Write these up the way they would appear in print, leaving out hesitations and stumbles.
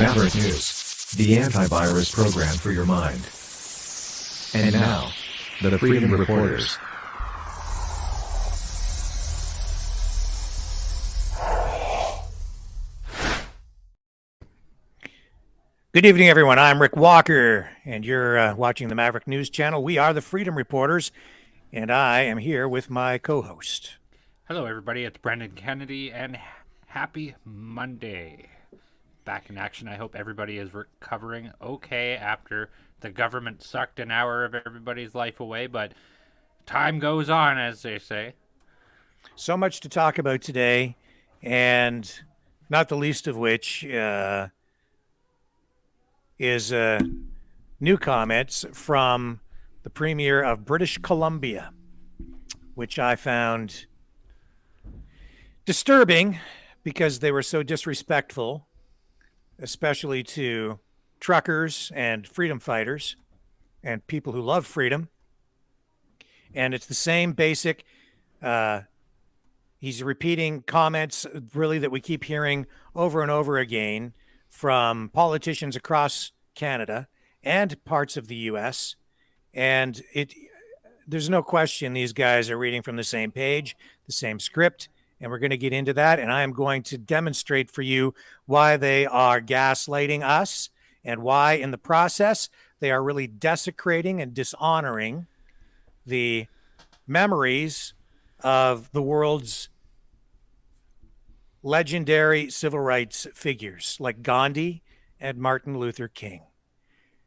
Maverick News, the antivirus program for your mind. And now, the Freedom Reporters. Good evening, everyone. I'm Rick Walker, and you're watching the Maverick News Channel. We are the Freedom Reporters, and I am here with my co-host. Hello, everybody. It's Brendan Kennedy, and happy Monday. Back in action. I hope everybody is recovering okay after the government sucked an hour of everybody's life away, but time goes on, as they say. So much to talk about today, and not the least of which is new comments from the Premier of British Columbia, which I found disturbing because they were so disrespectful, especially to truckers and freedom fighters and people who love freedom. And it's the same basic, he's repeating comments really that we keep hearing over and over again from politicians across Canada and parts of the US. And there's no question these guys are reading from the same page, the same script, and we're going to get into that. And I am going to demonstrate for you why they are gaslighting us and why in the process they are really desecrating and dishonoring the memories of the world's legendary civil rights figures like Ghandi and Martin Luther King.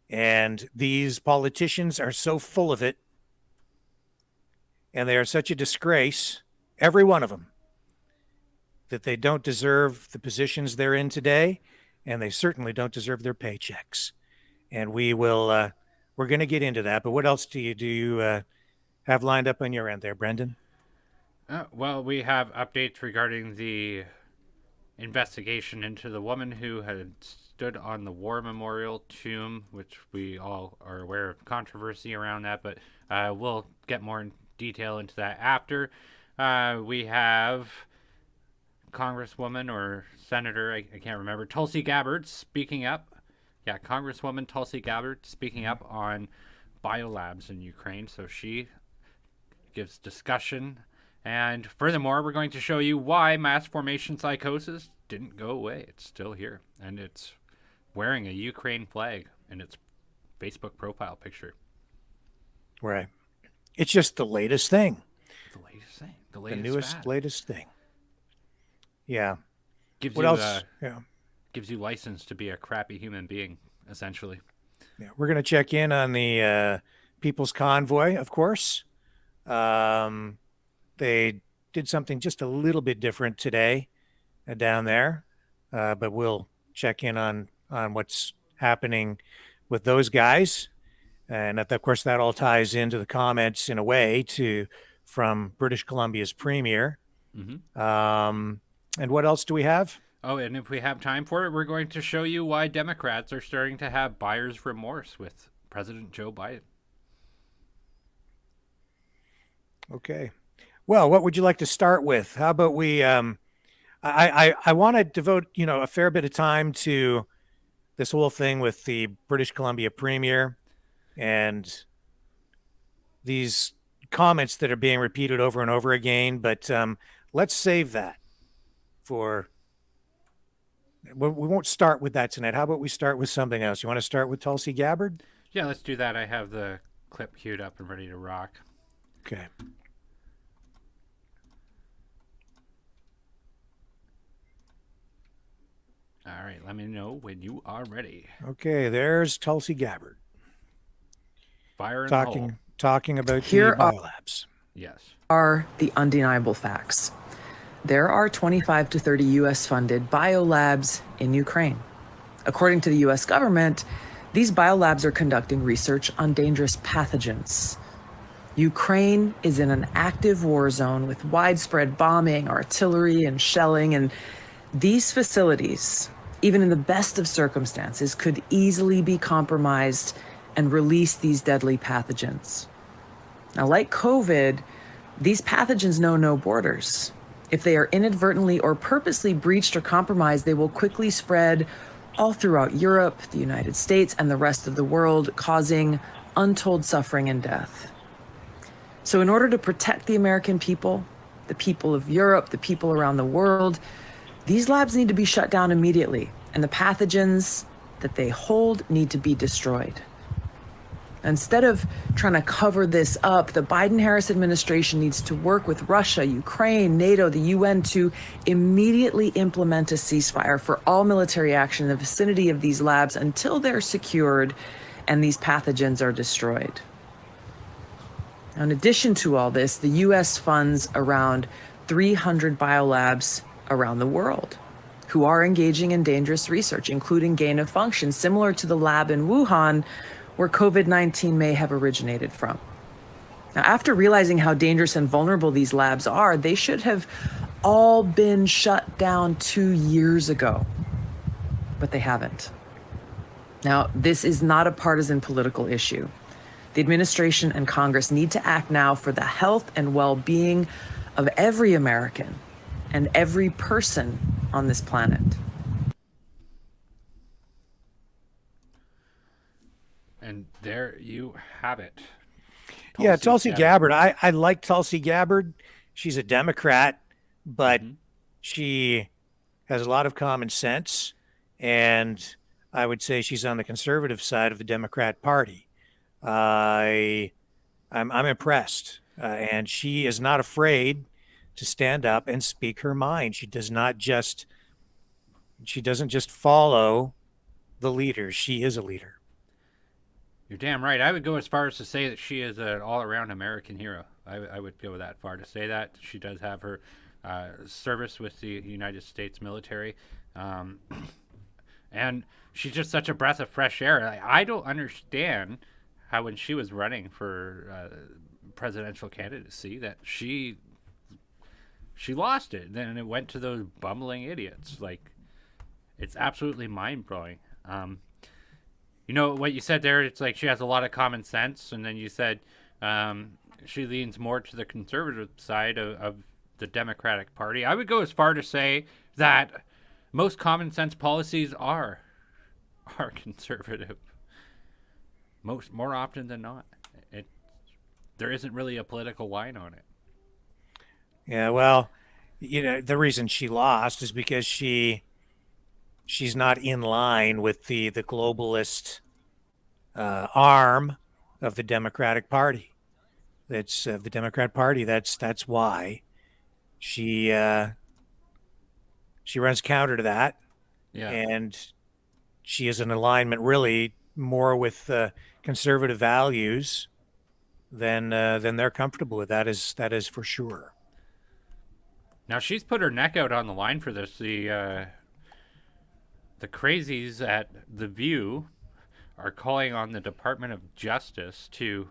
And these politicians are so full of it, and they are such a disgrace, every one of them, that they don't deserve the positions they're in today, and they certainly don't deserve their paychecks. And we're going to get into that. But what else do you have lined up on your end there, Brendan? Well, we have updates regarding the investigation into the woman who had stood on the war memorial tomb, which we all are aware of controversy around that, but we'll get more in detail into that after. We have Congresswoman or Senator, I can't remember, Tulsi Gabbard speaking up. Yeah, Congresswoman Tulsi Gabbard speaking up on biolabs in Ukraine. So she gives discussion. And furthermore, we're going to show you why mass formation psychosis didn't go away. It's still here. And it's wearing a Ukraine flag in its Facebook profile picture. Right. It's just the latest thing. The latest thing. The newest, latest thing. Yeah. Gives what you, else? Gives you license to be a crappy human being, essentially. Yeah. We're going to check in on the Peoples Convoy, of course. They did something just a little bit different today down there, but we'll check in on what's happening with those guys. And of course, that all ties into the comments in a way from British Columbia's Premier. Mm-hmm. And what else do we have? Oh, and if we have time for it, we're going to show you why Democrats are starting to have buyer's remorse with President Joe Biden. Okay. Well, what would you like to start with? How about we, I want to devote, a fair bit of time to this whole thing with the British Columbia Premier and these comments that are being repeated over and over again. But let's save that we won't start with that tonight. How about we start with something else? You want to start with Tulsi Gabbard? Yeah, let's do that. I have the clip queued up and ready to rock. Okay. All right, let me know when you are ready. Okay, there's Tulsi Gabbard. Fire in talking about Here the biolabs. Yes. Are the undeniable facts. There are 25 to 30 U.S.-funded biolabs in Ukraine. According to the U.S. government, these biolabs are conducting research on dangerous pathogens. Ukraine is in an active war zone with widespread bombing, artillery, and shelling, and these facilities, even in the best of circumstances, could easily be compromised and release these deadly pathogens. Now, like COVID, these pathogens know no borders. If they are inadvertently or purposely breached or compromised, they will quickly spread all throughout Europe, the United States, and the rest of the world, causing untold suffering and death. So in order to protect the American people, the people of Europe, the people around the world, these labs need to be shut down immediately, and the pathogens that they hold need to be destroyed. Instead of trying to cover this up, the Biden-Harris administration needs to work with Russia, Ukraine, NATO, the UN to immediately implement a ceasefire for all military action in the vicinity of these labs until they're secured and these pathogens are destroyed. Now, in addition to all this, the US funds around 300 biolabs around the world who are engaging in dangerous research, including gain of function, similar to the lab in Wuhan, where COVID-19 may have originated from. Now, after realizing how dangerous and vulnerable these labs are, they should have all been shut down 2 years ago, but they haven't. Now, this is not a partisan political issue. The administration and Congress need to act now for the health and well-being of every American and every person on this planet. And there you have it. Yeah, Tulsi Gabbard. I like Tulsi Gabbard. She's a Democrat, but she has a lot of common sense, and I would say she's on the conservative side of the Democrat Party. I'm impressed, and she is not afraid to stand up and speak her mind. She doesn't just follow the leaders. She is a leader. You're damn right. I would go as far as to say that she is an all-around American hero. I would go that far to say that. She does have her service with the United States military. And she's just such a breath of fresh air. I don't understand how when she was running for presidential candidacy that she lost it. Then it went to those bumbling idiots. Like, it's absolutely mind-blowing. You know what you said there? It's like she has a lot of common sense, and then you said she leans more to the conservative side of the Democratic Party. I would go as far to say that most common sense policies are conservative. More often than not, there isn't really a political line on it. Yeah, well, the reason she lost is because she's not in line with the globalist arm of the Democratic Party. That's the Democrat Party. That's why she runs counter to that. Yeah. And she is in alignment really more with conservative values than they're comfortable with. That is for sure. Now she's put her neck out on the line for this. The crazies at The View are calling on the Department of Justice to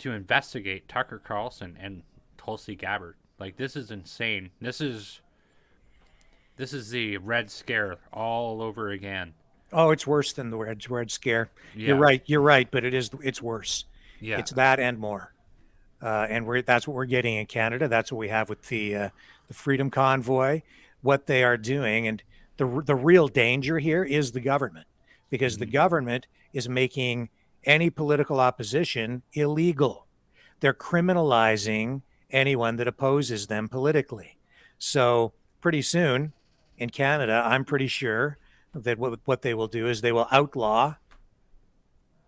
investigate Tucker Carlson and Tulsi Gabbard. Like, this is insane. This is the Red Scare all over again. Oh, it's worse than the Red Scare. Yeah. You're right, but it's worse. Yeah. It's that and more. And that's what we're getting in Canada. That's what we have with the Freedom Convoy, what they are doing. And the real danger here is the government, because the government is making any political opposition illegal. They're criminalizing anyone that opposes them politically. So pretty soon in Canada, I'm pretty sure that what they will do is they will outlaw,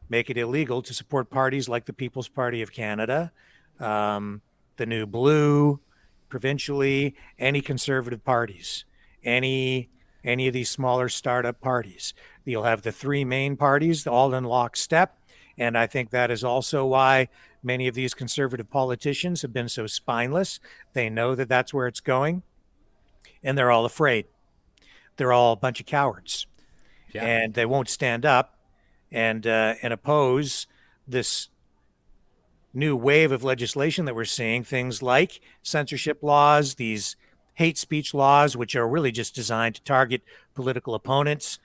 make it illegal to support parties like the People's Party of Canada, the New Blue, provincially, any conservative parties, any of these smaller startup parties. You'll have the three main parties all in lockstep. And I think that is also why many of these conservative politicians have been so spineless. They know that that's where it's going, and they're all afraid. They're all a bunch of cowards. Yeah. And they won't stand up and oppose this new wave of legislation that we're seeing, things like censorship laws, these hate speech laws, which are really just designed to target political opponents,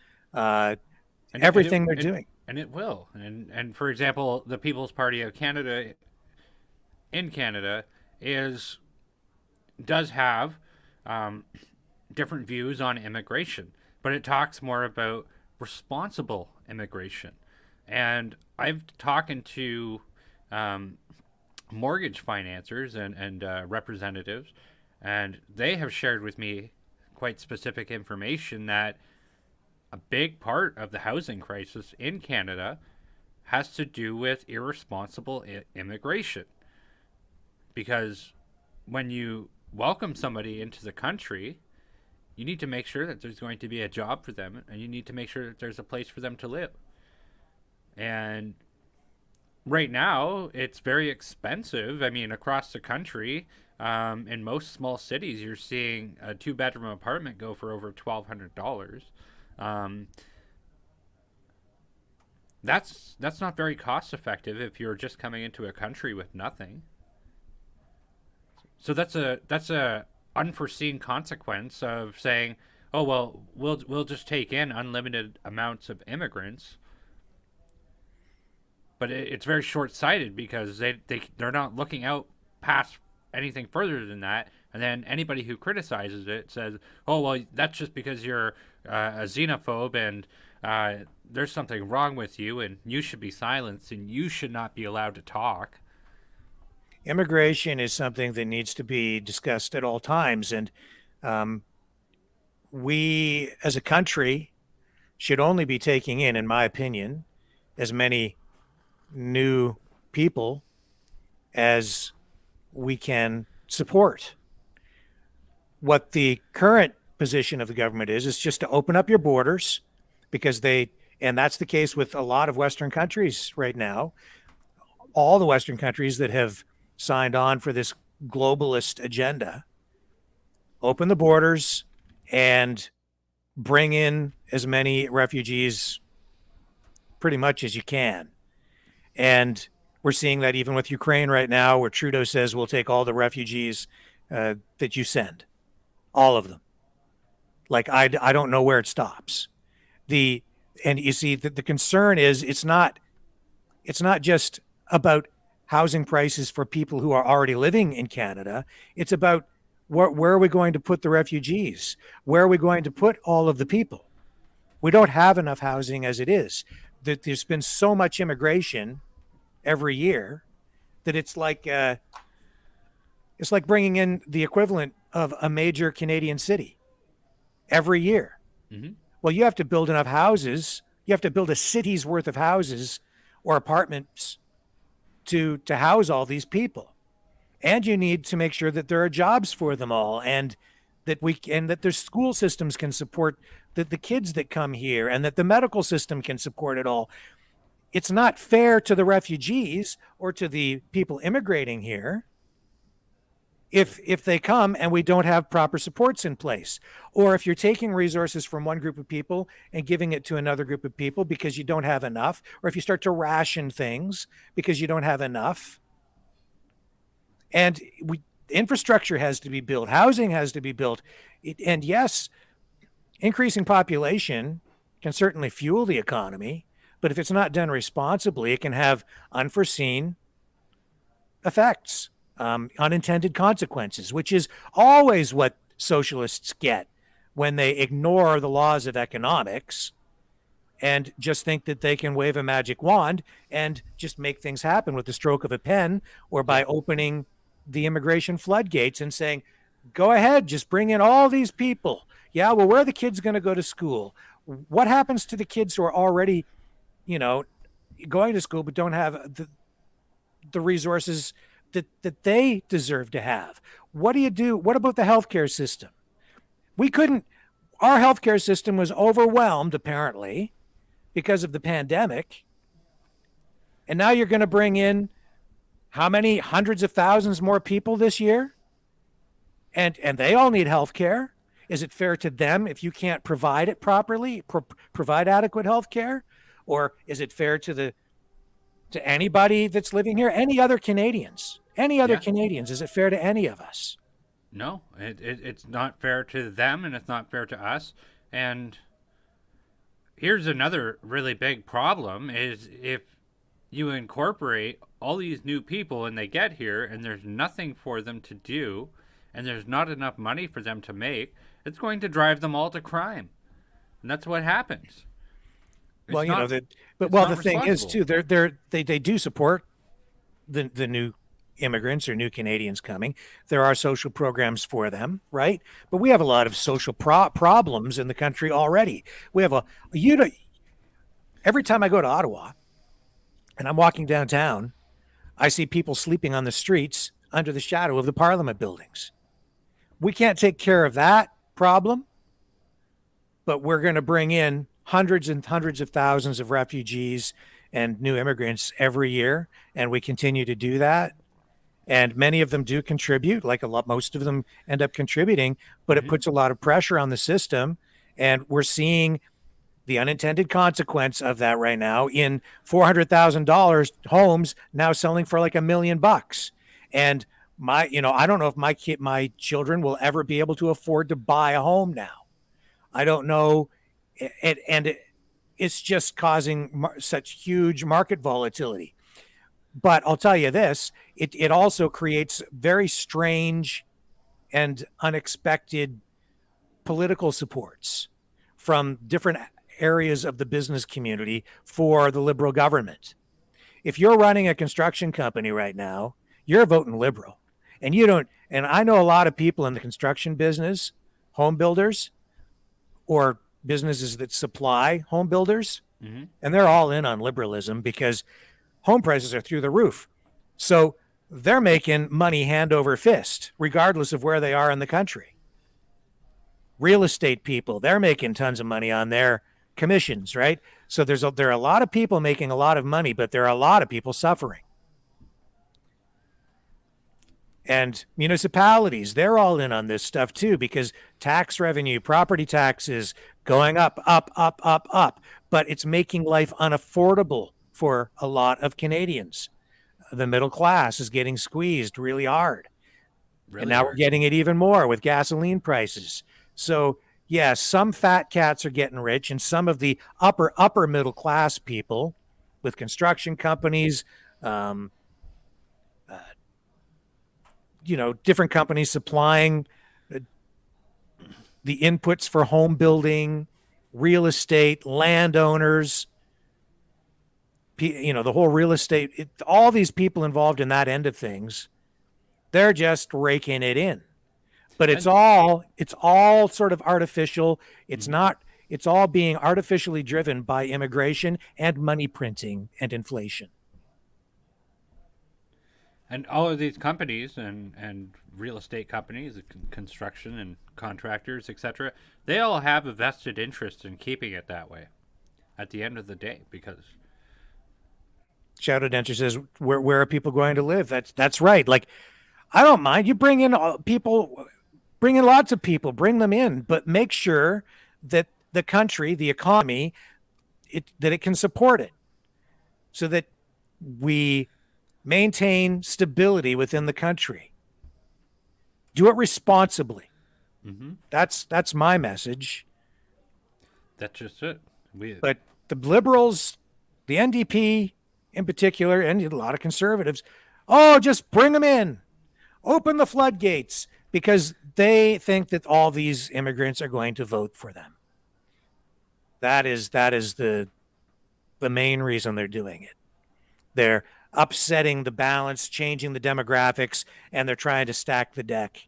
everything they're doing. And it will. And for example, the People's Party of Canada in Canada does have different views on immigration. but it talks more about responsible immigration. And I've talking to mortgage financiers and representatives, and they have shared with me quite specific information that a big part of the housing crisis in Canada has to do with irresponsible immigration. Because when you welcome somebody into the country, you need to make sure that there's going to be a job for them, and you need to make sure that there's a place for them to live. And right now, it's very expensive. I mean, across the country, in most small cities, you're seeing a 2-bedroom apartment go for over $1,200. That's not very cost effective if you're just coming into a country with nothing. So that's a unforeseen consequence of saying, oh well, we'll just take in unlimited amounts of immigrants. But it's very short-sighted because they're not looking out past anything further than that. And then anybody who criticizes it says, oh, well, that's just because you're a xenophobe and there's something wrong with you and you should be silenced and you should not be allowed to talk. Immigration is something that needs to be discussed at all times. And we, as a country, should only be taking in my opinion, as many new people as we can support. What the current position of the government is just to open up your borders because and that's the case with a lot of Western countries right now. All the Western countries that have signed on for this globalist agenda, open the borders and bring in as many refugees pretty much as you can. And we're seeing that even with Ukraine right now, where Trudeau says we'll take all the refugees that you send, all of them. Like, I don't know where it stops. And you see that the concern is it's not just about housing prices for people who are already living in Canada. It's about where are we going to put the refugees? Where are we going to put all of the people? We don't have enough housing as it is. There's been so much immigration every year that it's like bringing in the equivalent of a major Canadian city every year. Mm-hmm. Well, you have to build enough houses. You have to build a city's worth of houses or apartments to house all these people. And you need to make sure that there are jobs for them all, and that their school systems can support the kids that come here, and that the medical system can support it all. It's not fair to the refugees or to the people immigrating here if they come and we don't have proper supports in place, or if you're taking resources from one group of people and giving it to another group of people because you don't have enough, or if you start to ration things because you don't have enough. And infrastructure has to be built, housing has to be built. And yes, increasing population can certainly fuel the economy, but if it's not done responsibly, it can have unforeseen effects. Unintended consequences, which is always what socialists get when they ignore the laws of economics and just think that they can wave a magic wand and just make things happen with the stroke of a pen, or by opening the immigration floodgates and saying, go ahead, just bring in all these people. Yeah, well, where are the kids going to go to school? What happens to the kids who are already, going to school but don't have the resources that they deserve to have? What do you do? What about the healthcare system? Our healthcare system was overwhelmed, apparently, because of the pandemic. And now you're going to bring in how many hundreds of thousands more people this year? And they all need healthcare. Is it fair to them if you can't provide it properly, provide adequate healthcare? Or is it fair to anybody that's living here, any other Canadians? Canadians, is it fair to any of us? No, it's not fair to them, and it's not fair to us. And here's another really big problem is if you incorporate all these new people and they get here and there's nothing for them to do and there's not enough money for them to make, it's going to drive them all to crime. And that's what happens. Well, It's you know not- that, but it's well, not the thing is too, responsible. they do support the new immigrants or new Canadians coming. There are social programs for them, right? But we have a lot of social problems in the country already. We have you know, every time I go to Ottawa and I'm walking downtown, I see people sleeping on the streets under the shadow of the Parliament buildings. We can't take care of that problem, but we're going to bring in hundreds and hundreds of thousands of refugees and new immigrants every year, and we continue to do that. And many of them do contribute, like a lot, most of them end up contributing, but it puts a lot of pressure on the system. And we're seeing the unintended consequence of that right now in $400,000 homes now selling for like $1 million. And I don't know if my children will ever be able to afford to buy a home now. I don't know. It's just causing such huge market volatility. But I'll tell you this, it also creates very strange and unexpected political supports from different areas of the business community for the Liberal government. If you're running a construction company right now, you're voting Liberal. And you don't, and I know a lot of people in the construction business, home builders, or businesses that supply home builders, and they're all in on liberalism because home prices are through the roof. So they're making money hand over fist, regardless of where they are in the country. Real estate people, they're making tons of money on their commissions, right? So there are a lot of people making a lot of money, but there are a lot of people suffering. And municipalities, they're all in on this stuff too, because tax revenue, property taxes going up, up, up, up, up. But it's making life unaffordable for a lot of Canadians. The middle class is getting squeezed really hard. And now we're getting it even more with gasoline prices. So, yeah, some fat cats are getting rich, and some of the upper middle class people with construction companies, different companies supplying the inputs for home building, real estate, landowners, the whole real estate, all these people involved in that end of things, they're just raking it in. But it's all sort of artificial. It's not, it's all being artificially driven by immigration and money printing and inflation. And all of these companies and real estate companies, construction and contractors, etc., they all have a vested interest in keeping it that way at the end of the day, because Shadow Denter says, where are people going to live? That's right. Like, I don't mind. You bring in people, bring in lots of people, bring them in, but make sure that the country, the economy, that it can support it, so that we maintain stability within the country. Do it responsibly. That's my message. That's just it. But the Liberals, the NDP in particular, and a lot of Conservatives, just bring them in. Open the floodgates, because they think that all these immigrants are going to vote for them. That is the main reason they're doing it. They're upsetting the balance, changing the demographics, and they're trying to stack the deck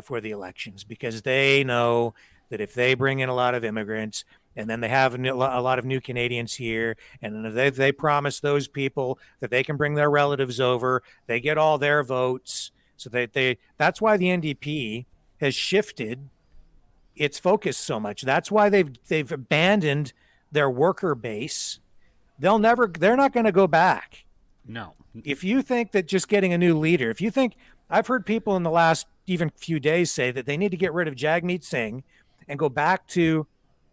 for the elections, because they know that if they bring in a lot of immigrants and then they have a lot of new Canadians here, and they promise those people that they can bring their relatives over, they get all their votes. So that's why the NDP has shifted its focus so much. That's why they've abandoned their worker base. They're not going to go back. No. If you think that just getting a new leader, I've heard people in the last even few days say that they need to get rid of Jagmeet Singh and go back to,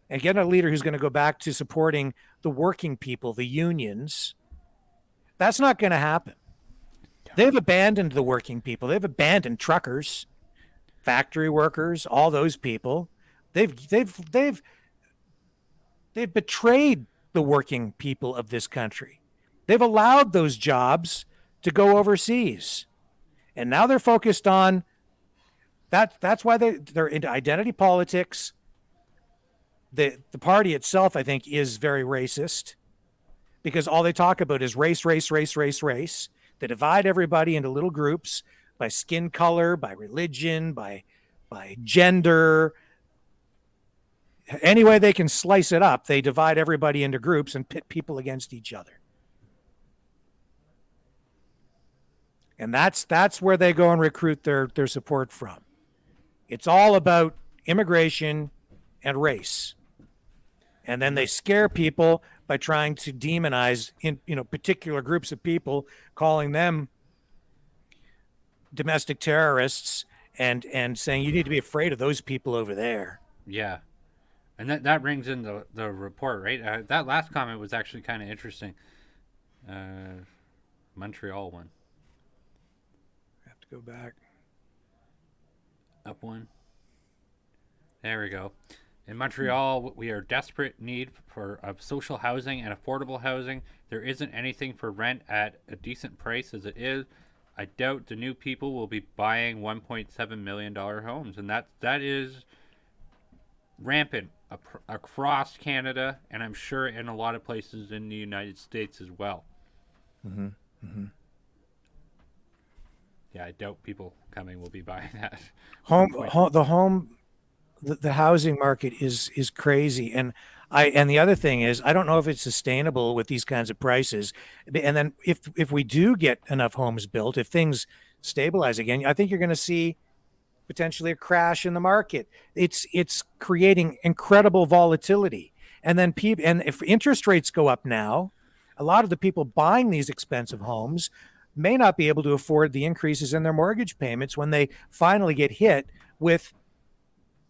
and get a leader who's going to go back to supporting the working people, the unions. That's not going to happen. They've abandoned the working people. They've abandoned truckers, factory workers, all those people. They've betrayed the working people of this country. They've allowed those jobs to go overseas. And now they're focused on that. That's why they're into identity politics. the party itself, I think, is very racist, because all they talk about is race, race, race, race, race. They divide everybody into little groups by skin color, by religion, by gender. Any way they can slice it up, they divide everybody into groups and pit people against each other. And that's where they go and recruit their support from. It's all about immigration and race. And then they scare people by trying to demonize particular groups of people, calling them domestic terrorists, and saying you need to be afraid of those people over there. Yeah. And that brings in the report, right? That last comment was actually kind of interesting. Montreal one. I have to go back. Up one. There we go. In Montreal, we are desperate need of social housing and affordable housing. There isn't anything for rent at a decent price as it is. I doubt the new people will be buying $1.7 million homes, and that is rampant across Canada, and I'm sure in a lot of places in the United States as well. Mm-hmm. Mm-hmm. Yeah, I doubt people coming will be buying that. The housing market is crazy, and the other thing is, I don't know if it's sustainable with these kinds of prices. And then if we do get enough homes built, if things stabilize again, I think you're going to see potentially a crash in the market. It's creating incredible volatility, and then if interest rates go up now, a lot of the people buying these expensive homes may not be able to afford the increases in their mortgage payments when they finally get hit with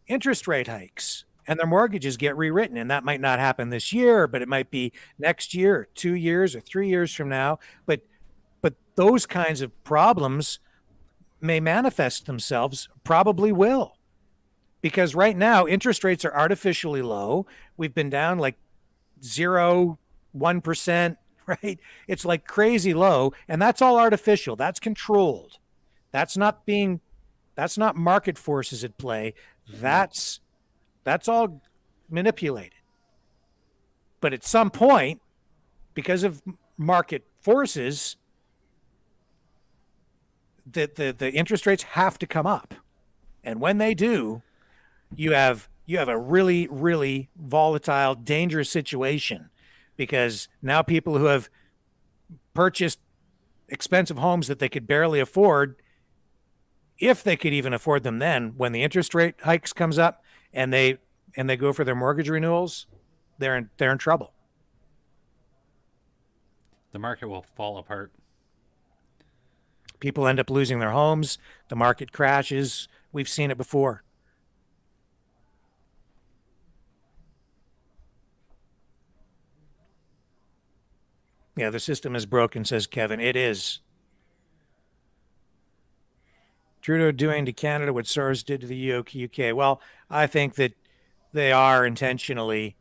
interest rate hikes and their mortgages get rewritten. And that might not happen this year, but it might be next year, or 2 years, or 3 years from now. But those kinds of problems may manifest themselves, probably will, because right now interest rates are artificially low. We've been down like 1%, right? It's like crazy low, and that's all artificial. That's controlled. That's not market forces at play. That's all manipulated. But at some point, because of market forces, the interest rates have to come up. And when they do, you have a really, really volatile, dangerous situation, because now people who have purchased expensive homes that they could barely afford, if they could even afford them then, when the interest rate hikes comes up and they go for their mortgage renewals, they're in trouble. The market will fall apart. People end up losing their homes. The market crashes. We've seen it before. Yeah, the system is broken, says Kevin. It is. Trudeau doing to Canada what Soros did to the UK. Well, I think that they are intentionally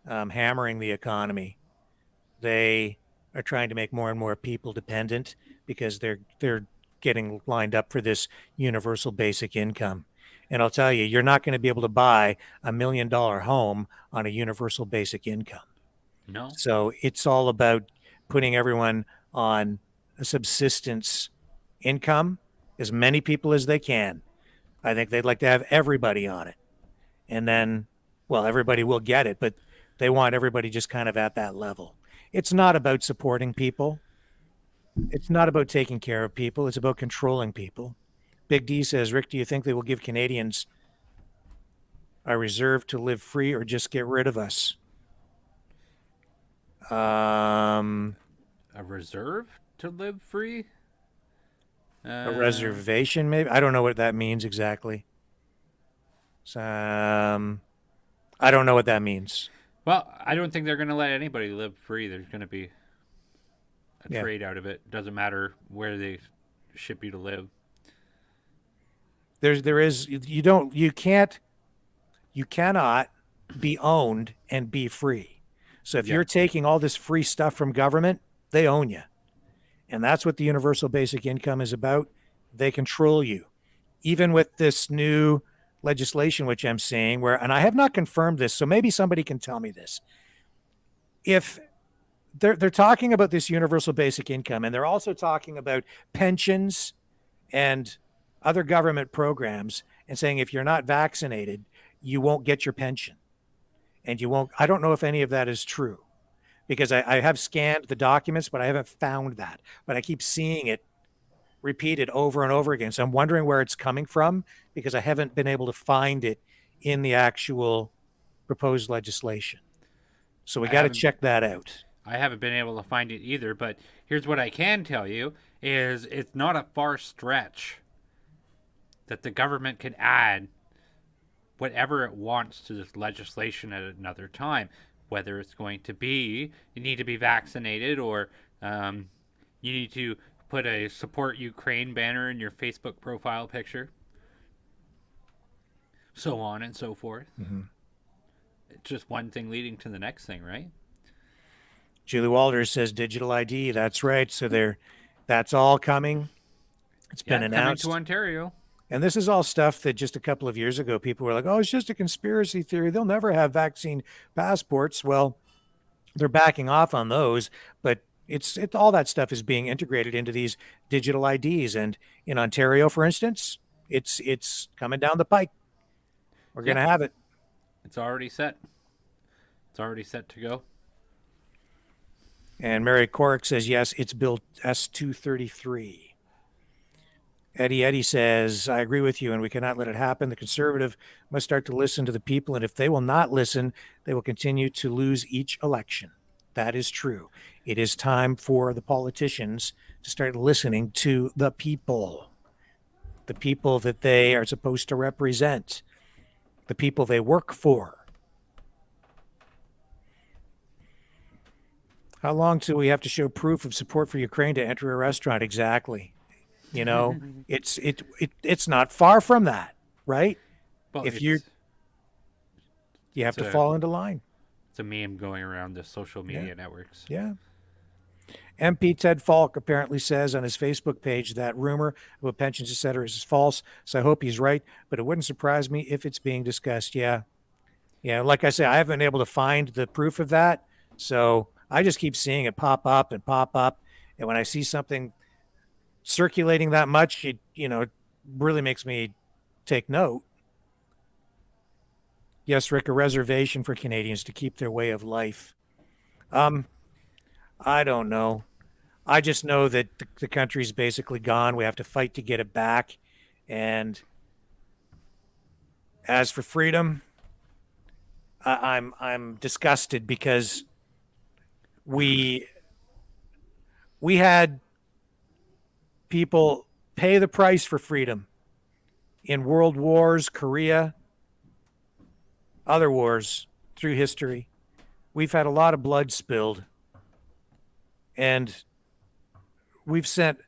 hammering the economy. They are trying to make more and more people dependent because they're getting lined up for this universal basic income. And I'll tell you, you're not going to be able to buy $1 million home on a universal basic income. No. So it's all about putting everyone on a subsistence income, as many people as they can. I think they'd like to have everybody on it. And then, well, everybody will get it, but they want everybody just kind of at that level. It's not about supporting people. It's not about taking care of people. It's about controlling people. Big D says, Rick, do you think they will give Canadians a reserve to live free or just get rid of us? A reserve to live free? A reservation, maybe? I don't know what that means exactly. I don't know what that means. Well, I don't think they're going to let anybody live free. There's going to be a trade out of it. Doesn't matter where they ship you to live. You cannot be owned and be free. So if you're taking all this free stuff from government, they own you. And that's what the universal basic income is about. They control you. Even with this new legislation which I'm seeing where, and I have not confirmed this, so maybe somebody can tell me this. If they're talking about this universal basic income, and they're also talking about pensions and other government programs, and saying if you're not vaccinated, you won't get your pension, and you won't. I don't know if any of that is true, because I have scanned the documents, but I haven't found that. But I keep seeing it repeated over and over again. So I'm wondering where it's coming from, because I haven't been able to find it in the actual proposed legislation. So we got to check that out. I haven't been able to find it either, but here's what I can tell you is it's not a far stretch that the government can add whatever it wants to this legislation at another time, whether it's going to be you need to be vaccinated, or you need to put a support Ukraine banner in your Facebook profile picture, so on and so forth. Mm-hmm. It's just one thing leading to the next thing, right? Julie Walters says digital ID. That's right. So that's all coming. It's been announced. Coming to Ontario. And this is all stuff that just a couple of years ago, people were like, oh, it's just a conspiracy theory. They'll never have vaccine passports. Well, they're backing off on those, but it's all that stuff is being integrated into these digital IDs. And in Ontario, for instance, it's coming down the pike. We're going to have it. It's already set. It's already set to go. And Mary Corrick says, yes, it's Bill S-233. Eddie says, I agree with you, and we cannot let it happen. The Conservative must start to listen to the people, and if they will not listen, they will continue to lose each election. That is true. It is time for the politicians to start listening to the people that they are supposed to represent, the people they work for. How long till we have to show proof of support for Ukraine to enter a restaurant? Exactly. You know, it's not far from that, right? Well, if you have to fall into line. It's a meme going around the social media networks. Yeah. MP Ted Falk apparently says on his Facebook page that rumor about pensions, etc., is false. So I hope he's right, but it wouldn't surprise me if it's being discussed. Yeah. Yeah. Like I say, I haven't been able to find the proof of that. So I just keep seeing it pop up and pop up. And when I see something circulating that much, it really makes me take note. Yes, Rick, a reservation for Canadians to keep their way of life. I don't know. I just know that the country's basically gone. We have to fight to get it back. And as for freedom, I'm disgusted because we had people pay the price for freedom in world wars, Korea, other wars through history. We've had a lot of blood spilled, and we've sent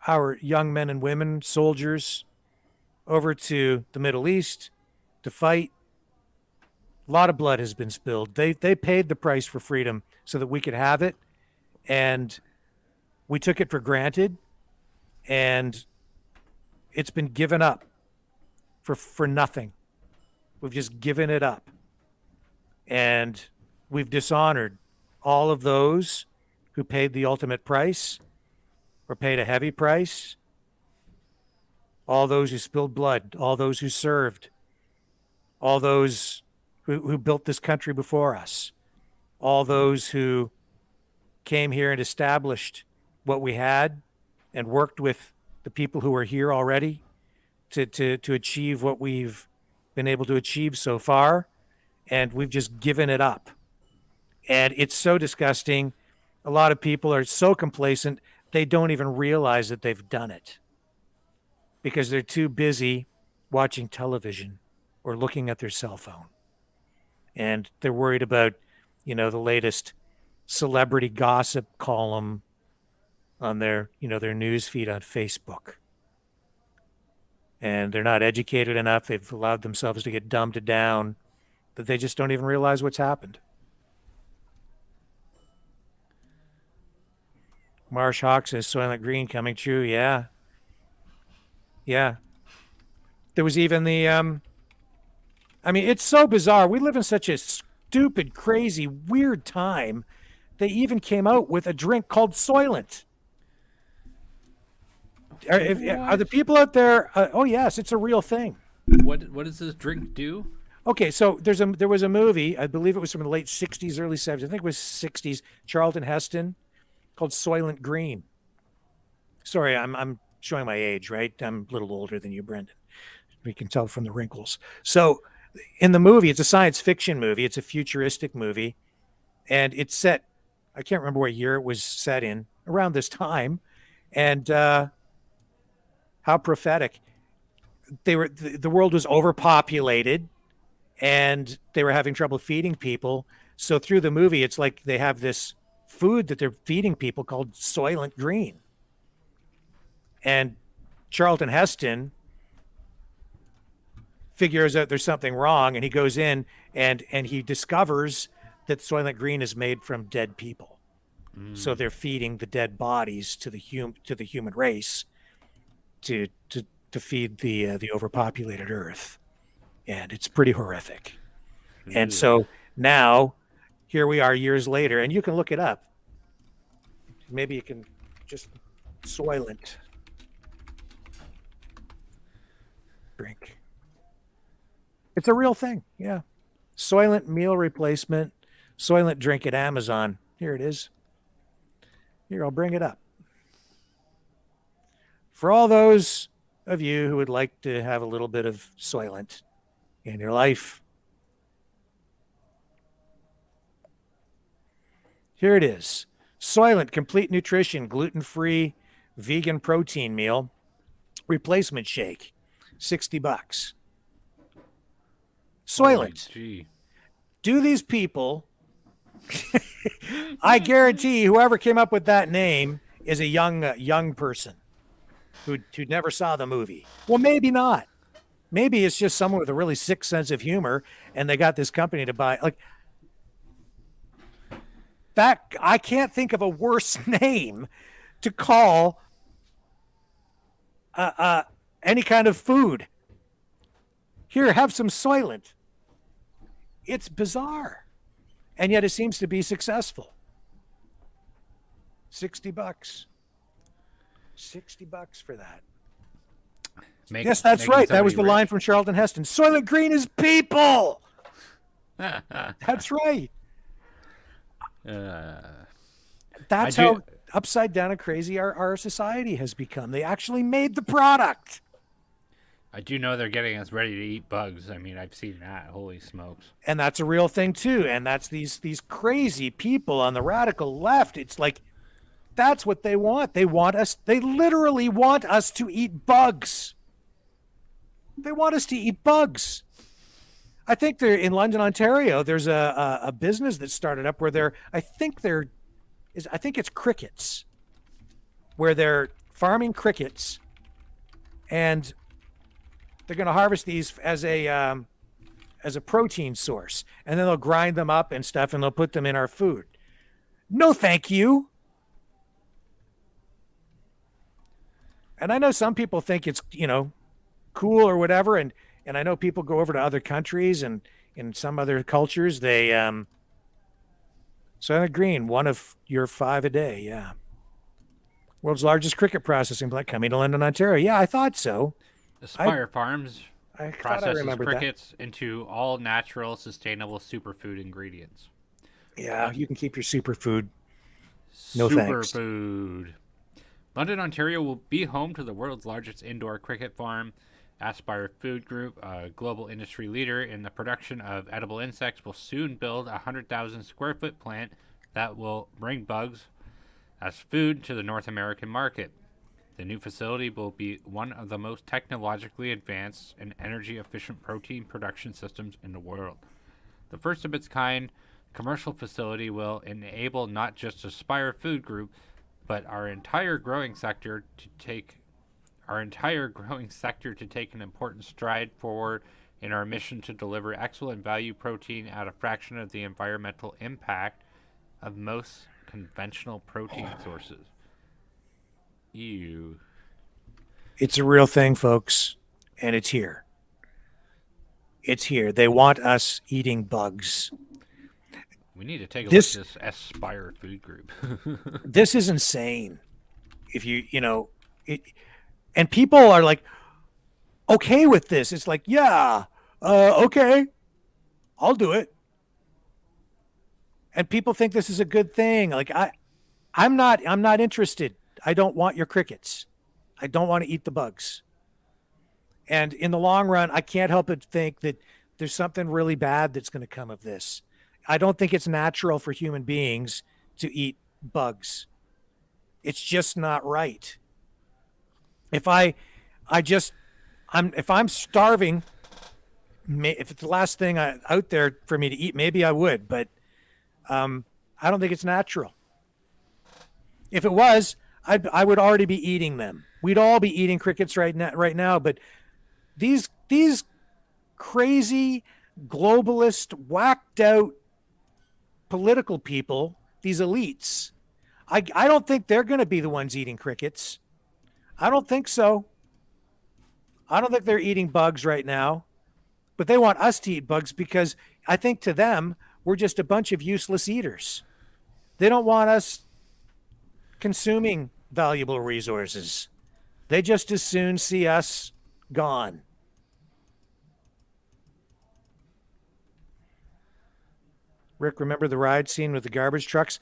our young men and women, soldiers, over to the Middle East to fight. A lot of blood has been spilled. They paid the price for freedom so that we could have it, and we took it for granted, and it's been given up for nothing. We've just given it up, and we've dishonored all of those who paid the ultimate price or paid a heavy price, all those who spilled blood, all those who served, all those who built this country before us, all those who came here and established what we had and worked with the people who are here already to achieve what we've been able to achieve so far. And we've just given it up. And it's so disgusting. A lot of people are so complacent, they don't even realize that they've done it because they're too busy watching television or looking at their cell phone. And they're worried about, the latest celebrity gossip column on their news feed on Facebook. And they're not educated enough. They've allowed themselves to get dumbed down that they just don't even realize what's happened. Marsh Hawk says Soylent Green coming true. Yeah. There was even the I mean, it's so bizarre. We live in such a stupid, crazy, weird time. They even came out with a drink called Soylent. Are the people out there? Oh yes, it's a real thing. What does this drink do? Okay, so there was a movie. I believe it was from the late '60s, early '70s. I think it was '60s. Charlton Heston, called Soylent Green. Sorry, I'm showing my age, right? I'm a little older than you, Brendan. We can tell from the wrinkles. So, in the movie, it's a science fiction movie. It's a futuristic movie, and it's set. I can't remember what year it was set in. Around this time, and how prophetic. The world was overpopulated, and they were having trouble feeding people. So through the movie, it's like they have this food that they're feeding people called Soylent Green. And Charlton Heston figures out there's something wrong, and he goes in and he discovers that Soylent Green is made from dead people. So they're feeding the dead bodies to the human race to feed the overpopulated Earth, and it's pretty horrific. And so now, here we are years later, and you can look it up. Maybe you can just Soylent drink. It's a real thing, yeah. Soylent meal replacement, Soylent drink at Amazon. Here it is. Here, I'll bring it up. For all those of you who would like to have a little bit of Soylent in your life, here it is. Soylent Complete Nutrition Gluten-Free Vegan Protein Meal Replacement Shake. $60. Soylent. Gee. Do these people, I guarantee whoever came up with that name is a young person who never saw the movie. Well, maybe not. Maybe it's just someone with a really sick sense of humor, and they got this company to buy. Like that, I can't think of a worse name to call any kind of food. Here, have some Soylent. It's bizarre, and yet it seems to be successful. $60. $60 for that. Yes, that's right. That was the line from Charlton Heston. Soylent Green is people. That's right. That's how upside down and crazy our society has become. They actually made the product. I do know they're getting us ready to eat bugs. I mean, I've seen that. Holy smokes. And that's a real thing too. And that's these crazy people on the radical left. It's like, that's what they want. They literally want us to eat bugs. They want us to eat bugs. I think they're in London, Ontario. There's a business that started up where I think it's crickets, where they're farming crickets, and they're going to harvest these as a protein source, and then they'll grind them up and stuff, and they'll put them in our food. No, thank you. And I know some people think it's, cool or whatever, and I know people go over to other countries and in some other cultures, they Soylent Green, one of your 5 a day, yeah. World's largest cricket processing plant coming to London, Ontario. Yeah, I thought so. Aspire Farms I processes remembered crickets into all natural, sustainable superfood ingredients. Yeah, you can keep your superfood. No thanks. Superfood. London, Ontario will be home to the world's largest indoor cricket farm. Aspire Food Group, a global industry leader in the production of edible insects, will soon build a 100,000 square foot plant that will bring bugs as food to the North American market. The new facility will be one of the most technologically advanced and energy efficient protein production systems in the world. The first of its kind commercial facility will enable not just Aspire Food Group, but our entire growing sector to take an important stride forward in our mission to deliver excellent value protein at a fraction of the environmental impact of most conventional protein sources. Ew. It's a real thing, folks, and it's here. It's here. They want us eating bugs. We need to take a This- look at this Aspire food group. This is insane. If and people are like okay with this. It's like, yeah, okay, I'll do it. And people think this is a good thing. Like I'm not interested. I don't want your crickets. I don't want to eat the bugs. And in the long run, I can't help but think that there's something really bad that's going to come of this. I don't think it's natural for human beings to eat bugs. It's just not right. If if I'm starving, if it's the last thing out there for me to eat, maybe I would, but I don't think it's natural. If it was, I would already be eating them. We'd all be eating crickets right now. But these crazy globalist, whacked out political people, these elites, I don't think they're going to be the ones eating crickets. I don't think so. I don't think they're eating bugs right now, but they want us to eat bugs because I think to them, we're just a bunch of useless eaters. They don't want us consuming valuable resources. They just as soon see us gone. Rick, remember the ride scene with the garbage trucks?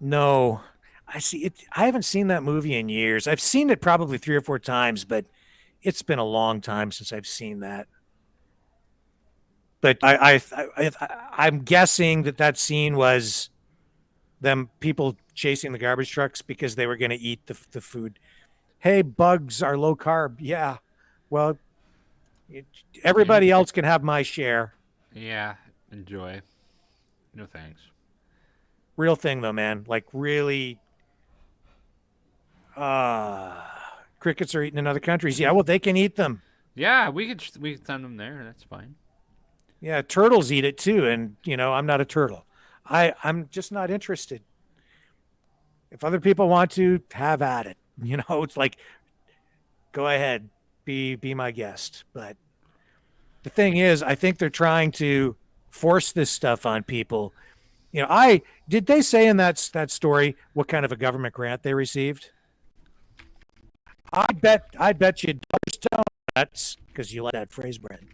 No, I see it. I haven't seen that movie in years. I've seen it probably 3 or 4 times, but it's been a long time since I've seen that. But I'm guessing that scene was them people chasing the garbage trucks because they were going to eat the food. Hey, bugs are low carb. Yeah. Well, everybody else can have my share. Yeah, enjoy. No thanks. Real thing though, man. Like really, crickets are eaten in other countries. Yeah, well, they can eat them. Yeah, we could send them there. That's fine. Yeah, turtles eat it too, and I'm not a turtle. I'm just not interested. If other people want to, have at it. It's like, go ahead, be my guest. But the thing is, I think they're trying to force this stuff on people. Did they say in that story what kind of a government grant they received? I bet you donuts, because you like that phrase, Brent.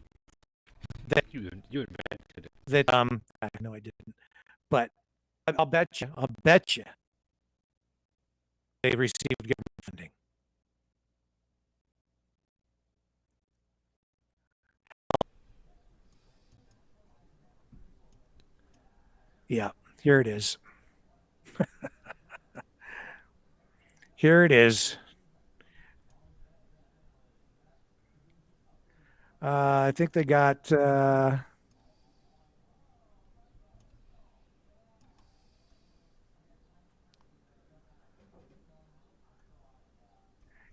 That you invented it. that no, I didn't. But I'll bet you they received government funding. Yeah, here it is. Here it is. I think they got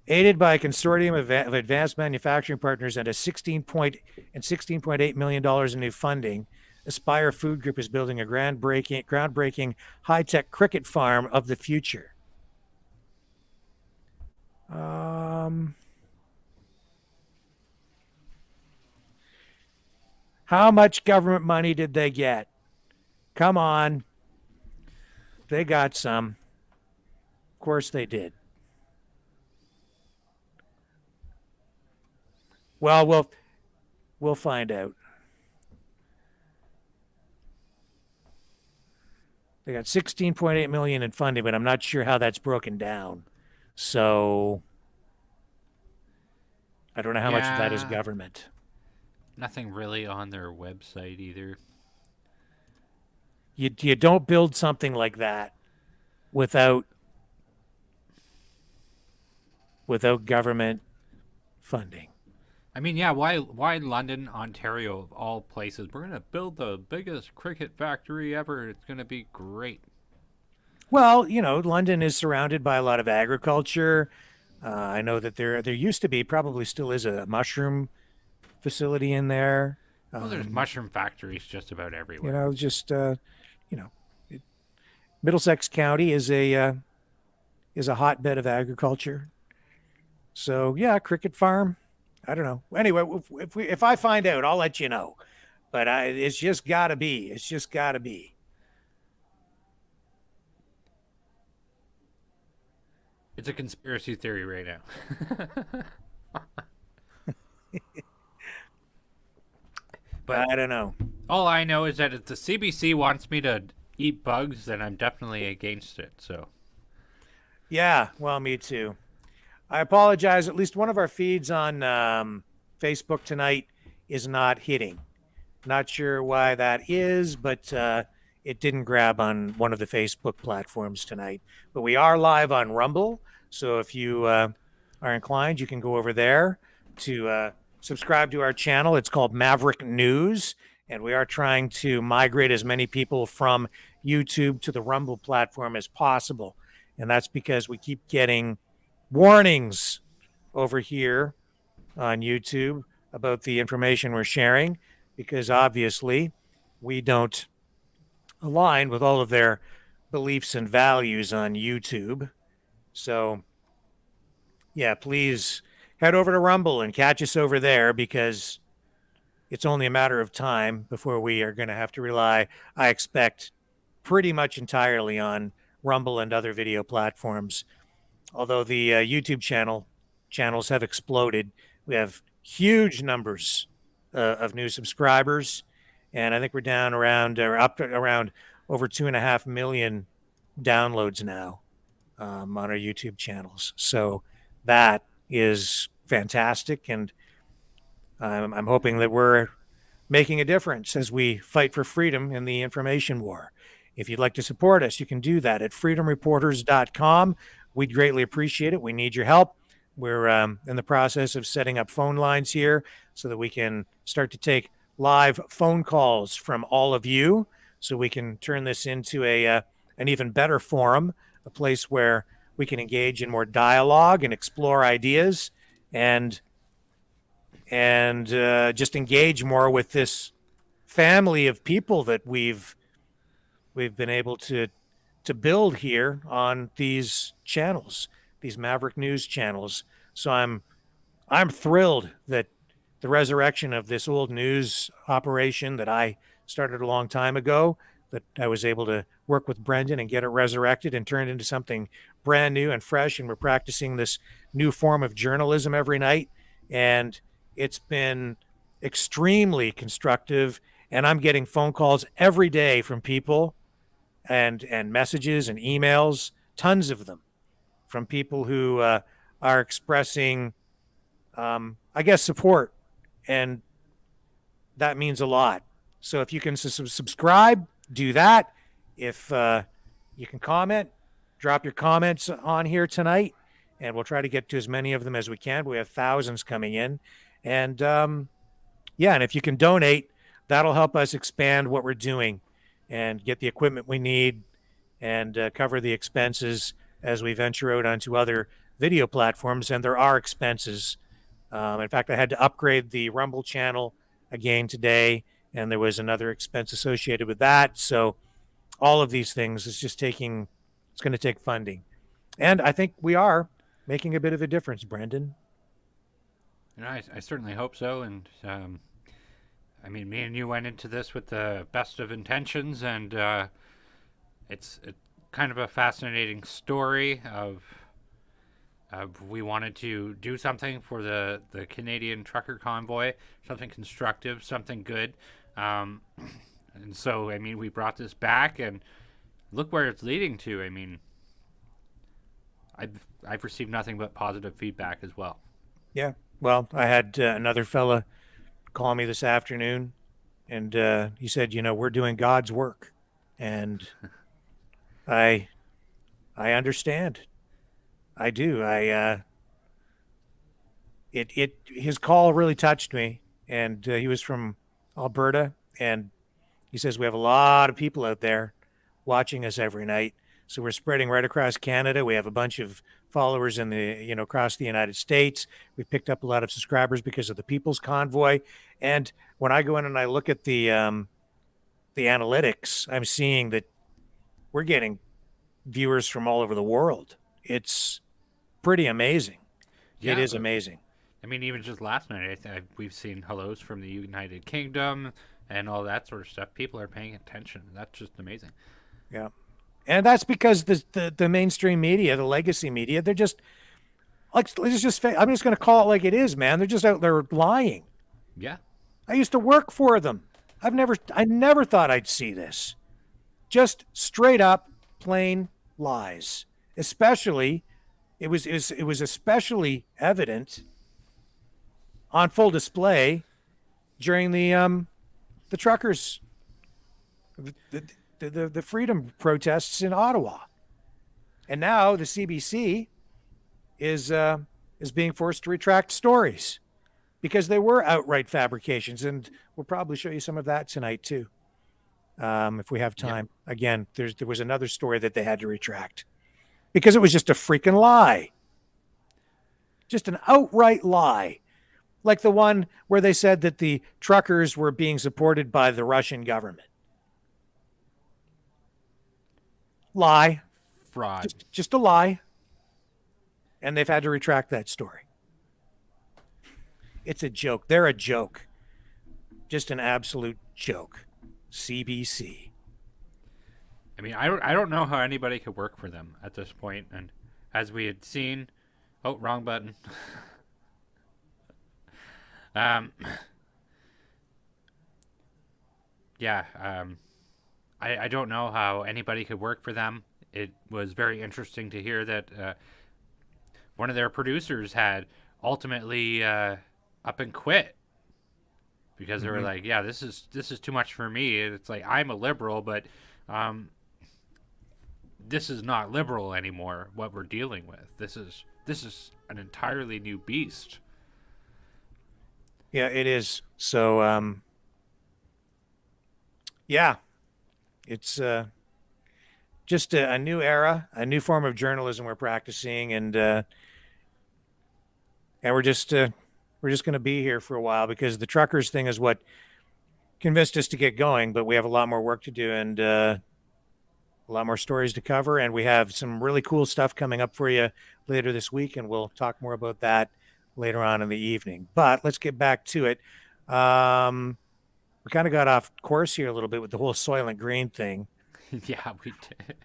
aided by a consortium of advanced manufacturing partners and $16.8 million in new funding. Aspire Food Group is building a groundbreaking high-tech cricket farm of the future. How much government money did they get? Come on. They got some. Of course they did. Well, we'll find out. They got 16.8 million in funding, but I'm not sure how that's broken down. So I don't know how much of that is government. Nothing really on their website either. You don't build something like that without government funding. I mean, yeah, why London, Ontario, of all places? We're going to build the biggest cricket factory ever. It's going to be great. Well, London is surrounded by a lot of agriculture. I know that there used to be, probably still is, a mushroom facility in there. Well, there's mushroom factories just about everywhere. Middlesex County is a hotbed of agriculture. So yeah, cricket farm. I don't know. Anyway, if I find out, I'll let you know. But it's just got to be. It's just got to be. It's a conspiracy theory right now. But I don't know. all I know is that if the CBC wants me to eat bugs, then I'm definitely against it. So Yeah, well, me too. I apologize. At least one of our feeds on Facebook tonight is not hitting. Not sure why that is, but it didn't grab on one of the Facebook platforms tonight. But we are live on Rumble. So if you are inclined, you can go over there to subscribe to our channel. It's called Maverick News. And we are trying to migrate as many people from YouTube to the Rumble platform as possible. And that's because we keep getting warnings over here on YouTube about the information we're sharing, because obviously we don't align with all of their beliefs and values on YouTube. So, yeah, please head over to Rumble and catch us over there, because it's only a matter of time before we are going to have to rely, I expect, pretty much entirely on Rumble and other video platforms. Although the YouTube channels have exploded, we have huge numbers of new subscribers, and I think we're down around or up to around over 2.5 million downloads now on our YouTube channels. So that is fantastic, and I'm hoping that we're making a difference as we fight for freedom in the information war. If you'd like to support us, you can do that at freedomreporters.com. We'd greatly appreciate it. We need your help. We're in the process of setting up phone lines here so that we can start to take live phone calls from all of you, so we can turn this into an even better forum, a place where we can engage in more dialogue and explore ideas and just engage more with this family of people that we've been able to build here on these channels, these Maverick News channels. So I'm thrilled that the resurrection of this old news operation that I started a long time ago, that I was able to work with Brendan and get it resurrected and turned into something brand new and fresh. And we're practicing this new form of journalism every night. And it's been extremely constructive. And I'm getting phone calls every day from people and messages and emails, tons of them, from people who are expressing, I guess, support. And that means a lot. So if you can subscribe, do that. If you can comment, drop your comments on here tonight, and we'll try to get to as many of them as we can. We have thousands coming in. And yeah, and if you can donate, that'll help us expand what we're doing and get the equipment we need and cover the expenses as we venture out onto other video platforms. And there are expenses. In fact, I had to upgrade the Rumble channel again today, and there was another expense associated with that. So all of these things is just it's going to take funding. And I think we are making a bit of a difference, Brendan. And I certainly hope so. And I mean, me and you went into this with the best of intentions, and it's kind of a fascinating story of we wanted to do something for the Canadian trucker convoy, something constructive, something good. And so, I mean, we brought this back, and look where it's leading to. I mean, I've received nothing but positive feedback as well. Yeah. Well, I had another fella call me this afternoon, and he said, we're doing God's work. And I understand. I do. His call really touched me, and he was from Alberta, and he says we have a lot of people out there watching us every night. So we're spreading right across Canada. We have a bunch of followers in across the United States. We've picked up a lot of subscribers because of the Peoples Convoy. And when I go in and I look at the analytics, I'm seeing that we're getting viewers from all over the world. It's pretty amazing. Yeah, it is amazing. I mean, even just last night, we've seen hellos from the United Kingdom and all that sort of stuff. People are paying attention. That's just amazing. Yeah. And that's because the mainstream media, the legacy media, they're just like, I'm just going to call it like it is, man. They're just out there lying. Yeah. I used to work for them. I never thought I'd see this. Just straight up plain lies. Especially, it was especially evident on full display during the truckers, the freedom protests in Ottawa, and now the CBC is being forced to retract stories because they were outright fabrications, and we'll probably show you some of that tonight too, if we have time. Yep. Again, there was another story that they had to retract because it was just a freaking lie, just an outright lie. Like the one where they said that the truckers were being supported by the Russian government. Lie. Fraud. Just a lie. And they've had to retract that story. It's a joke. They're a joke. Just an absolute joke. CBC. I mean, I don't know how anybody could work for them at this point. And as we had seen... Oh, wrong button. I don't know how anybody could work for them. It was very interesting to hear that one of their producers had ultimately up and quit because they were like, yeah, this is too much for me. It's like, I'm a liberal, but this is not liberal anymore, what we're dealing with. This is an entirely new beast. Yeah, it is. So, yeah, it's just a new era, a new form of journalism we're practicing, and we're just going to be here for a while because the truckers thing is what convinced us to get going. But we have a lot more work to do and a lot more stories to cover, and we have some really cool stuff coming up for you later this week, and we'll talk more about that later on in the evening. But let's get back to it. We kind of got off course here a little bit with the whole Soylent Green thing. Yeah, we did.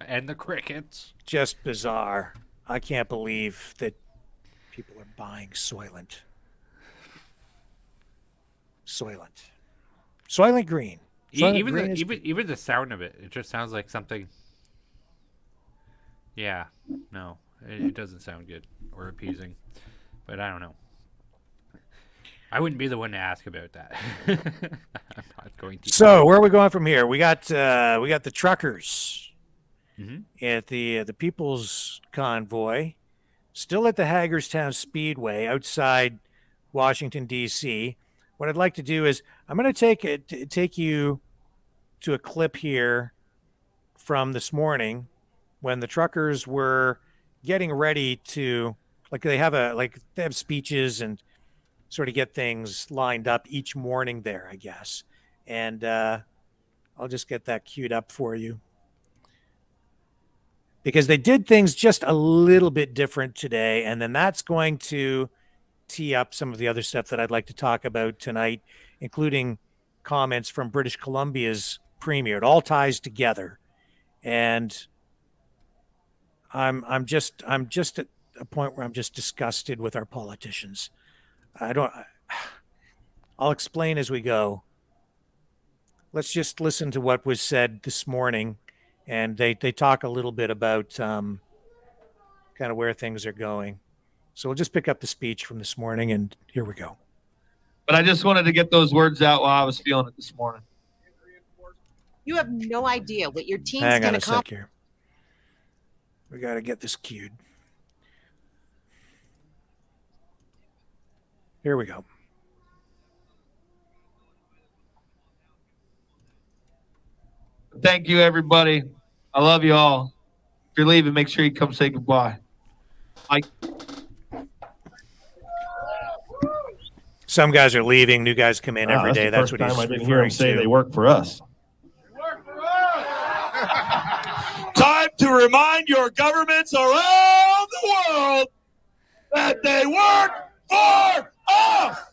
And the crickets. Just bizarre. I can't believe that people are buying Soylent. Soylent Green. Even the sound of it, it just sounds like something. Yeah, no, it doesn't sound good or appeasing. But I don't know. I wouldn't be the one to ask about that. I'm not going to. So where are we going from here? We got the truckers at the Peoples Convoy, still at the Hagerstown Speedway outside Washington D.C. What I'd like to do is I'm going to take you to a clip here from this morning when the truckers were getting ready to. They have speeches and sort of get things lined up each morning there, I guess. And I'll just get that queued up for you. Because they did things just a little bit different today, and then that's going to tee up some of the other stuff that I'd like to talk about tonight, including comments from British Columbia's premier. It all ties together. And I'm just at a point where I'm just disgusted with our politicians. I'll explain as we go. Let's just listen to what was said this morning, and they talk a little bit about kind of where things are going. So we'll just pick up the speech from this morning, and here we go. But I just wanted to get those words out while I was feeling it this morning. You have no idea what your team's Hang on going a to sec here. We got to get this queued. Here we go. Thank you, everybody. I love you all. If you're leaving, make sure you come say goodbye. Mike. Some guys are leaving. New guys come in every day. That's what he's I didn't hear him say they work for us. Time to remind your governments around the world that they work 4 off.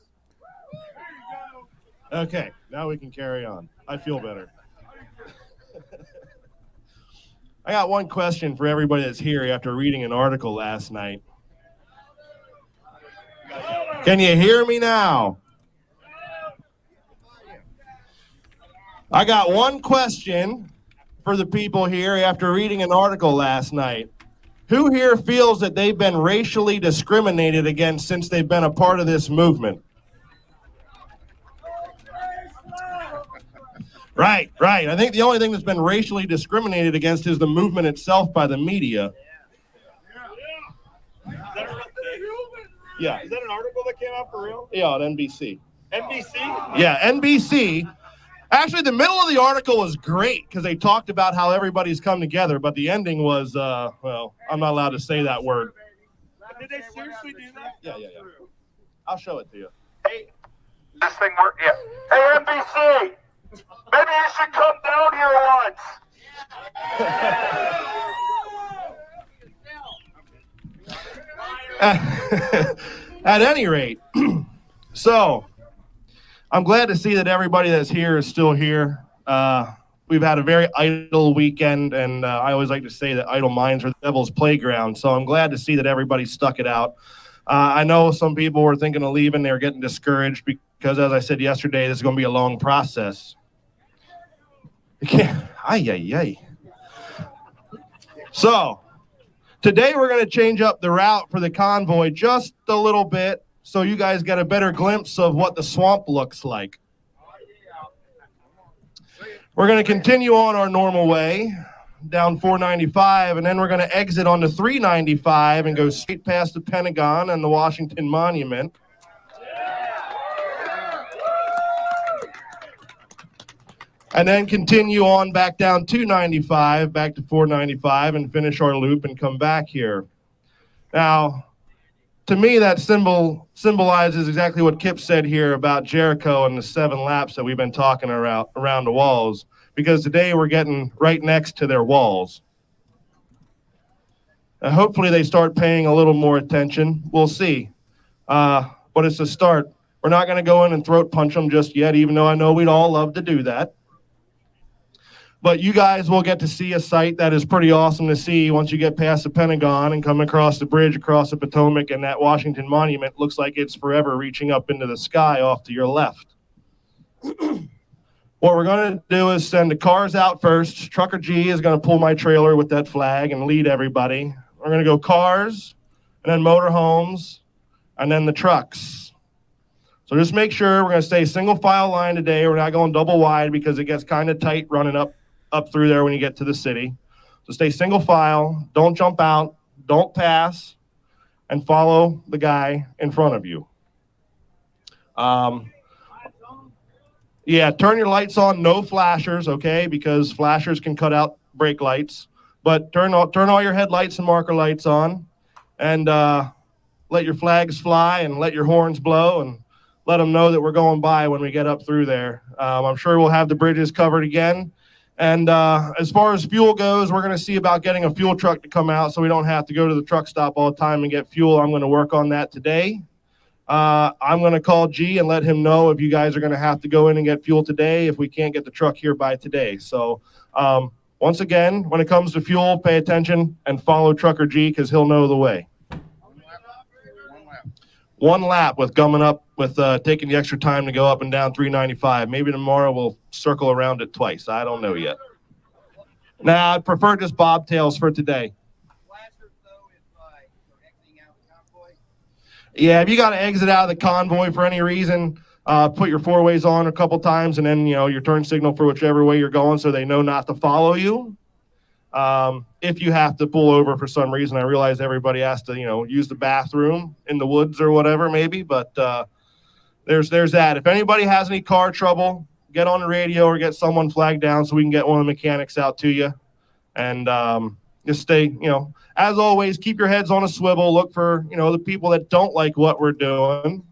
Okay, now we can carry on. I feel better. I got one question for everybody that's here after reading an article last night. Can you hear me now? I got one question for the people here after reading an article last night. Who here feels that they've been racially discriminated against since they've been a part of this movement? Right. I think the only thing that's been racially discriminated against is the movement itself by the media. Yeah. Is that an article that came out for real? Yeah, on NBC. NBC? Yeah, NBC. Actually, the middle of the article was great because they talked about how everybody's come together, but the ending was, well, I'm not allowed to say that word. Did they seriously do that? Yeah. I'll show it to you. Hey, this thing worked. Yeah. Hey, NBC, maybe you should come down here once. At any rate, so I'm glad to see that everybody that's here is still here. We've had a very idle weekend, and I always like to say that idle minds are the devil's playground. So I'm glad to see that everybody stuck it out. I know some people were thinking of leaving. They were getting discouraged because, as I said yesterday, this is going to be a long process. So today we're going to change up the route for the convoy just a little bit so you guys get a better glimpse of what the swamp looks like. We're going to continue on our normal way down 495, and then we're going to exit onto 395 and go straight past the Pentagon and the Washington Monument. And then continue on back down 295, back to 495, and finish our loop and come back here. Now, to me, that symbolizes exactly what Kip said here about Jericho and the 7 laps that we've been talking around the walls, because today we're getting right next to their walls. Hopefully they start paying a little more attention. We'll see. But it's a start. We're not going to go in and throat punch them just yet, even though I know we'd all love to do that. But you guys will get to see a sight that is pretty awesome to see once you get past the Pentagon and come across the bridge across the Potomac, and that Washington Monument looks like it's forever reaching up into the sky off to your left. What we're going to do is send the cars out first. Trucker G is going to pull my trailer with that flag and lead everybody. We're going to go cars, and then motorhomes, and then the trucks. So just make sure we're going to stay single file line today. We're not going double wide because it gets kind of tight running up through there when you get to the city. So stay single file, don't jump out, don't pass, and follow the guy in front of you. Yeah, turn your lights on, no flashers, okay, because flashers can cut out brake lights. But turn all your headlights and marker lights on, and let your flags fly and let your horns blow, and let them know that we're going by when we get up through there. I'm sure we'll have the bridges covered again. And as far as fuel goes, we're going to see about getting a fuel truck to come out so we don't have to go to the truck stop all the time and get fuel. I'm going to work on that today. I'm going to call G and let him know if you guys are going to have to go in and get fuel today if we can't get the truck here by today. So once again, when it comes to fuel, pay attention and follow Trucker G because he'll know the way. One lap with gumming up with taking the extra time to go up and down 395. Maybe tomorrow we'll circle around it twice. I don't know yet. Nah, I'd prefer just bobtails for today. Yeah, if you got to exit out of the convoy for any reason, put your 4-ways on a couple times, and then your turn signal for whichever way you're going so they know not to follow you. If you have to pull over for some reason, I realize everybody has to, use the bathroom in the woods or whatever, maybe. But there's that. If anybody has any car trouble, get on the radio or get someone flagged down so we can get one of the mechanics out to you. And just stay, as always, keep your heads on a swivel. Look for, the people that don't like what we're doing,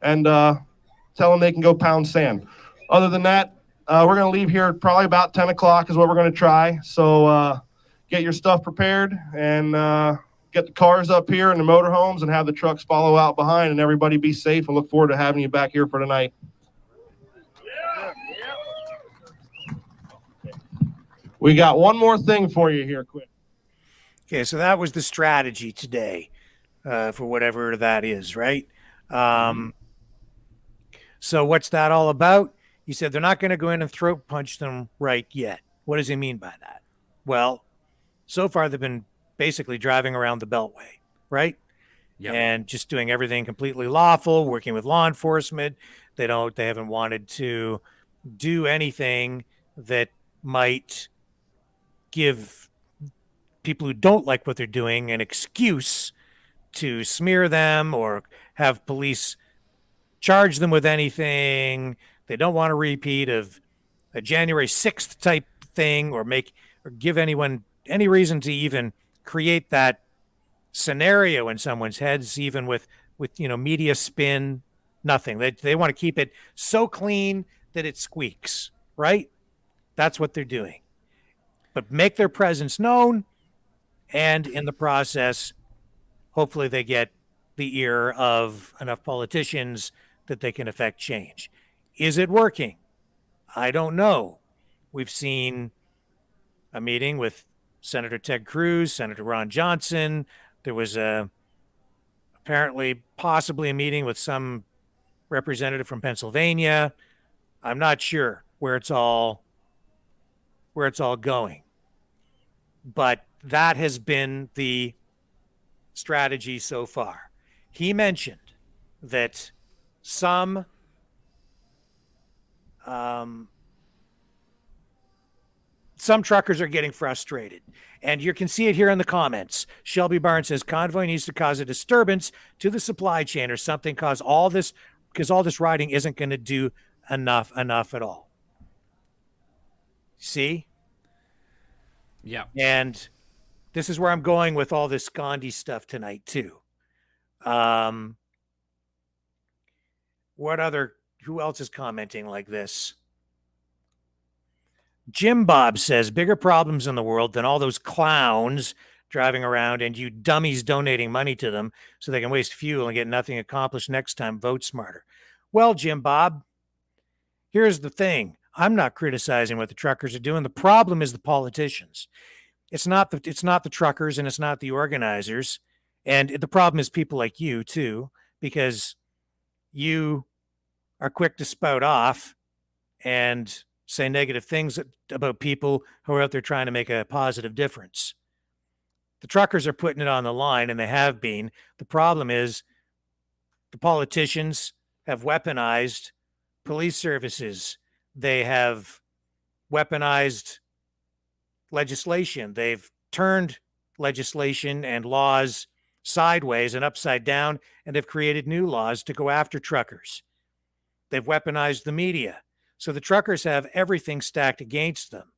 and tell them they can go pound sand. Other than that, we're going to leave here probably about 10 o'clock is what we're going to try. So get your stuff prepared and get the cars up here and the motorhomes and have the trucks follow out behind, and everybody be safe. I look forward to having you back here for tonight. We got one more thing for you here, quick. Okay, so that was the strategy today, for whatever that is, right? So what's that all about? He said they're not going to go in and throat punch them right yet. What does he mean by that? Well, so far they've been basically driving around the Beltway, right? Yep. And just doing everything completely lawful, working with law enforcement. They haven't wanted to do anything that might give people who don't like what they're doing an excuse to smear them or have police charge them with anything. They don't want a repeat of a January 6th type thing or give anyone any reason to even create that scenario in someone's heads, even with media spin. Nothing. They want to keep it so clean that it squeaks, right? That's what they're doing. But make their presence known, and in the process, hopefully they get the ear of enough politicians that they can affect change. Is it working? I don't know. We've seen a meeting with Senator Ted Cruz, Senator Ron Johnson. There was possibly a meeting with some representative from Pennsylvania. I'm not sure where it's all going. But that has been the strategy so far. He mentioned that some truckers are getting frustrated. And you can see it here in the comments. Shelby Barnes says convoy needs to cause a disturbance to the supply chain or something, because all this riding isn't going to do enough at all. See? Yeah. And this is where I'm going with all this Ghandi stuff tonight too. Who else is commenting like this? Jim Bob says, bigger problems in the world than all those clowns driving around and you dummies donating money to them so they can waste fuel and get nothing accomplished next time. Vote smarter. Well, Jim Bob, here's the thing. I'm not criticizing what the truckers are doing. The problem is the politicians. It's not the truckers, and it's not the organizers. And the problem is people like you too, because you are quick to spout off and say negative things about people who are out there trying to make a positive difference. The truckers are putting it on the line, and they have been. The problem is the politicians have weaponized police services. They have weaponized legislation. They've turned legislation and laws sideways and upside down, and they've created new laws to go after truckers. They've weaponized the media. So the truckers have everything stacked against them,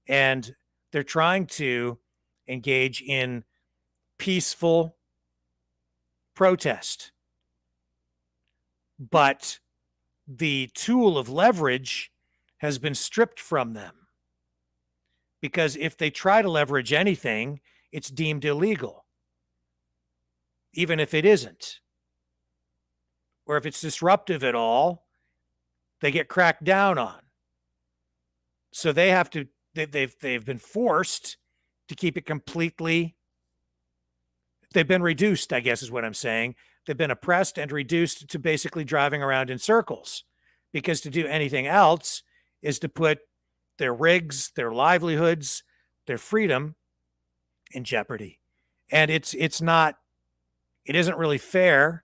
and they're trying to engage in peaceful protest. But the tool of leverage has been stripped from them, because if they try to leverage anything, it's deemed illegal, even if it isn't. Or if it's disruptive at all, they get cracked down on. So they have to, they've been forced to keep it completely, they've been reduced, I guess is what I'm saying. They've been oppressed and reduced to basically driving around in circles, because to do anything else is to put their rigs, their livelihoods, their freedom in jeopardy. And it isn't really fair,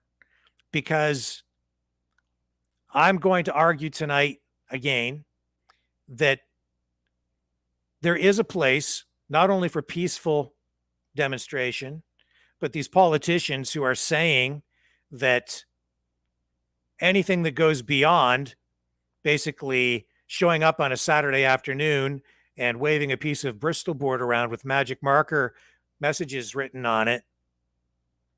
because I'm going to argue tonight again that there is a place not only for peaceful demonstration, but these politicians who are saying that anything that goes beyond basically showing up on a Saturday afternoon and waving a piece of Bristol board around with magic marker messages written on it,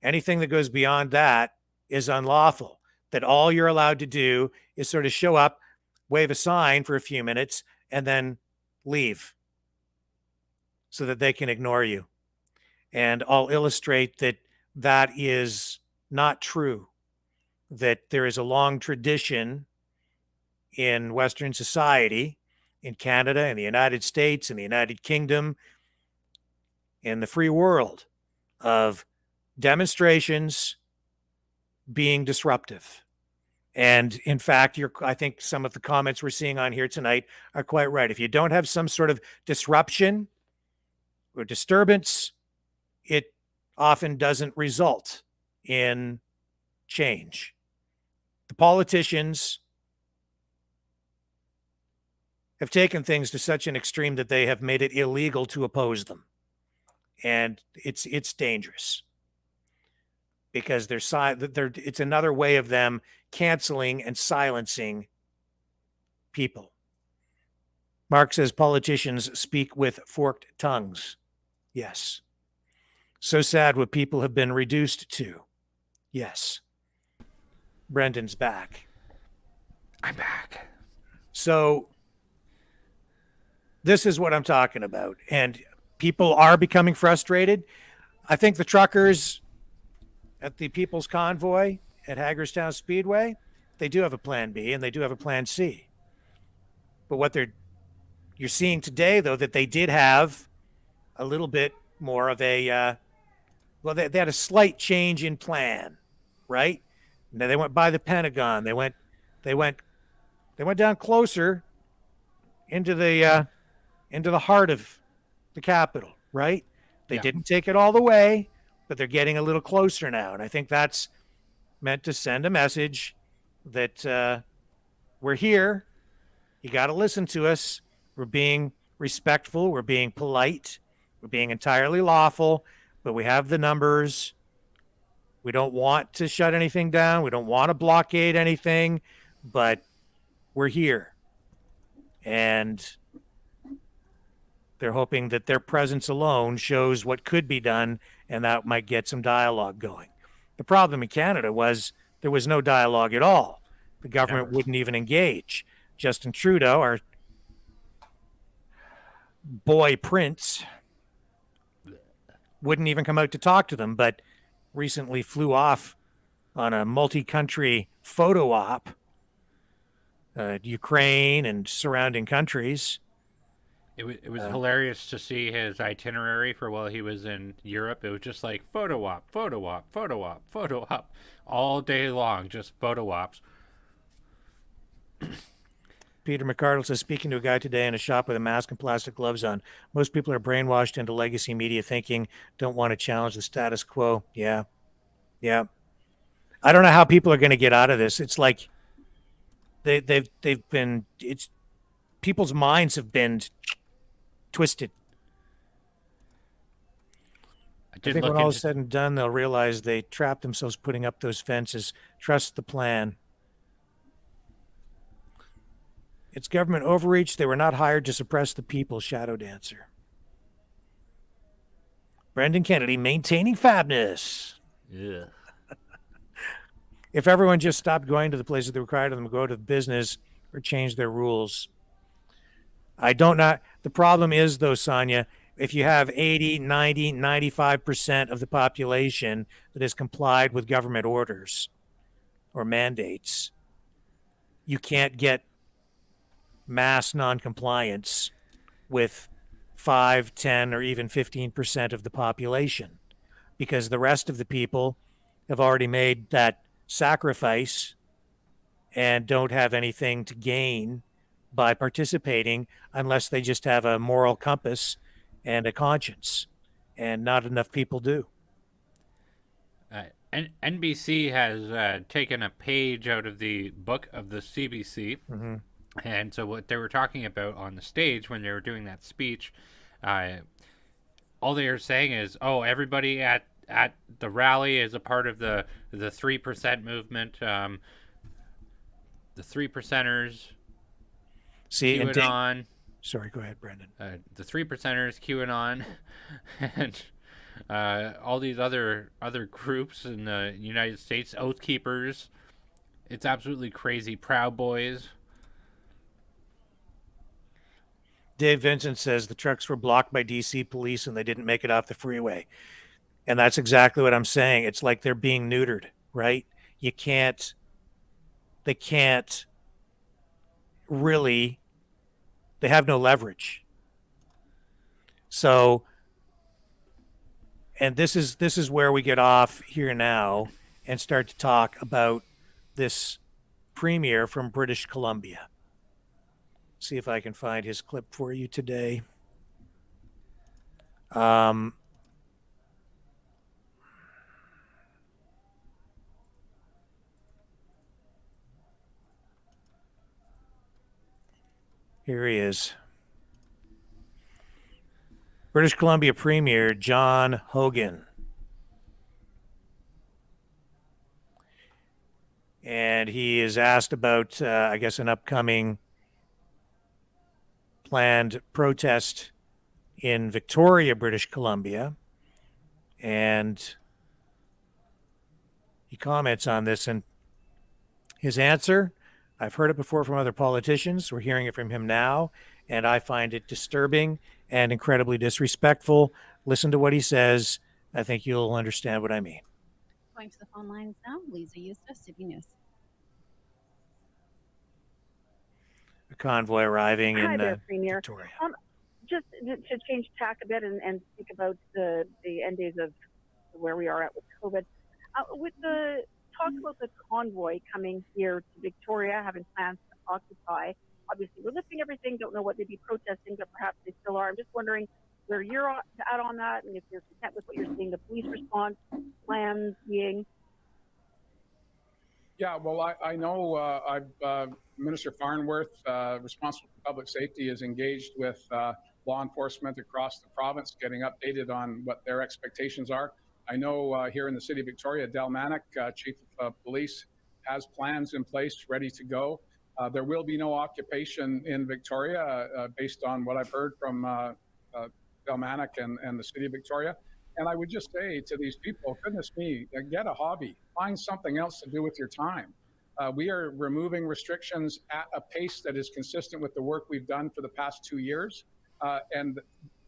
anything that goes beyond that is unlawful. That all you're allowed to do is sort of show up, wave a sign for a few minutes, and then leave so that they can ignore you. And I'll illustrate that that is not true, that there is a long tradition in Western society, in Canada, in the United States, in the United Kingdom, in the free world, of demonstrations being disruptive. And in fact, I think some of the comments we're seeing on here tonight are quite right. If you don't have some sort of disruption or disturbance, it often doesn't result in change. The politicians have taken things to such an extreme that they have made it illegal to oppose them. And it's dangerous because it's another way of them canceling and silencing people. Mark says politicians speak with forked tongues. Yes. So sad what people have been reduced to. Yes. Brendan's back. I'm back. So this is what I'm talking about. And people are becoming frustrated. I think the truckers at the Peoples Convoy at Hagerstown Speedway, they do have a plan B and they do have a plan C. But what you're seeing today, though, that they did have a little bit more of a, they had a slight change in plan, right? Now they went by the Pentagon. They went down closer into the heart of the Capitol, right? They didn't take it all the way, but they're getting a little closer now. And I think that's meant to send a message that we're here. You got to listen to us. We're being respectful. We're being polite. We're being entirely lawful, but we have the numbers. We don't want to shut anything down. We don't want to blockade anything, but we're here. And they're hoping that their presence alone shows what could be done, and that might get some dialogue going. The problem in Canada was there was no dialogue at all. The government wouldn't even engage. Justin Trudeau, our boy prince, wouldn't even come out to talk to them, but recently flew off on a multi-country photo op, Ukraine and surrounding countries. It was hilarious to see his itinerary for while he was in Europe. It was just like photo op, photo op, photo op, photo op, all day long, just photo ops. Peter McCardle says, speaking to a guy today in a shop with a mask and plastic gloves on, most people are brainwashed into legacy media thinking, don't want to challenge the status quo. Yeah. I don't know how people are going to get out of this. It's like people's minds have been twisted. I think when all is said and done, they'll realize they trapped themselves putting up those fences. Trust the plan. It's government overreach. They were not hired to suppress the people, Shadow Dancer. Brendan Kennedy, maintaining fabness. Yeah. If everyone just stopped going to the places that required them to go to business or change their rules. I don't know. The problem is, though, Sonia, if you have 80, 90, 95% of the population that has complied with government orders or mandates, you can't get mass noncompliance with 5, 10, or even 15% of the population, because the rest of the people have already made that sacrifice and don't have anything to gain by participating unless they just have a moral compass and a conscience, and not enough people do. NBC has taken a page out of the book of the CBC. Mm-hmm. And so what they were talking about on the stage when they were doing that speech, all they were saying is, oh, everybody at the rally is a part of the 3% movement. The 3%ers, QAnon. Sorry, go ahead, Brendan. The 3%ers, QAnon, and all these other groups in the United States, Oath Keepers. It's absolutely crazy. Proud Boys. Dave Vincent says the trucks were blocked by DC police and they didn't make it off the freeway. And that's exactly what I'm saying. It's like they're being neutered, right? You can't, they can't really, they have no leverage. So, and this is where we get off here now and start to talk about this premier from British Columbia. See if I can find his clip for you today. Um, Here he is. British Columbia Premier John Hogan. And he is asked about, I guess, an upcoming planned protest in Victoria, British Columbia. And he comments on this, and his answer, I've heard it before from other politicians. We're hearing it from him now, and I find it disturbing and incredibly disrespectful. Listen to what he says. I think you'll understand what I mean. Going to the phone lines now, Lisa Eustace, City News. A convoy arriving Hi in there, Premier. Victoria. Just to change tack a bit and speak about the end days of where we are at with COVID. With the talk about the convoy coming here to Victoria, having plans to occupy, obviously we're lifting everything, don't know what they'd be protesting, but perhaps they still are. I'm just wondering where you're at on that, and if you're content with what you're seeing, the police response plans being. Yeah, well, I know Minister Farnworth, responsible for public safety, is engaged with law enforcement across the province, getting updated on what their expectations are. I know here in the city of Victoria, Del Manic, Chief of Police, has plans in place ready to go. There will be no occupation in Victoria based on what I've heard from Del Manic and the city of Victoria. And I would just say to these people, goodness me, get a hobby, find something else to do with your time. We are removing restrictions at a pace that is consistent with the work we've done for the past 2 years. And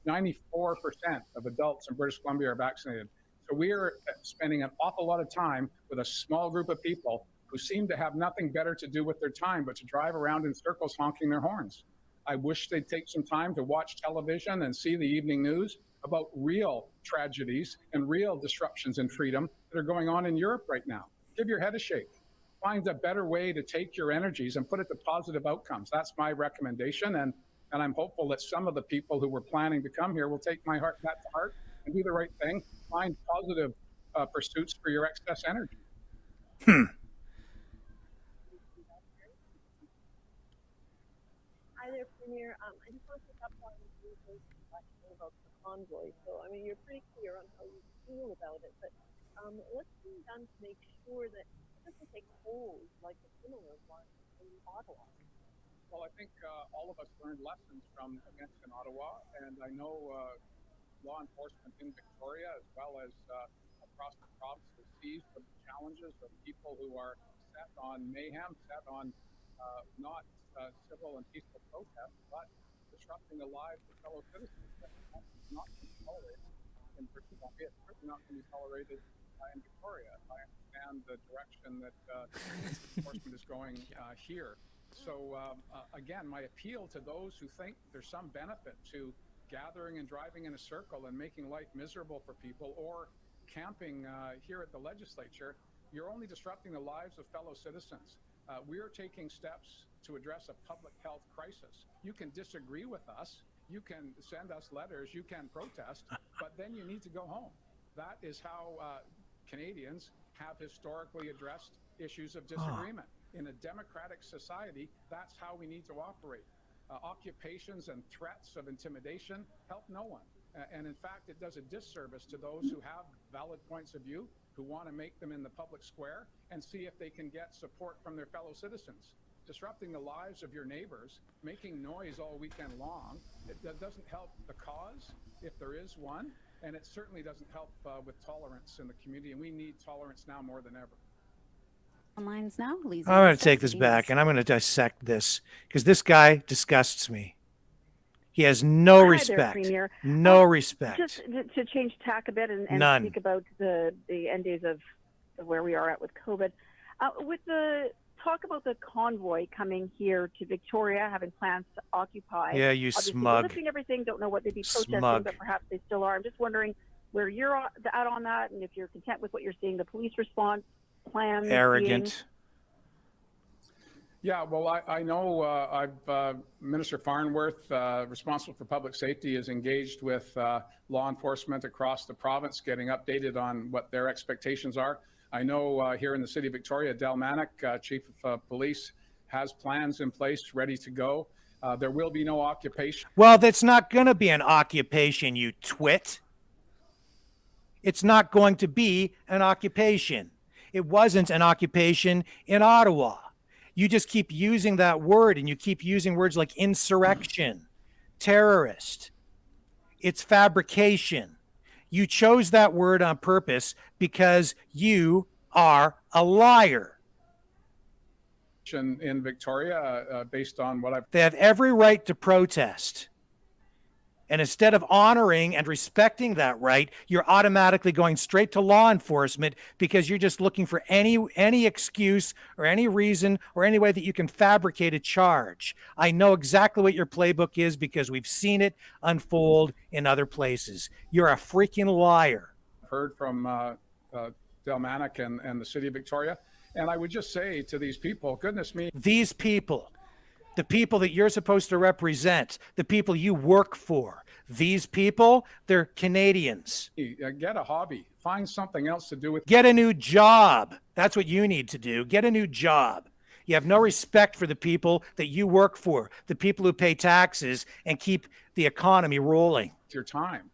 94% of adults in British Columbia are vaccinated. So we are spending an awful lot of time with a small group of people who seem to have nothing better to do with their time but to drive around in circles honking their horns. I wish they'd take some time to watch television and see the evening news about real tragedies and real disruptions in freedom that are going on in Europe right now. Give your head a shake. Find a better way to take your energies and put it to positive outcomes. That's my recommendation, and I'm hopeful that some of the people who were planning to come here will take that to heart and do the right thing. Find positive pursuits for your excess energy. Hi there, Premier. I just want to pick up on the question about the convoy. So, I mean, you're pretty clear on how you feel about it, but what's being done to make sure that it doesn't take hold like a similar one in Ottawa? Well, I think all of us learned lessons from events in Ottawa, and I know law enforcement in Victoria, as well as across the province, is seized with the challenges of people who are set on mayhem, set on not civil and peaceful protests, but disrupting the lives of fellow citizens. That's not going to be tolerated in British Columbia. It's certainly not going to be tolerated in Victoria. I understand the direction that enforcement is going here. So again, my appeal to those who think there's some benefit to gathering and driving in a circle and making life miserable for people, or camping here at the legislature, you're only disrupting the lives of fellow citizens. We are taking steps to address a public health crisis. You can disagree with us, you can send us letters, you can protest, but then you need to go home. That is how Canadians have historically addressed issues of disagreement. In a democratic society, that's how we need to operate. Occupations and threats of intimidation help no one. And in fact, it does a disservice to those who have valid points of view, who want to make them in the public square and see if they can get support from their fellow citizens. Disrupting the lives of your neighbors, making noise all weekend long, that doesn't help the cause, if there is one, and it certainly doesn't help with tolerance in the community, and we need tolerance now more than ever. Lines now, Lisa. I'm going to take this back and I'm going to dissect this because this guy disgusts me. He has no Hi there, respect. Premier. No respect. Just to change tack a bit and None. speak about the end days of where we are at with COVID. With the talk about the convoy coming here to Victoria, having plans to occupy. Yeah, you obviously, smug. Listening to everything, don't know what they'd be protesting, Smug. but perhaps they still are. I'm just wondering where you're at on that, and if you're content with what you're seeing, the police response plans. Arrogant. Yeah, well, I know Minister Farnworth, responsible for public safety, is engaged with law enforcement across the province, getting updated on what their expectations are. I know here in the city of Victoria, Del Manick, Chief of Police, has plans in place ready to go. There will be no occupation. Well, that's not going to be an occupation, you twit. It's not going to be an occupation. It wasn't an occupation in Ottawa. You just keep using that word, and you keep using words like insurrection, terrorist. It's fabrication. You chose that word on purpose because you are a liar. In Victoria, based on what I've... They have every right to protest. And instead of honoring and respecting that right, you're automatically going straight to law enforcement because you're just looking for any excuse or any reason or any way that you can fabricate a charge. I know exactly what your playbook is because we've seen it unfold in other places. You're a freaking liar. Heard from Del Manick and the city of Victoria. And I would just say to these people, goodness me. These people, the people that you're supposed to represent, the people you work for, these people, they're Canadians. Get a hobby. Find something else to do with. Get a new job. That's what you need to do. Get a new job. You have no respect for the people that you work for, the people who pay taxes and keep the economy rolling. Your time.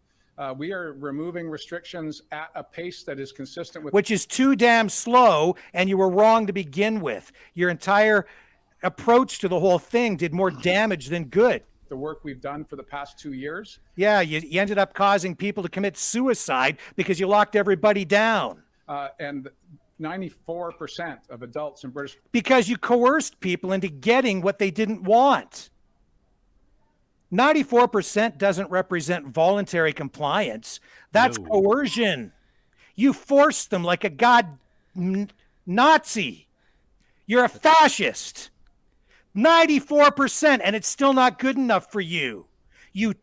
We are removing restrictions at a pace that is consistent with. Which is too damn slow, and you were wrong to begin with. Your entire approach to the whole thing did more damage than good. The work we've done for the past 2 years. Yeah, you ended up causing people to commit suicide because you locked everybody down. And 94% of adults in British. Because you coerced people into getting what they didn't want. 94% doesn't represent voluntary compliance. That's coercion. You forced them like a god Nazi. You're a fascist. 94%, and it's still not good enough for you. You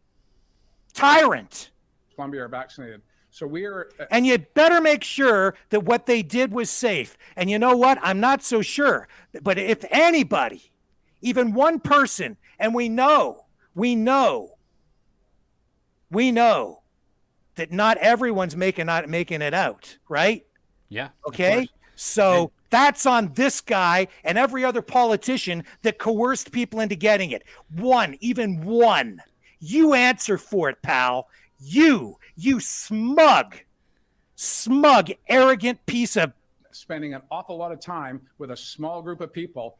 tyrant. Columbia are vaccinated. So we are. And you better make sure that what they did was safe. And you know what? I'm not so sure. But if anybody, even one person, and we know that not everyone's making it out, right? Yeah. Okay. So that's on this guy and every other politician that coerced people into getting it. Even one. You answer for it, pal. You smug, arrogant piece of. Spending an awful lot of time with a small group of people.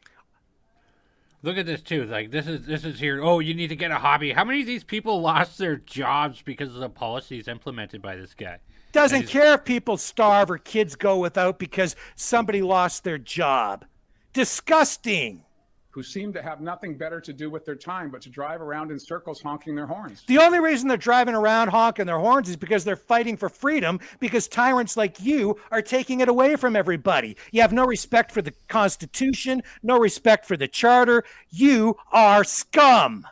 Look at this too. Like this is here. Oh, you need to get a hobby. How many of these people lost their jobs because of the policies implemented by this guy? Doesn't care if people starve or kids go without because somebody lost their job. Disgusting. Who seem to have nothing better to do with their time but to drive around in circles honking their horns. The only reason they're driving around honking their horns is because they're fighting for freedom, because tyrants like you are taking it away from everybody. You have no respect for the Constitution, no respect for the Charter. You are scum.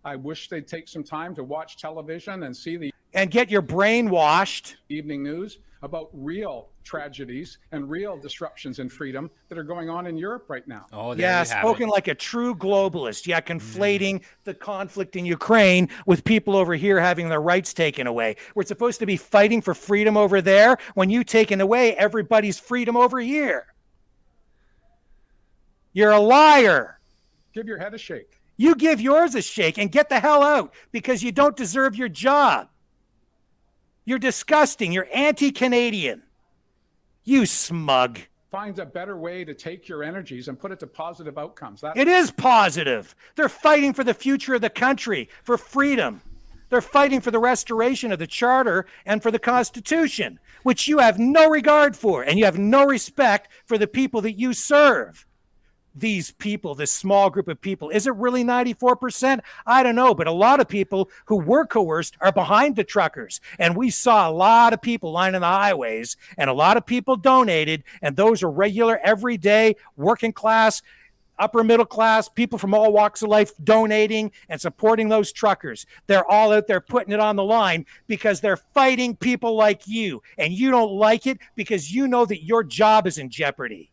I wish they'd take some time to watch television and see the and get your brain washed evening news about real tragedies and real disruptions in freedom that are going on in Europe right now. Oh, yeah, spoken like a true globalist. Yeah, conflating the conflict in Ukraine with people over here having their rights taken away. We're supposed to be fighting for freedom over there when you taken away everybody's freedom over here. You're a liar. Give your head a shake. You give yours a shake and get the hell out because you don't deserve your job. You're disgusting. You're anti-Canadian. You smug. Find a better way to take your energies and put it to positive outcomes. It is positive. They're fighting for the future of the country, for freedom. They're fighting for the restoration of the Charter and for the Constitution, which you have no regard for, and you have no respect for the people that you serve. these people, this small group of people. Is it really 94%? I don't know, but a lot of people who were coerced are behind the truckers. And we saw a lot of people lining the highways, and a lot of people donated, and those are regular, everyday, working class, upper middle class, people from all walks of life donating and supporting those truckers. They're all out there putting it on the line because they're fighting people like you, and you don't like it because you know that your job is in jeopardy.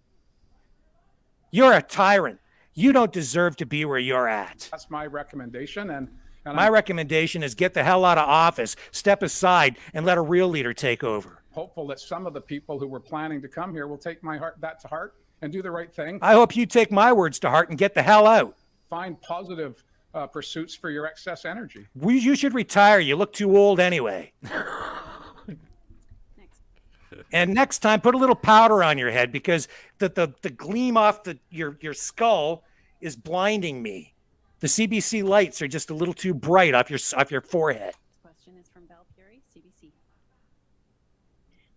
You're a tyrant. You don't deserve to be where you're at. That's my recommendation. And my recommendation is get the hell out of office, step aside, and let a real leader take over. Hopeful that some of the people who were planning to come here will take that to heart and do the right thing. I hope you take my words to heart and get the hell out. Find positive pursuits for your excess energy. You should retire. You look too old anyway. And next time, put a little powder on your head, because the gleam off your skull is blinding me. The CBC lights are just a little too bright off your forehead. Question is from Val Puri, CBC.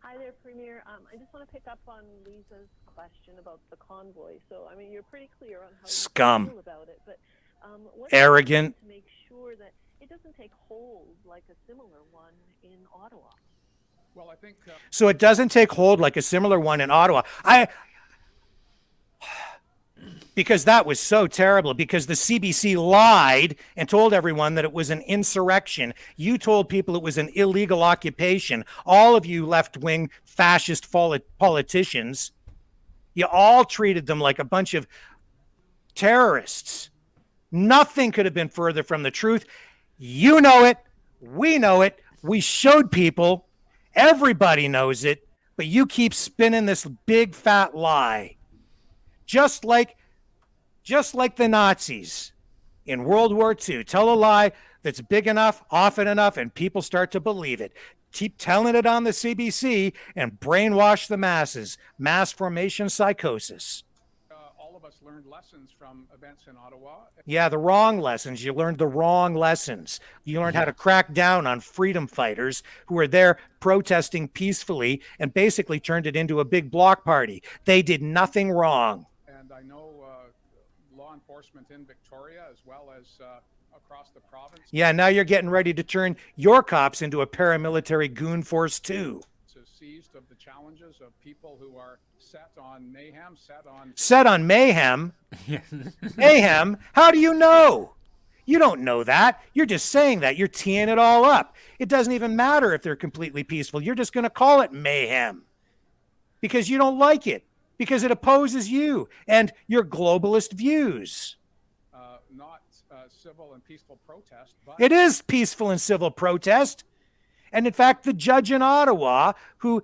Hi there, Premier. I just want to pick up on Lisa's question about the convoy. So, I mean, you're pretty clear on how you feel about it, but what arrogant. To make sure that it doesn't take hold like a similar one in Ottawa. Well, I think so. It doesn't take hold like a similar one in Ottawa. Because that was so terrible, because the CBC lied and told everyone that it was an insurrection. You told people it was an illegal occupation. All of you left-wing fascist politicians, you all treated them like a bunch of terrorists. Nothing could have been further from the truth. You know it. We know it. We showed people. Everybody knows it. But you keep spinning this big fat lie. Just like the Nazis in World War II. Tell a lie that's big enough, often enough, and people start to believe it. Keep telling it on the CBC and brainwash the masses. Mass formation psychosis. All of us learned lessons from events in Ottawa. Yeah, the wrong lessons. You learned the wrong lessons. You learned how to crack down on freedom fighters who were there protesting peacefully and basically turned it into a big block party. They did nothing wrong. And I know law enforcement in Victoria, as well as across the province. Yeah, now you're getting ready to turn your cops into a paramilitary goon force too. Seized of the challenges of people who are set on mayhem, set on mayhem. Mayhem? How do you know? You don't know that. You're just saying that. You're teeing it all up. It doesn't even matter if they're completely peaceful. You're just going to call it mayhem because you don't like it, because it opposes you and your globalist views. Not civil and peaceful protest. But it is peaceful and civil protest. And in fact, the judge in Ottawa who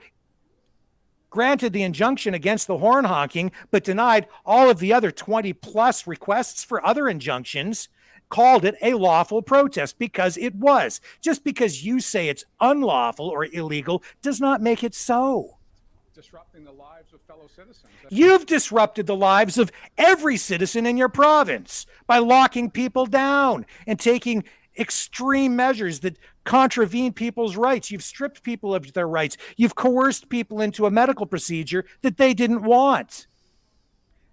granted the injunction against the horn honking, but denied all of the other 20 plus requests for other injunctions, called it a lawful protest because it was. Just because you say it's unlawful or illegal does not make it so. Disrupting the lives of fellow citizens. You've disrupted the lives of every citizen in your province by locking people down and taking extreme measures that contravene people's rights. You've stripped people of their rights. You've coerced people into a medical procedure that they didn't want.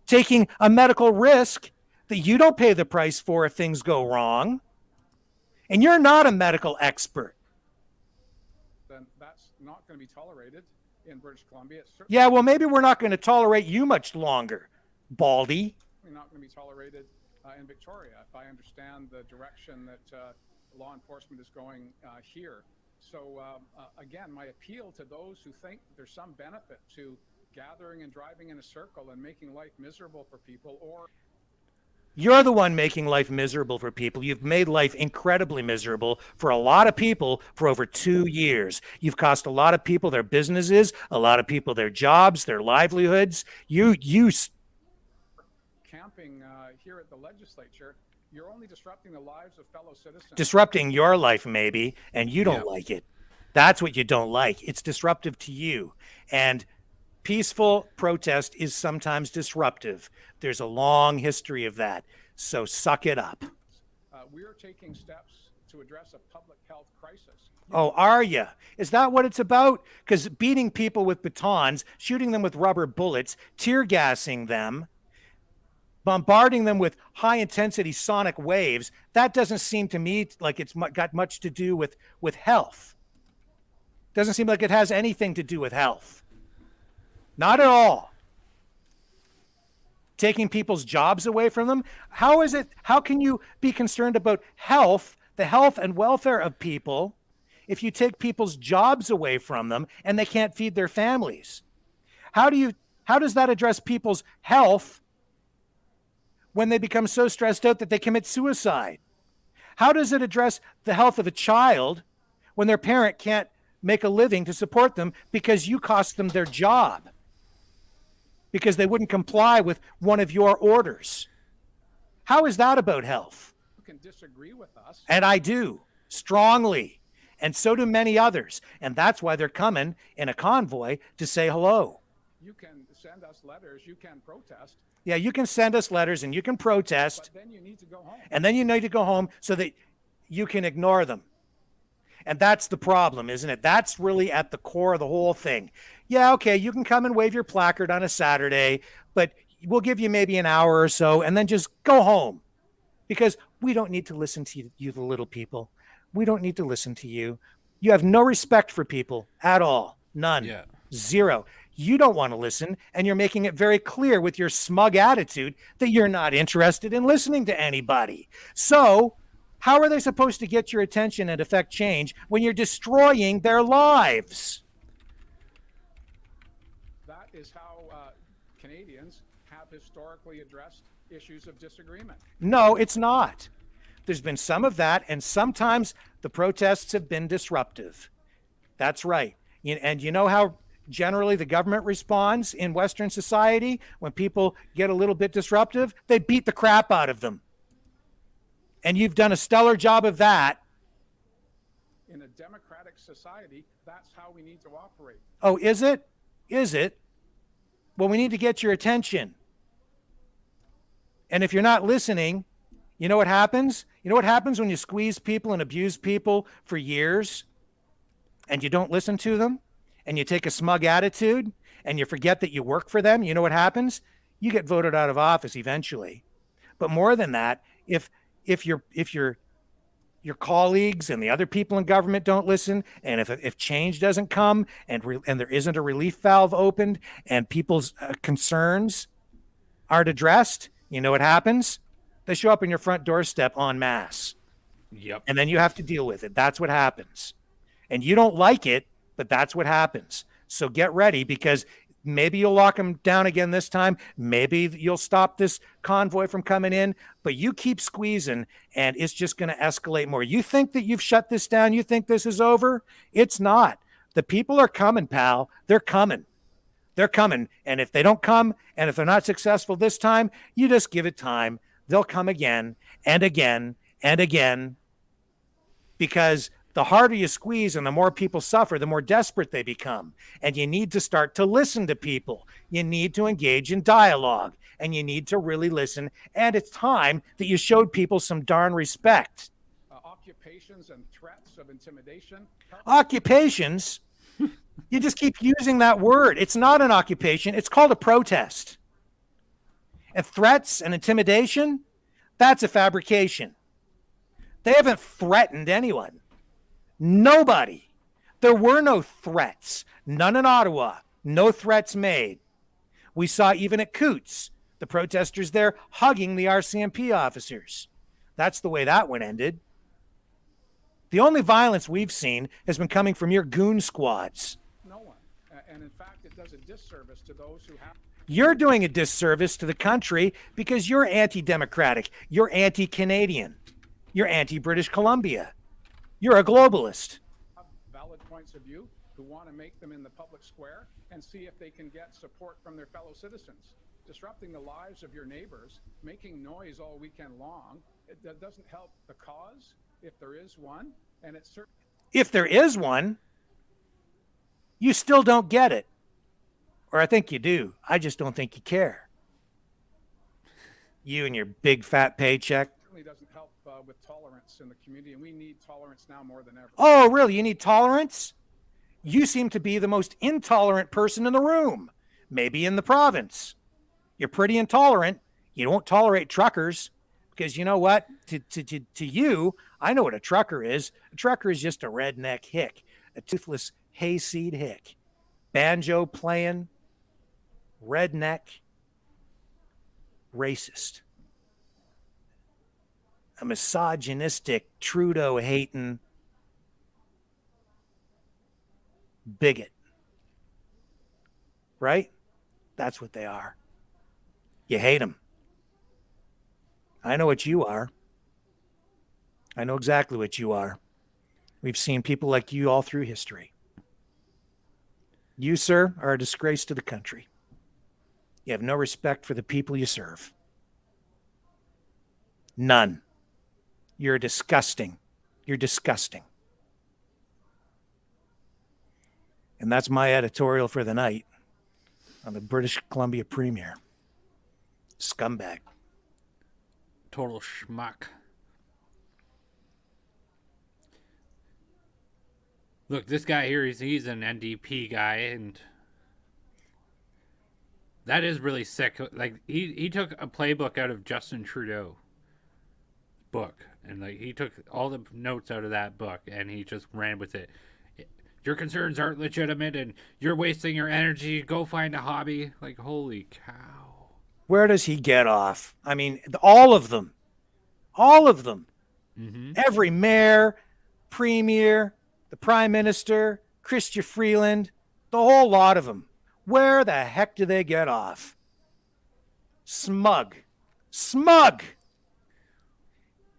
Taking a medical risk that you don't pay the price for if things go wrong. And you're not a medical expert. Then that's not going to be tolerated in British Columbia. Yeah, well, maybe we're not going to tolerate you much longer, Baldy. It's not going to be tolerated in Victoria, if I understand the direction that law enforcement is going here. So again, my appeal to those who think there's some benefit to gathering and driving in a circle and making life miserable for people, or you're the one making life miserable for people. You've made life incredibly miserable for a lot of people for over 2 years. You've cost a lot of people their businesses, a lot of people their jobs, their livelihoods. You camping here at the legislature, you're only disrupting the lives of fellow citizens. Disrupting your life, maybe, and you don't like it. That's what you don't like. It's disruptive to you. And peaceful protest is sometimes disruptive. There's a long history of that. So suck it up. We're taking steps to address a public health crisis. Oh, are you? Is that what it's about? Because beating people with batons, shooting them with rubber bullets, tear gassing them, bombarding them with high intensity sonic waves, that doesn't seem to me like it's got much to do with health. Doesn't seem like it has anything to do with health. Not at all. Taking people's jobs away from them. How can you be concerned about health, the health and welfare of people, if you take people's jobs away from them and they can't feed their families? How does that address people's health when they become so stressed out that they commit suicide? How does it address the health of a child when their parent can't make a living to support them because you cost them their job because they wouldn't comply with one of your orders? How is that about health? You can disagree with us. And I do, strongly. And so do many others. And that's why they're coming in a convoy to say hello. You can send us letters. You can protest. Yeah, you can send us letters and you can protest. But then you need to go home. And then you need to go home so that you can ignore them. And that's the problem, isn't it? That's really at the core of the whole thing. Yeah, okay, you can come and wave your placard on a Saturday, but we'll give you maybe an hour or so and then just go home. Because we don't need to listen to you, the little people. We don't need to listen to you. You have no respect for people at all. None. Yeah. Zero. You don't want to listen, and you're making it very clear with your smug attitude that you're not interested in listening to anybody. So how are they supposed to get your attention and affect change when you're destroying their lives? That is how Canadians have historically addressed issues of disagreement. No, it's not. There's been some of that, and sometimes the protests have been disruptive. That's right. And you know how generally the government responds in Western society when people get a little bit disruptive? They beat the crap out of them. And you've done a stellar job of that. In a democratic society, that's how we need to operate. Oh, is it? Is it? Well, we need to get your attention. And if you're not listening, you know what happens? You know what happens when you squeeze people and abuse people for years and you don't listen to them and you take a smug attitude and you forget that you work for them? You know what happens? You get voted out of office eventually. But more than that, if your colleagues and the other people in government don't listen, and if change doesn't come and there isn't a relief valve opened and people's concerns aren't addressed, you know what happens? They show up on your front doorstep en masse. Yep. And then you have to deal with it. That's what happens. And you don't like it, but that's what happens. So get ready, because maybe you'll lock them down again this time. Maybe you'll stop this convoy from coming in, but you keep squeezing and it's just going to escalate more. You think that you've shut this down? You think this is over? It's not. The people are coming, pal. They're coming. They're coming. And if they don't come, and if they're not successful this time, you just give it time. They'll come again and again and again, because the harder you squeeze and the more people suffer, the more desperate they become. And you need to start to listen to people. You need to engage in dialogue, and you need to really listen. And it's time that you showed people some darn respect. Occupations and threats of intimidation. Occupations? You just keep using that word. It's not an occupation. It's called a protest. And threats and intimidation, that's a fabrication. They haven't threatened anyone. Nobody. There were no threats. None in Ottawa. No threats made. We saw even at Coots, the protesters there hugging the RCMP officers. That's the way that one ended. The only violence we've seen has been coming from your goon squads. No one. And in fact, it does a disservice to those who have. You're doing a disservice to the country because you're anti-democratic. You're anti-Canadian. You're anti-British Columbia. You're a globalist. Valid points of view who want to make them in the public square and see if they can get support from their fellow citizens. Disrupting the lives of your neighbors, making noise all weekend long, that doesn't help the cause, if there is one, and it's certain. If there is one, you still don't get it. Or I think you do. I just don't think you care. You and your big fat paycheck. Certainly doesn't help with tolerance in the community, and we need tolerance now more than ever. Oh, really? You need tolerance? You seem to be the most intolerant person in the room, maybe in the province. You're pretty intolerant. You won't tolerate truckers because you know what? To you, I know what a trucker is. A trucker is just a redneck hick, a toothless hayseed hick, banjo playing, redneck, racist, a misogynistic, Trudeau hating bigot. Right? That's what they are. You hate them. I know what you are. I know exactly what you are. We've seen people like you all through history. You, sir, are a disgrace to the country. You have no respect for the people you serve. None. You're disgusting. You're disgusting. And that's my editorial for the night on the British Columbia Premier. Scumbag. Total schmuck. Look, this guy here, he's an NDP guy, and that is really sick. Like, he took a playbook out of Justin Trudeau book, and like he took all the notes out of that book, and he just ran with it. Your concerns aren't legitimate, and you're wasting your energy. Go find a hobby. Like, holy cow. Where does he get off? I mean, all of them. All of them. Mm-hmm. Every mayor, premier, the prime minister, Chrystia Freeland, the whole lot of them. Where the heck do they get off? Smug. Smug.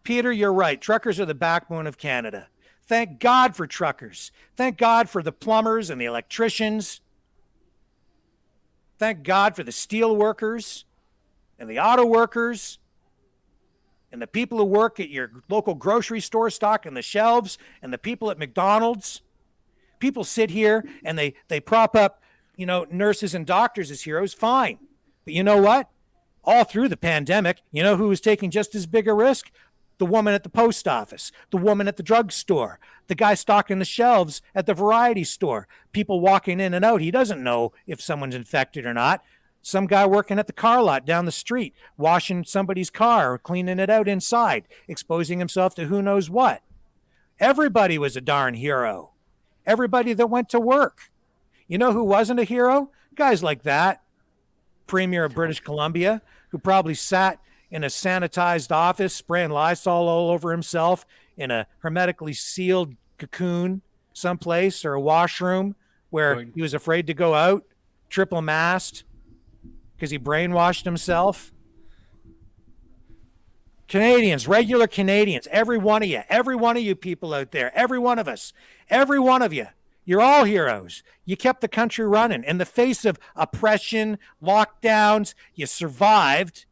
Peter, you're right. Truckers are the backbone of Canada. Thank God for truckers. Thank God for the plumbers and the electricians. Thank God for the steel workers and the auto workers and the people who work at your local grocery store stocking the shelves and the people at McDonald's. People sit here and they prop up, nurses and doctors as heroes. Fine. But you know what? All through the pandemic, you know who was taking just as big a risk? The woman at the post office, the woman at the drugstore, the guy stocking the shelves at the variety store, people walking in and out. He doesn't know if someone's infected or not. Some guy working at the car lot down the street, washing somebody's car or cleaning it out inside, exposing himself to who knows what. Everybody was a darn hero. Everybody that went to work. You know who wasn't a hero? Guys like that. Premier of British Columbia, who probably sat in a sanitized office, spraying Lysol all over himself in a hermetically sealed cocoon someplace, or a washroom where he was afraid to go out, triple masked because he brainwashed himself. Canadians, regular Canadians, every one of you people out there, every one of us, every one of you, you're all heroes. You kept the country running. In the face of oppression, lockdowns, you survived.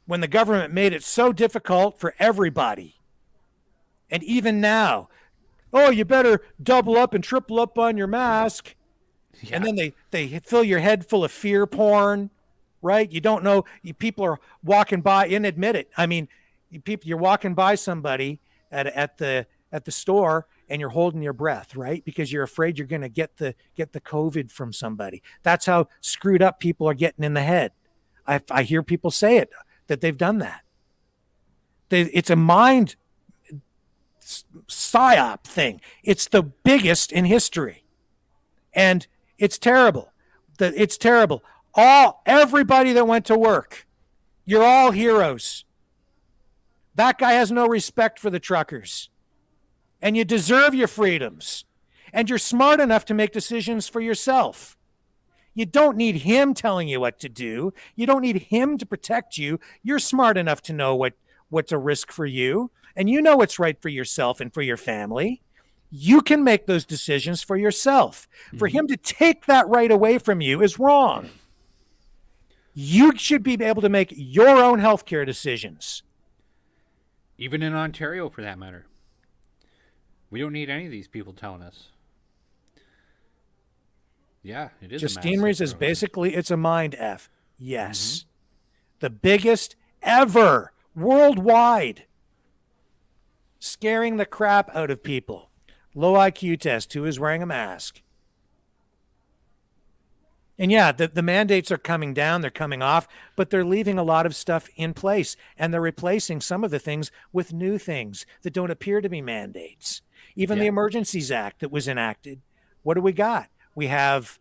When the government made it so difficult for everybody. And even now, you better double up and triple up on your mask. Yeah. And then they fill your head full of fear porn, right? You don't know, people are walking by, and admit it. I mean, you're walking by somebody at the store and you're holding your breath, right? Because you're afraid you're going to get the COVID from somebody. That's how screwed up people are getting in the head. I hear people say it, that they've done that. It's a mind psyop thing. It's the biggest in history. And it's terrible. It's terrible. Everybody that went to work, you're all heroes. That guy has no respect for the truckers. And you deserve your freedoms. And you're smart enough to make decisions for yourself. You don't need him telling you what to do. You don't need him to protect you. You're smart enough to know what's a risk for you. And you know what's right for yourself and for your family. You can make those decisions for yourself. Mm-hmm. For him to take that right away from you is wrong. You should be able to make your own healthcare decisions. Even in Ontario, for that matter. We don't need any of these people telling us. Yeah, it is. Justine Rees is basically, it's a mind F. Yes. Mm-hmm. The biggest ever worldwide. Scaring the crap out of people. Low IQ test. Who is wearing a mask? And yeah, the mandates are coming down, they're coming off, but they're leaving a lot of stuff in place, and they're replacing some of the things with new things that don't appear to be mandates. Even the Emergencies Act that was enacted, what do we got? We have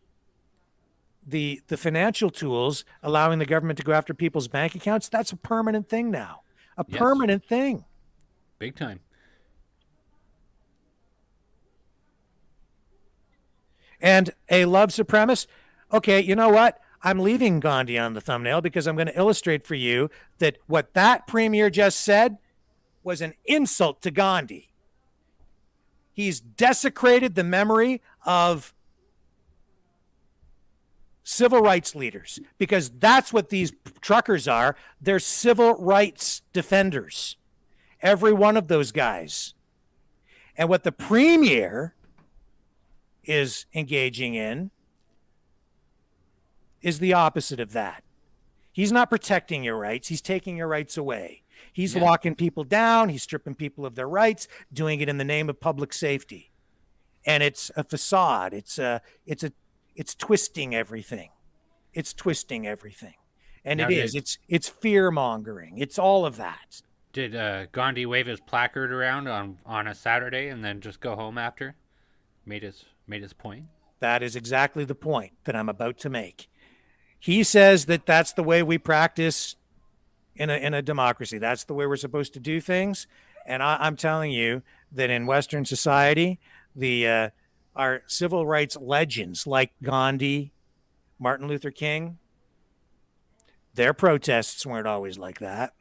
the financial tools allowing the government to go after people's bank accounts. That's a permanent thing now, a permanent thing. Big time. And a love supremacist. Okay, you know what? I'm leaving Ghandi on the thumbnail because I'm going to illustrate for you that what that premier just said was an insult to Ghandi. He's desecrated the memory of civil rights leaders, because that's what these truckers are. They're civil rights defenders, every one of those guys. And what the premier is engaging in is the opposite of that. He's not protecting your rights. He's taking your rights away. He's locking people down. He's stripping people of their rights, doing it in the name of public safety. And it's a facade. It's twisting everything. It's twisting everything. And now it's fear mongering. It's all of that. Did Ghandi wave his placard around on a Saturday and then just go home after? Made his point? That is exactly the point that I'm about to make. He says that that's the way we practice in a democracy. That's the way we're supposed to do things. And I'm telling you that in Western society, our civil rights legends like Ghandi, Martin Luther King, their protests weren't always like that.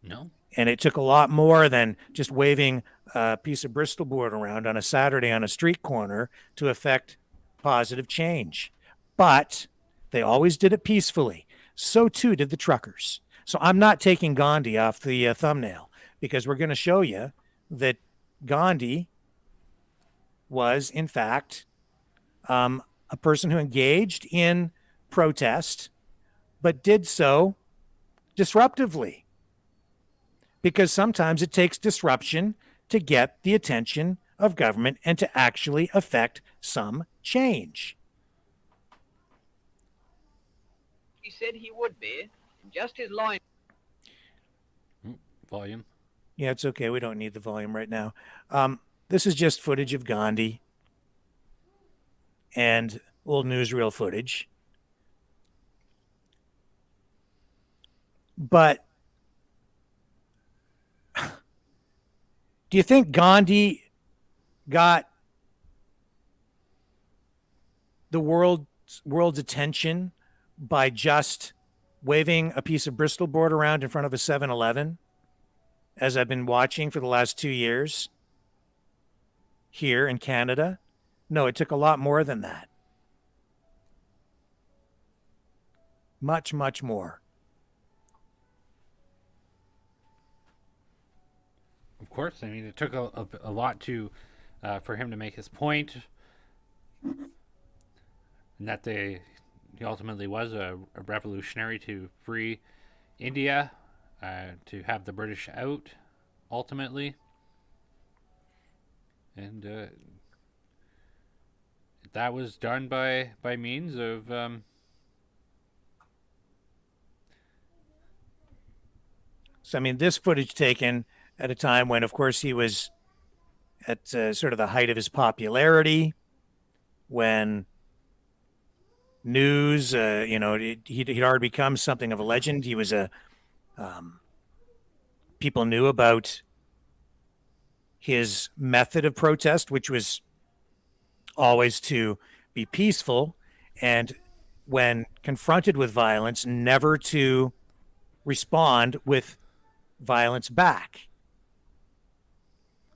No. And it took a lot more than just waving a piece of Bristol board around on a Saturday on a street corner to affect positive change. But they always did it peacefully. So too did the truckers. So I'm not taking Ghandi off the thumbnail, because we're going to show you that Ghandi was, in fact, a person who engaged in protest, but did so disruptively. Because sometimes it takes disruption to get the attention of government and to actually affect some change. He said he would be. Just his line. Volume. Yeah, it's okay. We don't need the volume right now. This is just footage of Ghandi and old newsreel footage. But do you think Ghandi got the world's attention by just waving a piece of Bristol board around in front of a 7-Eleven, as I've been watching for the last 2 years here in Canada? No, it took a lot more than that. Much, much more. Of course. I mean, it took a lot to for him to make his point, and that he ultimately was a revolutionary to free India, to have the British out, ultimately. And that was done by means of So, I mean, this footage taken at a time when, of course, he was at sort of the height of his popularity, when news, he'd already become something of a legend. He was people knew about his method of protest, which was always to be peaceful, and when confronted with violence, never to respond with violence back.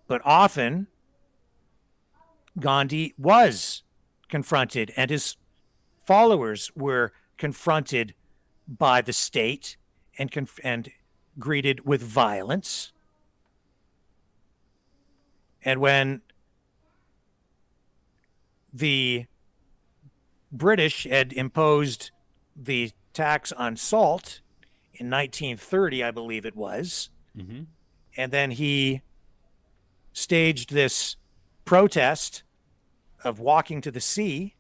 But often, Ghandi was confronted, and his followers were confronted by the state and greeted with violence. And when the British had imposed the tax on salt in 1930, I believe it was, and then he staged this protest of walking to the sea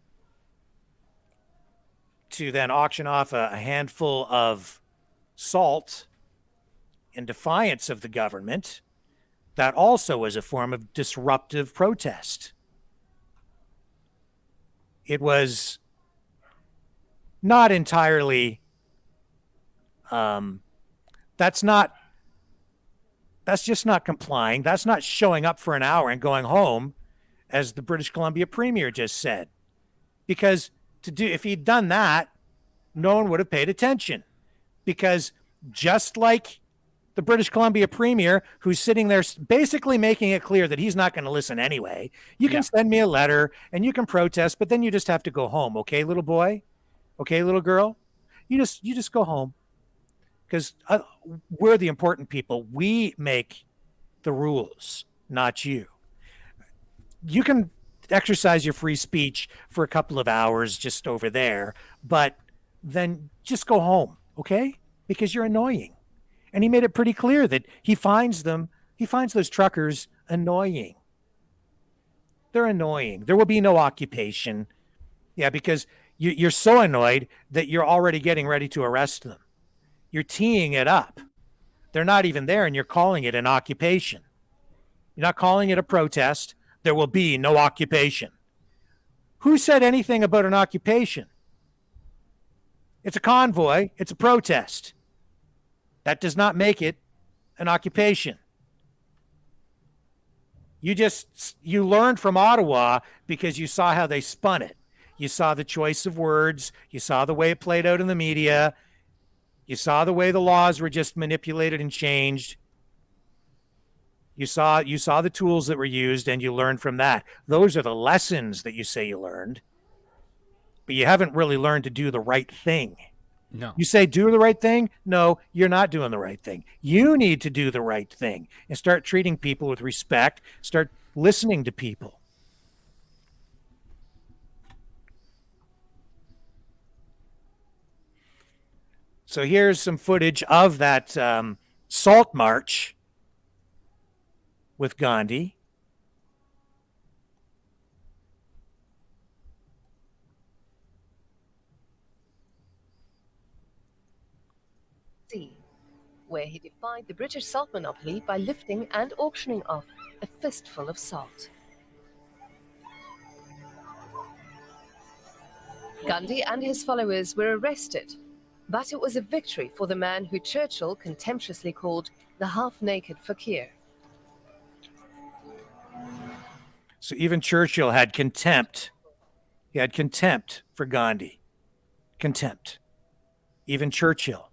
to then auction off a handful of salt in defiance of the government, that also was a form of disruptive protest. It was not entirely, that's just not complying. That's not showing up for an hour and going home, as the British Columbia Premier just said. Because if he'd done that, no one would have paid attention. Because just like the British Columbia Premier, who's sitting there basically making it clear that he's not going to listen anyway, you can send me a letter and you can protest, but then you just have to go home. Okay, little boy? Okay, little girl? You just go home. Because we're the important people. We make the rules, not you. You can exercise your free speech for a couple of hours just over there, but then just go home, okay? Because you're annoying. And he made it pretty clear that he finds those truckers annoying. They're annoying. There will be no occupation. Yeah, because you're so annoyed that you're already getting ready to arrest them. You're teeing it up. They're not even there, and you're calling it an occupation. You're not calling it a protest. There will be no occupation. Who said anything about an occupation? It's a convoy. It's a protest. That does not make it an occupation. You learned from Ottawa because you saw how they spun it. You saw the choice of words. You saw the way it played out in the media. You saw the way the laws were just manipulated and changed. You saw the tools that were used, and you learned from that. Those are the lessons that you say you learned. But you haven't really learned to do the right thing. No. You say do the right thing? No, you're not doing the right thing. You need to do the right thing and start treating people with respect. Start listening to people. So here's some footage of that salt march with Ghandi. Where he defied the British salt monopoly by lifting and auctioning off a fistful of salt. Ghandi and his followers were arrested, but it was a victory for the man who Churchill contemptuously called the half-naked fakir. So even Churchill had contempt. He had contempt for Ghandi. Contempt. Even Churchill.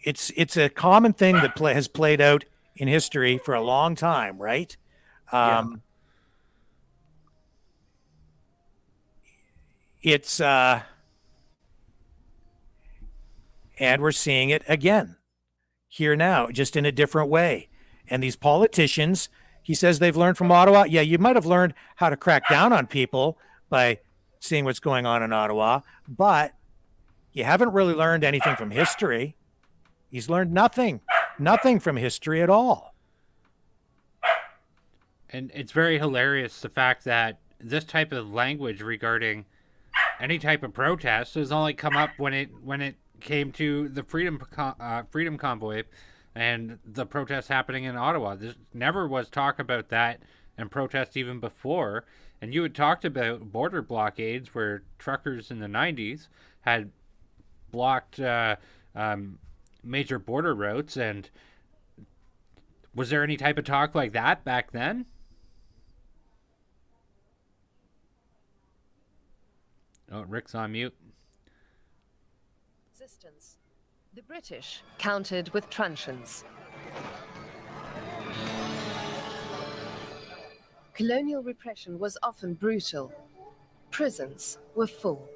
It's a common thing that has played out in history for a long time, right? It's and we're seeing it again here now, just in a different way. And these politicians, he says they've learned from Ottawa. Yeah, you might have learned how to crack down on people by seeing what's going on in Ottawa, but you haven't really learned anything from history. He's learned nothing from history at all. And it's very hilarious, the fact that this type of language regarding any type of protest has only come up when it came to the Freedom Convoy and the protests happening in Ottawa. There never was talk about that and protest even before. And you had talked about border blockades where truckers in the 90s had blocked major border routes. And was there any type of talk like that back then? Oh, Rick's on mute. Resistance. The British countered with truncheons. Colonial repression was often brutal. Prisons were full.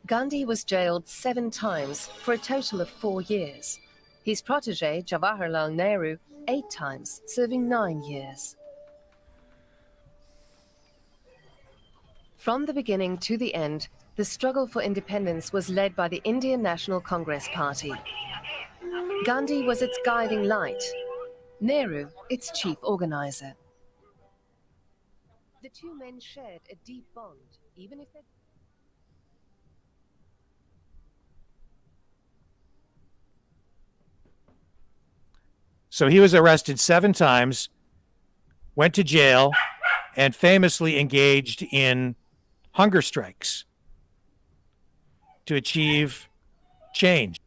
Ghandi was jailed 7 times for a total of 4 years. His protege, Jawaharlal Nehru, 8 times, serving 9 years. From the beginning to the end, the struggle for independence was led by the Indian National Congress Party. Ghandi was its guiding light, Nehru its chief organizer. The two men shared a deep bond, even if they... So he was arrested 7 times, went to jail, and famously engaged in hunger strikes to achieve change,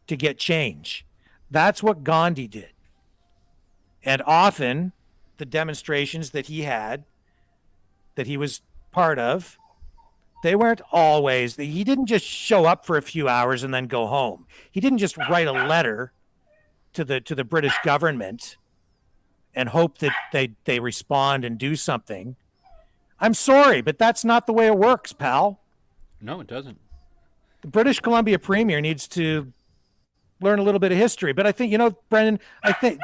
to get change. That's what Ghandi did. And often the demonstrations that he had, that he was part of, they weren't always, he didn't just show up for a few hours and then go home. He didn't just write a letter to the British government and hope that they respond and do something. I'm sorry, but that's not the way it works, pal. No, it doesn't. The British Columbia Premier needs to learn a little bit of history. But I think, Brendan, I think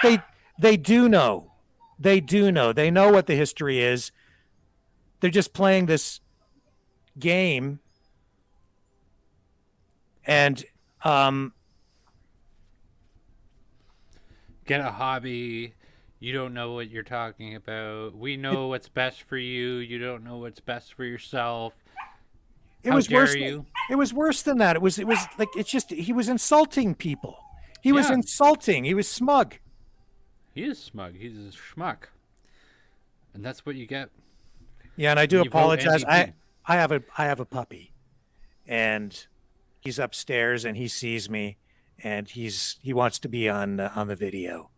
they do know. They do know. They know what the history is. They're just playing this game. And get a hobby. You don't know what you're talking about. We know what's best for you. You don't know what's best for yourself. It was worse. It was worse than that. It was like, it's just, he was insulting people. He was insulting. He was smug. He is smug. He's a schmuck. And that's what you get. Yeah, and I do apologize. I have a puppy, and he's upstairs and he sees me, and he wants to be on the video.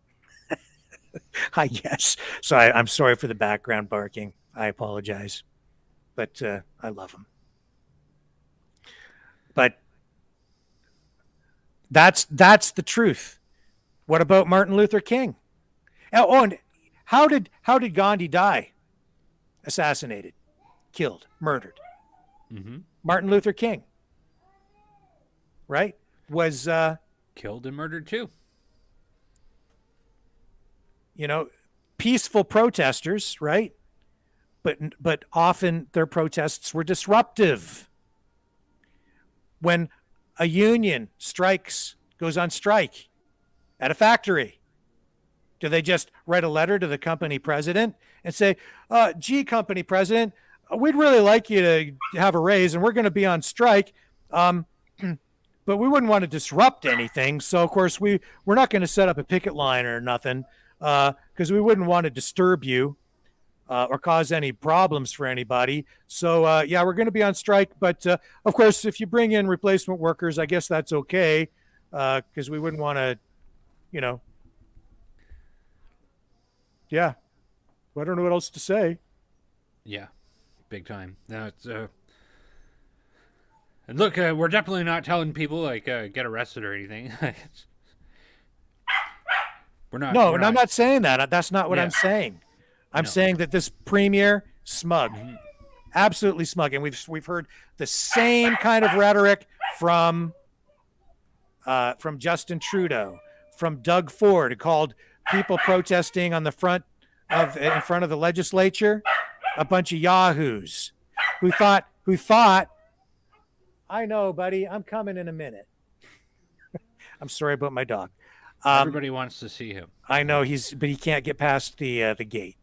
I guess. So I'm sorry for the background barking. I apologize, but I love him. But that's the truth. What about Martin Luther King? Oh, and how did Gandhi die? Assassinated, killed, murdered. Mm-hmm. Martin Luther King, right, was killed and murdered too. Peaceful protesters, right? But often their protests were disruptive. When a union goes on strike at a factory, do they just write a letter to the company president and say, gee, company president, we'd really like you to have a raise and we're going to be on strike, but we wouldn't want to disrupt anything. So, of course, we're not going to set up a picket line or nothing because we wouldn't want to disturb you or cause any problems for anybody. So, we're going to be on strike. But, of course, if you bring in replacement workers, I guess that's okay because we wouldn't want to, Yeah. Well, I don't know what else to say. Yeah. Big time. No, it's and look, we're definitely not telling people get arrested or anything. We're not. No, and I'm not saying that. That's not what I'm saying. I'm saying that this premier smug, absolutely smug, and we've heard the same kind of rhetoric from Justin Trudeau, from Doug Ford, who called people protesting on the in front of the legislature a bunch of yahoos who thought, I know, buddy, I'm coming in a minute. I'm sorry about my dog. Everybody wants to see him. I know but he can't get past the gate.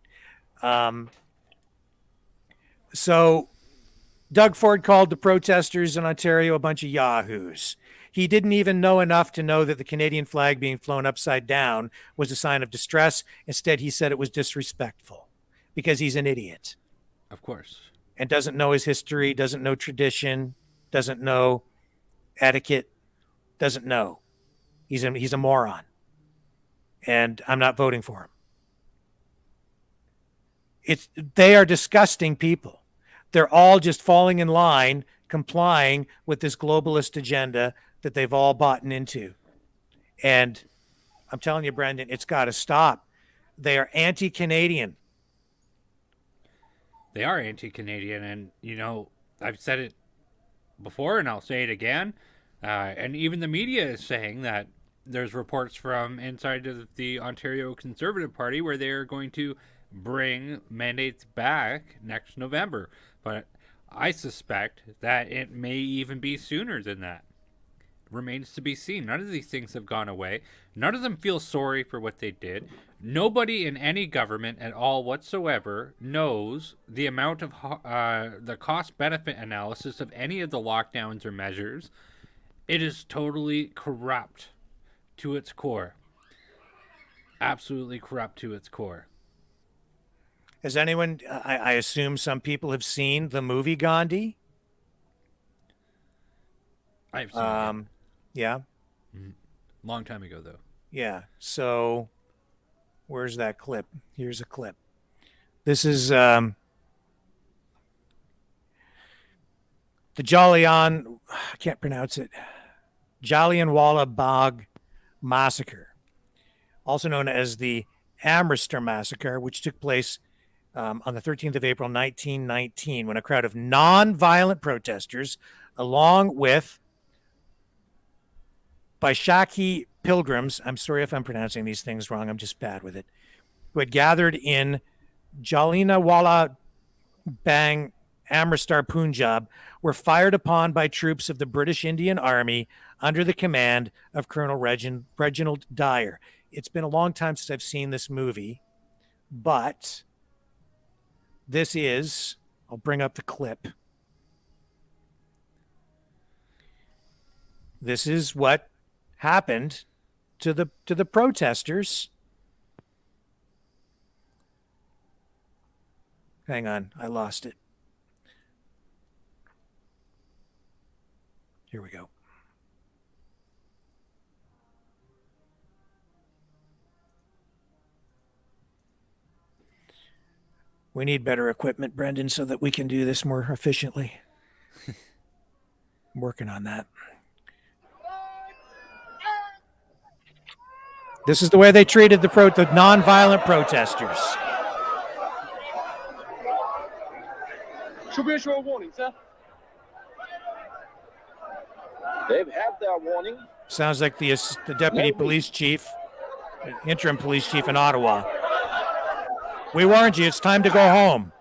So Doug Ford called the protesters in Ontario a bunch of yahoos. He didn't even know enough to know that the Canadian flag being flown upside down was a sign of distress. Instead, he said it was disrespectful because he's an idiot. Of course. And doesn't know his history, doesn't know tradition, doesn't know etiquette, doesn't know. He's a moron. And I'm not voting for him. They are disgusting people. They're all just falling in line, complying with this globalist agenda that they've all bought into. And I'm telling you, Brendan, it's got to stop. They are anti-Canadian. They are anti-Canadian. And, I've said it before and I'll say it again. And even the media is saying that there's reports from inside of the Ontario Conservative Party where they're going to bring mandates back next November. But I suspect that it may even be sooner than that. remains to be seen. None of these things have gone away. None of them feel sorry for what they did. Nobody in any government at all whatsoever knows the amount of the cost-benefit analysis of any of the lockdowns or measures. It is totally corrupt to its core. Absolutely corrupt to its core. Has anyone, I assume some people have seen the movie Gandhi? I've seen it. Yeah. Long time ago, though. Yeah. So where's that clip? Here's a clip. This is the I can't pronounce it. Jallianwala Bagh Massacre, also known as the Amritsar Massacre, which took place on the 13th of April, 1919, when a crowd of non-violent protesters, along with Baishakhi pilgrims, I'm sorry if I'm pronouncing these things wrong, I'm just bad with it, who had gathered in Jallianwala Bagh, Amritsar, Punjab, were fired upon by troops of the British Indian Army under the command of Colonel Reginald Dyer. It's been a long time since I've seen this movie, but this is, I'll bring up the clip. This is what happened to the protesters. Hang on, I lost it. Here we go. We need better equipment, Brendan, so that we can do this more efficiently. I'm working on that. This is the way they treated the non-violent protesters. Should we issue a warning, sir? They've had their warning. Sounds like the deputy police chief, interim police chief in Ottawa. We warned you, it's time to go home.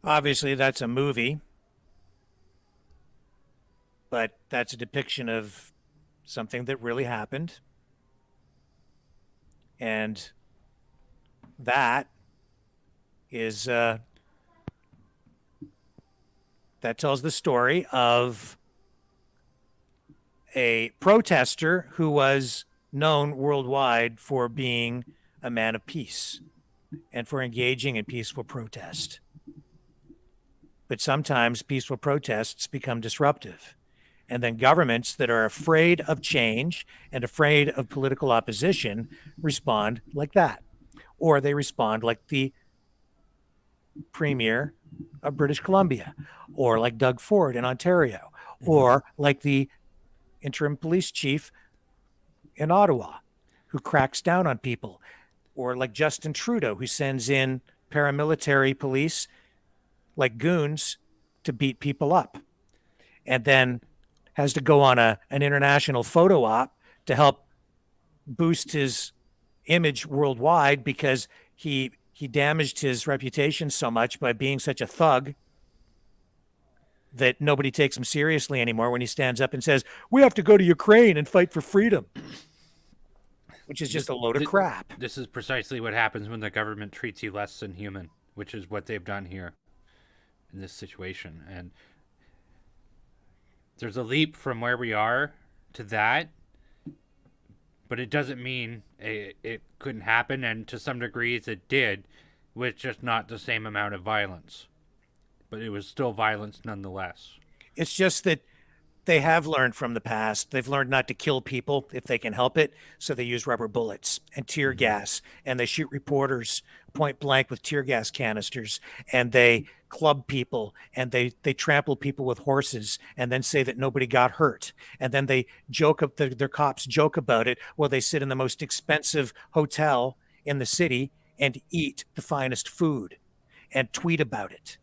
Obviously, that's a movie, but that's a depiction of something that really happened. And that is, that tells the story of a protester who was known worldwide for being a man of peace and for engaging in peaceful protest. But sometimes peaceful protests become disruptive. And then governments that are afraid of change and afraid of political opposition respond like that. Or they respond like the Premier of British Columbia, or like Doug Ford in Ontario, or like the interim police chief in Ottawa, who cracks down on people, or like Justin Trudeau, who sends in paramilitary police like goons to beat people up, and then has to go on an international photo op to help boost his image worldwide because he damaged his reputation so much by being such a thug that nobody takes him seriously anymore when he stands up and says, we have to go to Ukraine and fight for freedom, which is just a load of crap. This is precisely what happens when the government treats you less than human, which is what they've done here in this situation. And there's a leap from where we are to that, but it doesn't mean it couldn't happen, and to some degrees it did, with just not the same amount of violence. But it was still violence nonetheless. It's just that they have learned from the past. They've learned not to kill people if they can help it, so they use rubber bullets and tear gas, and they shoot reporters point blank with tear gas canisters, and they club people, and they trample people with horses, and then say that nobody got hurt, and then they joke, their cops joke about it while they sit in the most expensive hotel in the city and eat the finest food and tweet about it.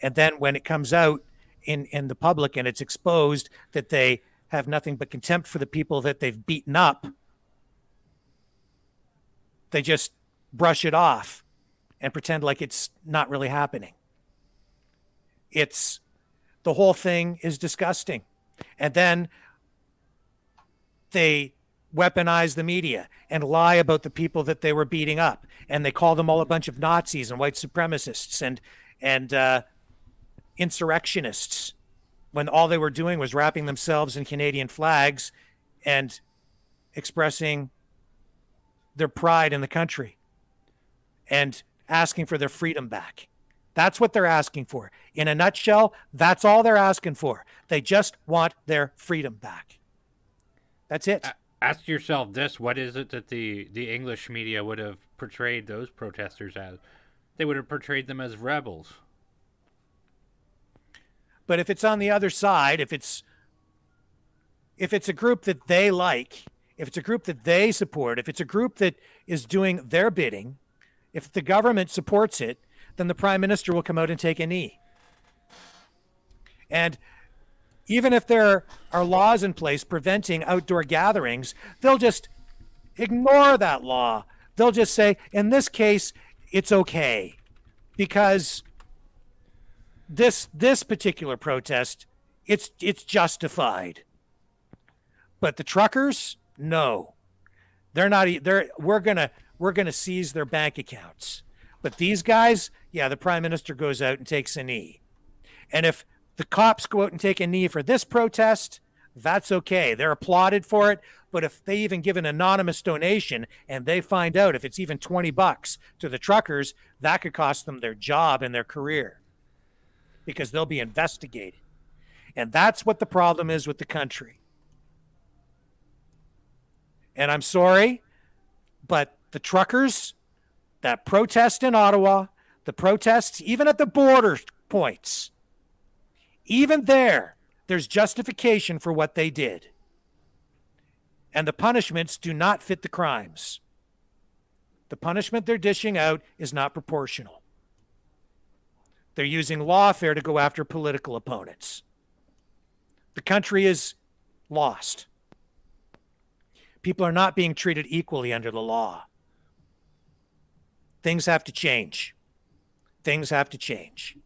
And then when it comes out in the public and it's exposed that they have nothing but contempt for the people that they've beaten up, they just brush it off and pretend like it's not really happening. The whole thing is disgusting. And then they weaponize the media and lie about the people that they were beating up. And they call them all a bunch of Nazis and white supremacists and insurrectionists, when all they were doing was wrapping themselves in Canadian flags and expressing their pride in the country and asking for their freedom back. That's what they're asking for. In a nutshell, that's all they're asking for. They just want their freedom back. That's it. Ask yourself this: what is it that the English media would have portrayed those protesters as? They would have portrayed them as rebels. But if it's on the other side, if it's a group that they like, if it's a group that they support, if it's a group that is doing their bidding, if the government supports it, then the prime minister will come out and take a knee. And even if there are laws in place preventing outdoor gatherings, they'll just ignore that law. They'll just say, in this case, it's okay because this particular protest, it's justified. But the truckers, no, they're not. We're gonna seize their bank accounts. But these guys, yeah, the prime minister goes out and takes a knee. And if the cops go out and take a knee for this protest, that's okay. They're applauded for it. But if they even give an anonymous donation and they find out if it's even $20 to the truckers, that could cost them their job and their career, because they'll be investigated. And that's what the problem is with the country. And I'm sorry, but the truckers, that protest in Ottawa, the protests even at the border points, even there's justification for what they did. And the punishments do not fit the crimes. The punishment they're dishing out is not proportional. They're using lawfare to go after political opponents. The country is lost. People are not being treated equally under the law. Things have to change. Things have to change.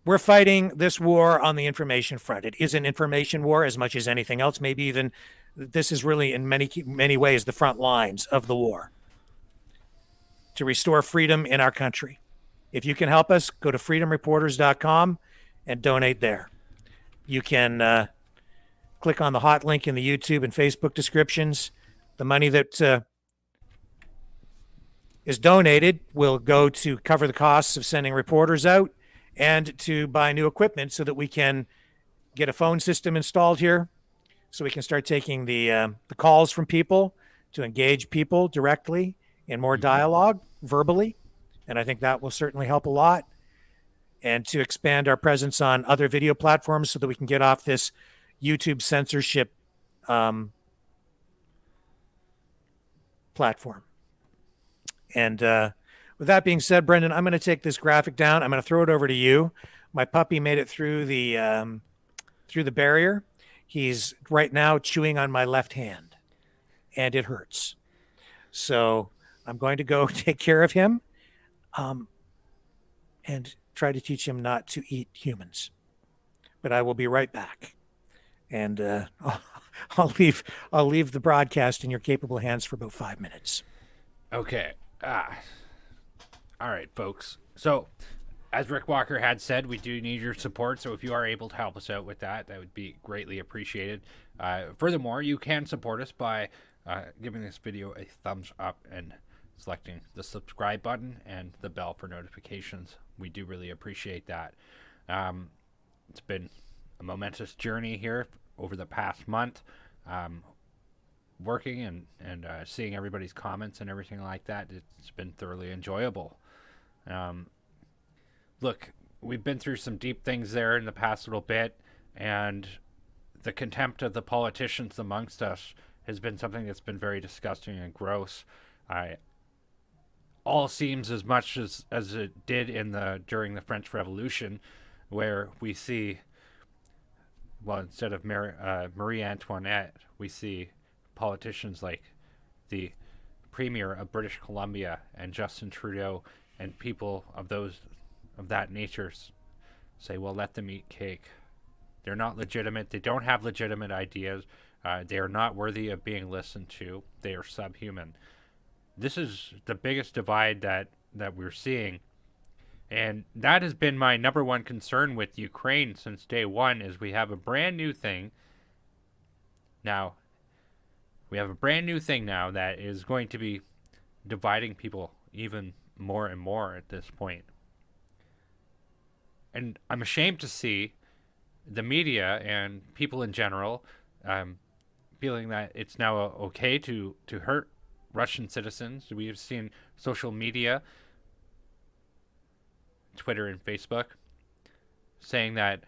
We're fighting this war on the information front. It is an information war as much as anything else. Maybe even this is really in many ways the front lines of the war to restore freedom in our country. If you can help us, go to freedomreporters.com and donate there. You can click on the hot link in the YouTube and Facebook descriptions. The money that is donated will go to cover the costs of sending reporters out and to buy new equipment so that we can get a phone system installed here, so we can start taking the calls from people, to engage people directly in more dialogue verbally, And I think that will certainly help a lot. And to expand our presence on other video platforms so that we can get off this YouTube censorship platform. And with that being said, Brendan, I'm going to take this graphic down. I'm going to throw it over to you. My puppy made it through the barrier. He's right now chewing on my left hand, and it hurts. So I'm going to go take care of him, and try to teach him not to eat humans. But I will be right back, and I'll leave the broadcast in your capable hands for about 5 minutes. Okay. All right, folks. So, as Rick Walker had said, we do need your support. So if you are able to help us out with that, that would be greatly appreciated. Furthermore, you can support us by giving this video a thumbs up and selecting the subscribe button and the bell for notifications. We do really appreciate that. It's been a momentous journey here over the past month, working and seeing everybody's comments and everything like that. It's been thoroughly enjoyable. Look, we've been through some deep things there in the past little bit, and the contempt of the politicians amongst us has been something that's been very disgusting and gross. All seems as much as it did during the French Revolution, where we see, well, instead of Marie Antoinette, we see politicians like the Premier of British Columbia and Justin Trudeau and people of that nature say, well, let them eat cake. They're not legitimate. They don't have legitimate ideas. They are not worthy of being listened to. They are subhuman. This is the biggest divide that we're seeing. And that has been my number one concern with Ukraine since day one, is we have a brand new thing. Now, we have a brand new thing now that is going to be dividing people even more and more at this point. And I'm ashamed to see the media and people in general feeling that it's now okay to hurt Russian citizens. We have seen social media, Twitter and Facebook, saying that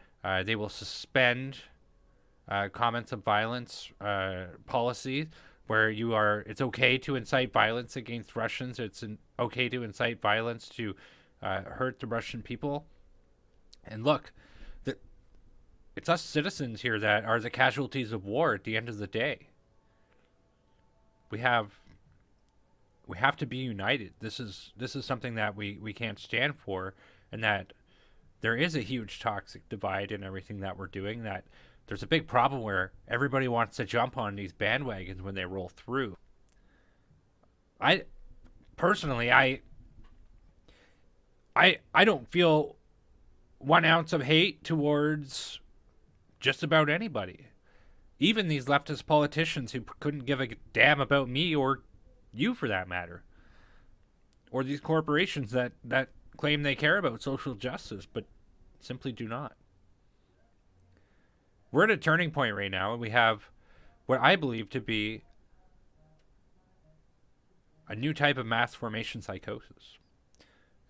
they will suspend comments of violence policies where it's okay to incite violence against Russians. It's okay to incite violence to hurt the Russian people. And look, it's us citizens here that are the casualties of war at the end of the day. We have to be united. This is something that we can't stand for, and that there is a huge toxic divide in everything that we're doing, that there's a big problem where everybody wants to jump on these bandwagons when they roll through. I personally don't feel 1 ounce of hate towards just about anybody. Even these leftist politicians who couldn't give a damn about me or you, for that matter. Or these corporations that claim they care about social justice, but simply do not. We're at a turning point right now, and we have what I believe to be a new type of mass formation psychosis.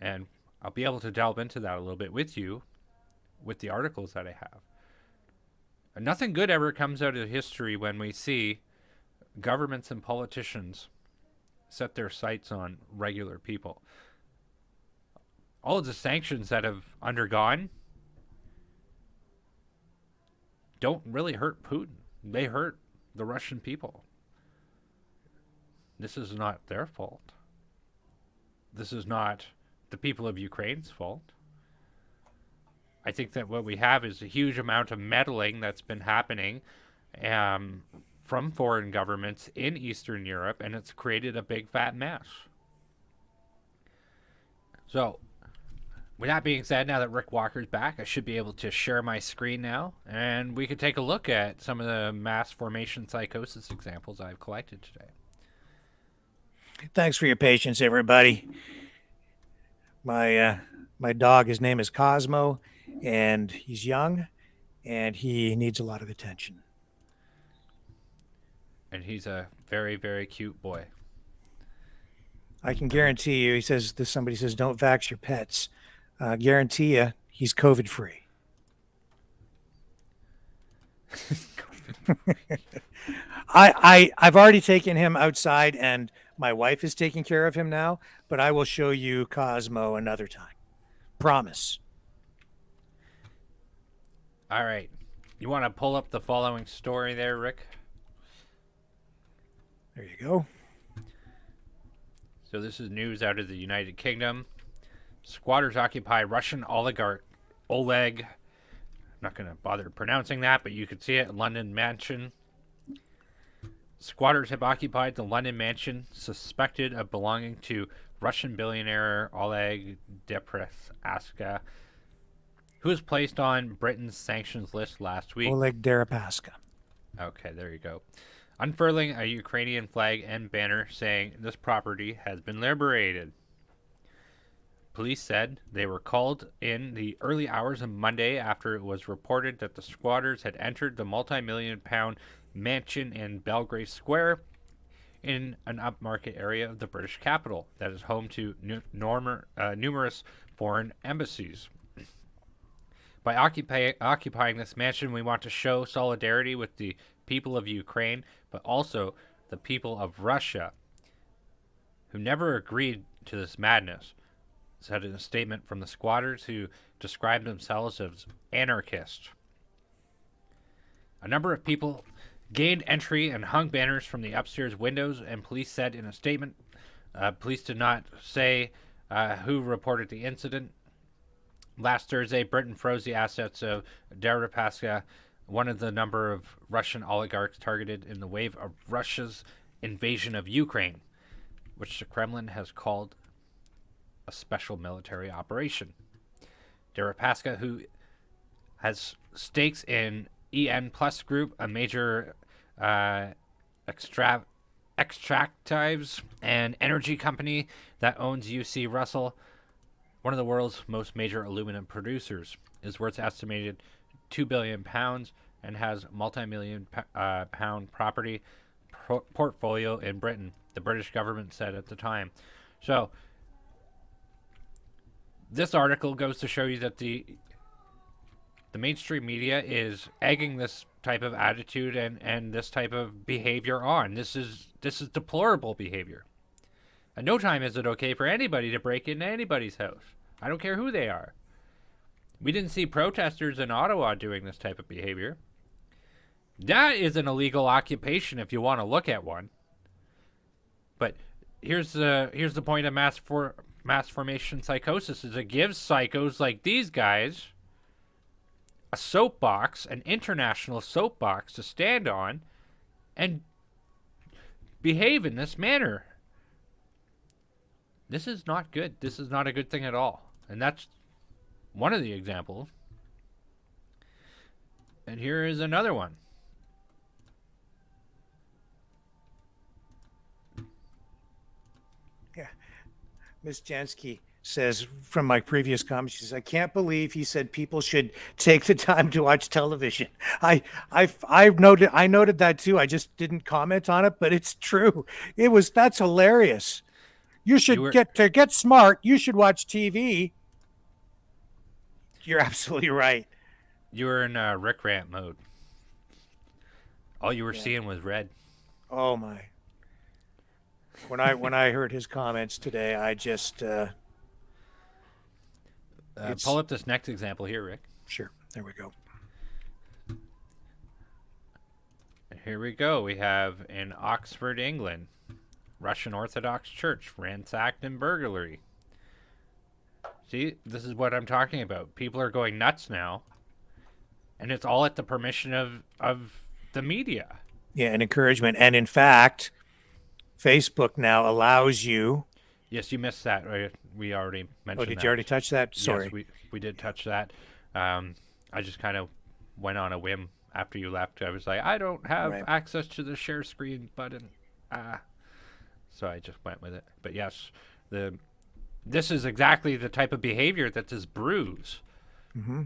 And I'll be able to delve into that a little bit with you, with the articles that I have. And nothing good ever comes out of history when we see governments and politicians set their sights on regular people. All of the sanctions that have undergone don't really hurt Putin. They hurt the Russian people. This is not their fault. This is not the people of Ukraine's fault. I think that what we have is a huge amount of meddling that's been happening from foreign governments in Eastern Europe, and it's created a big fat mess. So, with that being said, now that Rick Walker's back, I should be able to share my screen now, and we could take a look at some of the mass formation psychosis examples I've collected today. Thanks for your patience, everybody. My dog, his name is Cosmo, and he's young, and he needs a lot of attention. And he's a very, very cute boy. I can guarantee you, he says, somebody says, don't vax your pets. Guarantee you, he's COVID free. I've already taken him outside, and my wife is taking care of him now, but I will show you Cosmo another time. Promise. All right. You want to pull up the following story there, Rick? There you go. So this is news out of the United Kingdom. Squatters occupy Russian oligarch Oleg. I'm not going to bother pronouncing that, but you can see it, London mansion. Squatters have occupied the London mansion suspected of belonging to Russian billionaire Oleg Deripaska, who was placed on Britain's sanctions list last week. Oleg Deripaska. Okay, there you go. Unfurling a Ukrainian flag and banner saying this property has been liberated. Police said they were called in the early hours of Monday after it was reported that the squatters had entered the multi-million-pound mansion in Belgrave Square in an upmarket area of the British capital that is home to numerous foreign embassies. By occupying this mansion, we want to show solidarity with the people of Ukraine, but also the people of Russia, who never agreed to this madness, said in a statement from the squatters who described themselves as anarchists. A number of people gained entry and hung banners from the upstairs windows, and police said in a statement, police did not say who reported the incident. Last Thursday, Britain froze the assets of Deripaska, one of the number of Russian oligarchs targeted in the wave of Russia's invasion of Ukraine, which the Kremlin has called a special military operation. Deripaska, who has stakes in EN Plus Group, a major extractives and energy company that owns UC Russell, one of the world's most major aluminum producers, is worth estimated £2 billion and has multi-million pound property portfolio in Britain, the British government said at the time. So this article goes to show you that the mainstream media is egging this type of attitude and this type of behavior on. This is deplorable behavior. At no time is it okay for anybody to break into anybody's house. I don't care who they are. We didn't see protesters in Ottawa doing this type of behavior. That is an illegal occupation if you want to look at one. But here's the point of mass formation psychosis is it gives psychos like these guys a soapbox, an international soapbox to stand on and behave in this manner. This is not good. This is not a good thing at all. And that's one of the examples. And here is another one. Yeah. Ms. Jansky says from my previous comment, she says, I can't believe he said people should take the time to watch television. I noted that too. I just didn't comment on it, but it's true. That's hilarious. You should get smart. You should watch TV. You're absolutely right. You were in Rick rant mode. All you were seeing was red. Oh my. When I heard his comments today, I just pull up this next example here, Rick. Sure. There we go. Here we go. We have in Oxford, England, Russian Orthodox Church ransacked and burglary. See, this is what I'm talking about. People are going nuts now, and it's all at the permission of the media. Yeah, and encouragement. And in fact, Facebook now allows you. Yes, you missed that. Right? We already mentioned. Oh, did you already touch that? Sorry. Yes, we did touch that. I just kind of went on a whim after you left. I was like, I don't have access to the share screen button. So I just went with it. But yes, this is exactly the type of behavior that this brews. Mm-hmm.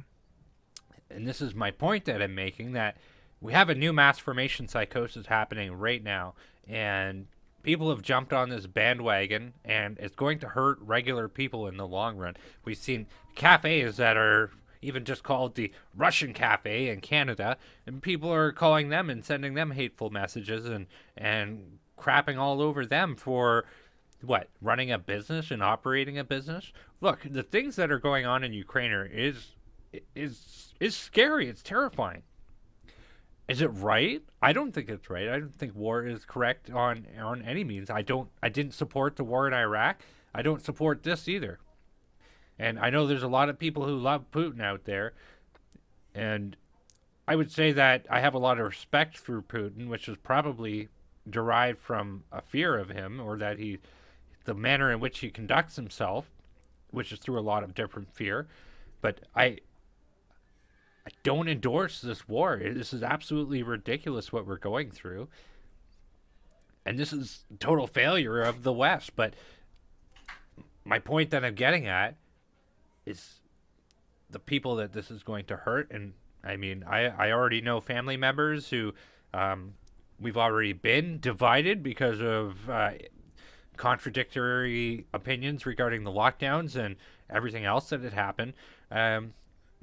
And this is my point that I'm making, that we have a new mass formation psychosis happening right now, and people have jumped on this bandwagon, and it's going to hurt regular people in the long run. We've seen cafes that are even just called the Russian Cafe in Canada, and people are calling them and sending them hateful messages and crapping all over them for what, running a business and operating a business. Look, the things that are going on in Ukraine is scary. It's terrifying. Is it right? I don't think it's right. I don't think war is correct on any means. I didn't support the war in Iraq. I don't support this either. And I know there's a lot of people who love Putin out there. And I would say that I have a lot of respect for Putin, which is probably derived from a fear of him, or that the manner in which he conducts himself, which is through a lot of different fear. But I don't endorse this war. This is absolutely ridiculous what we're going through. And this is total failure of the West. But my point that I'm getting at is the people that this is going to hurt. And I mean, I already know family members who we've already been divided because of contradictory opinions regarding the lockdowns and everything else that had happened.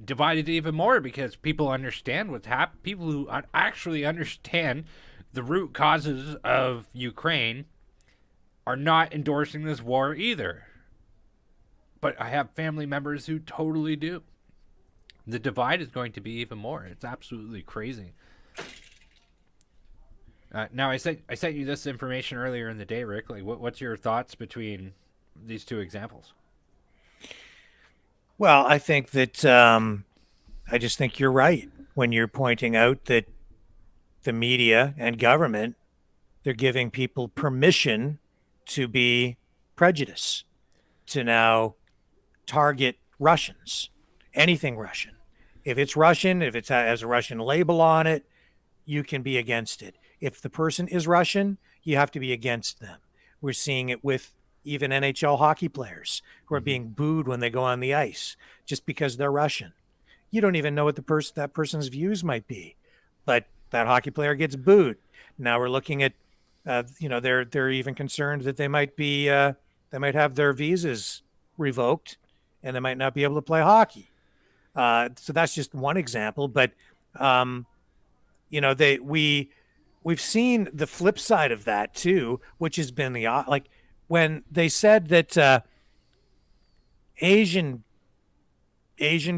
Divided even more because people understand what's happened. People who actually understand the root causes of Ukraine are not endorsing this war either. But I have family members who totally do. The divide is going to be even more. It's absolutely crazy. Now, I sent you this information earlier in the day, Rick. Like, what's your thoughts between these two examples? Well, I think that I just think you're right when you're pointing out that the media and government, they're giving people permission to be prejudiced, to now target Russians, anything Russian. If it's Russian, if it has a Russian label on it, you can be against it. If the person is Russian, you have to be against them. We're seeing it with even NHL hockey players who are being booed when they go on the ice just because they're Russian. You don't even know what that person's views might be, but that hockey player gets booed. Now we're looking at, they're even concerned that they might have their visas revoked and they might not be able to play hockey. So that's just one example, but we've seen the flip side of that too, which has been when they said that Asian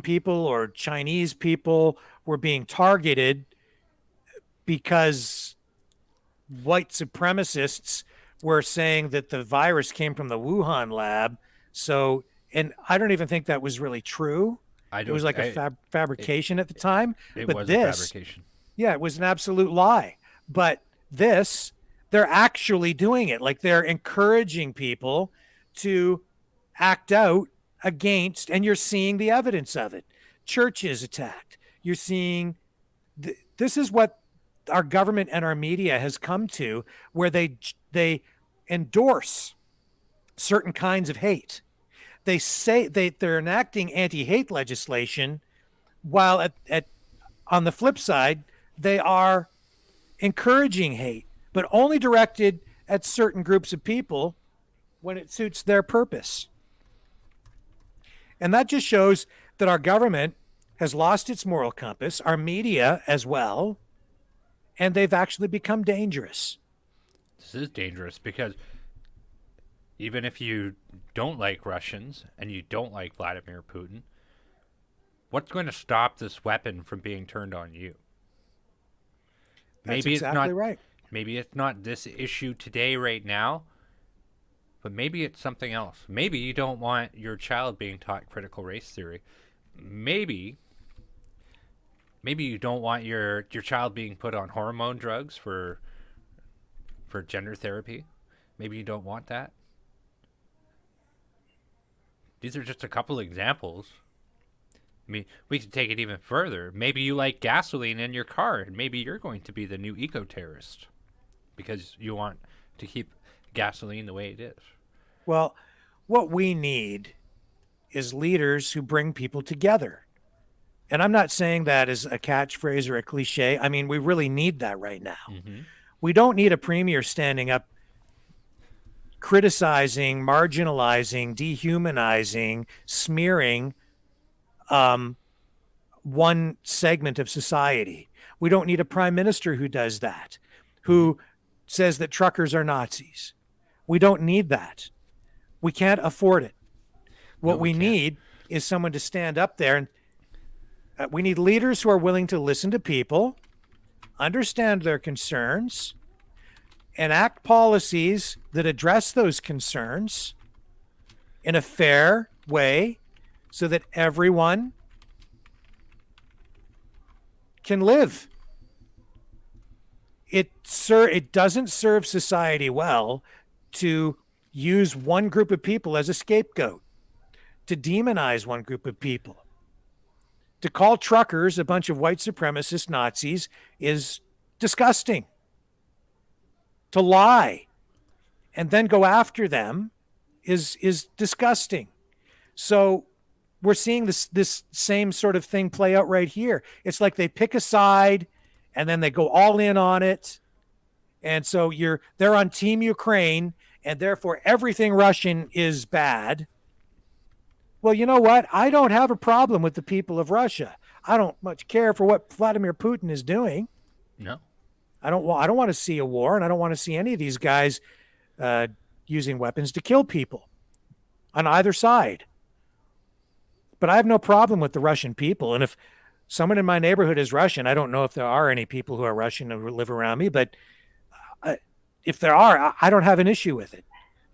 people or Chinese people were being targeted because white supremacists were saying that the virus came from the Wuhan lab. So, and I don't even think that was really true. It was like a fabrication at the time. It but was this, a fabrication. Yeah, it was an absolute lie. But this, they're actually doing it. Like, they're encouraging people to act out against, and you're seeing the evidence of it. Churches attacked. You're seeing, this is what our government and our media has come to, where they endorse certain kinds of hate. They say they're enacting anti-hate legislation, while on the flip side, they are encouraging hate, but only directed at certain groups of people when it suits their purpose. And that just shows that our government has lost its moral compass, our media as well, and they've actually become dangerous. This is dangerous because even if you don't like Russians and you don't like Vladimir Putin, what's going to stop this weapon from being turned on you? That's exactly right. Maybe it's not this issue today, right now, but maybe it's something else. Maybe you don't want your child being taught critical race theory. Maybe you don't want your child being put on hormone drugs for gender therapy. Maybe you don't want that. These are just a couple examples. I mean, we could take it even further. Maybe you like gasoline in your car, and maybe you're going to be the new eco-terrorist because you want to keep gasoline the way it is. Well, what we need is leaders who bring people together. And I'm not saying that as a catchphrase or a cliche. I mean, we really need that right now. Mm-hmm. We don't need a premier standing up criticizing, marginalizing, dehumanizing, smearing one segment of society. We don't need a prime minister who does that, who says that truckers are Nazis. We don't need that. We can't afford it. What we need is someone to stand up there, and we need leaders who are willing to listen to people, understand their concerns, enact policies that address those concerns in a fair way so that everyone can live. It doesn't serve society well to use one group of people as a scapegoat, to demonize one group of people. To call truckers a bunch of white supremacist Nazis is disgusting. To lie and then go after them is disgusting. So we're seeing this same sort of thing play out right here. It's like they pick a side and then they go all in on it. And so they're on Team Ukraine, and therefore everything Russian is bad. Well, you know what? I don't have a problem with the people of Russia. I don't much care for what Vladimir Putin is doing. No. I don't want to see a war, and I don't want to see any of these guys using weapons to kill people on either side. But I have no problem with the Russian people. And if someone in my neighborhood is Russian, I don't know if there are any people who are Russian who live around me, but if there are, I don't have an issue with it.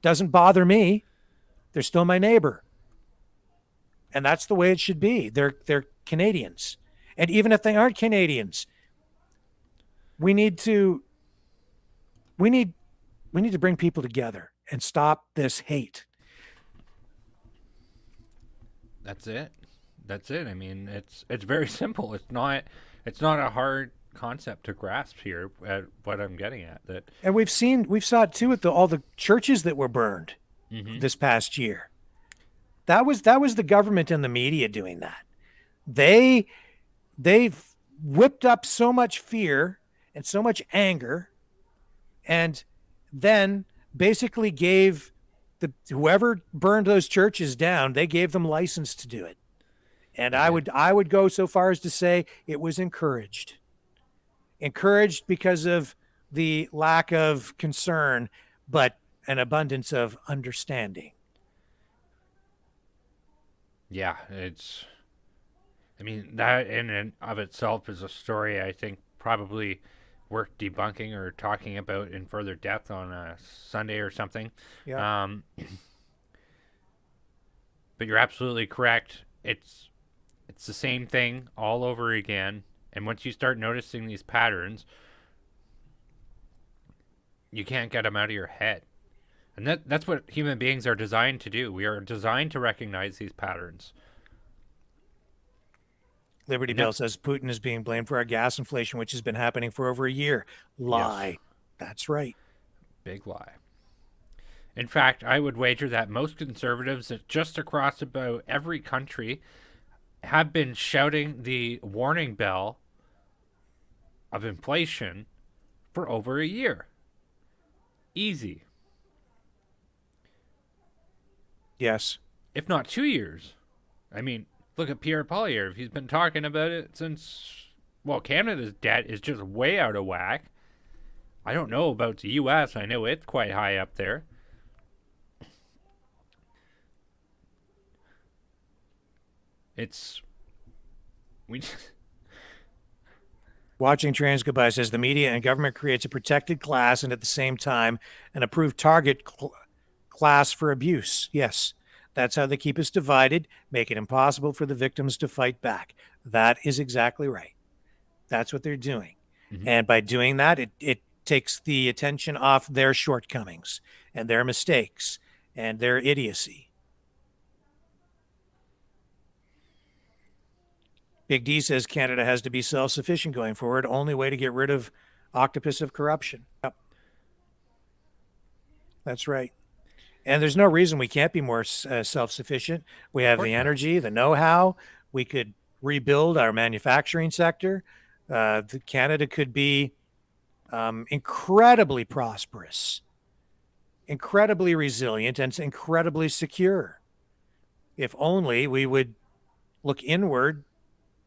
Doesn't bother me. They're still my neighbor. And that's the way it should be. They're Canadians. And even if they aren't Canadians, we need to bring people together and stop this hate. That's it. I mean, it's very simple. It's not a hard concept to grasp here at what I'm getting at. And we saw it too with all the churches that were burned this past year. That was the government and the media doing that. They've whipped up so much fear and so much anger, and then basically gave whoever burned those churches down, they gave them license to do it. And I would go so far as to say it was encouraged because of the lack of concern, but an abundance of understanding. Yeah, that in and of itself is a story I think probably worth debunking or talking about in further depth on a Sunday or something. Yeah. But you're absolutely correct. It's the same thing all over again. And once you start noticing these patterns, you can't get them out of your head. And that's what human beings are designed to do. We are designed to recognize these patterns. Liberty Bell says Putin is being blamed for our gas inflation, which has been happening for over a year. Lie. Yes. That's right. Big lie. In fact, I would wager that most conservatives just across about every country have been shouting the warning bell of inflation for over a year. Easy. Yes. If not 2 years. I mean, look at Pierre Poilievre. He's been talking about it since, Canada's debt is just way out of whack. I don't know about the U.S. I know it's quite high up there. Watching Trans Goodbye says the media and government creates a protected class and at the same time an approved target class for abuse. Yes, that's how they keep us divided, make it impossible for the victims to fight back. That is exactly right. That's what they're doing. Mm-hmm. And by doing that, it takes the attention off their shortcomings and their mistakes and their idiocy. Big D says Canada has to be self-sufficient going forward. Only way to get rid of octopus of corruption. Yep. That's right. And there's no reason we can't be more self-sufficient. We have the energy, the know-how. We could rebuild our manufacturing sector. Canada could be incredibly prosperous incredibly resilient and incredibly secure. If only we would look inward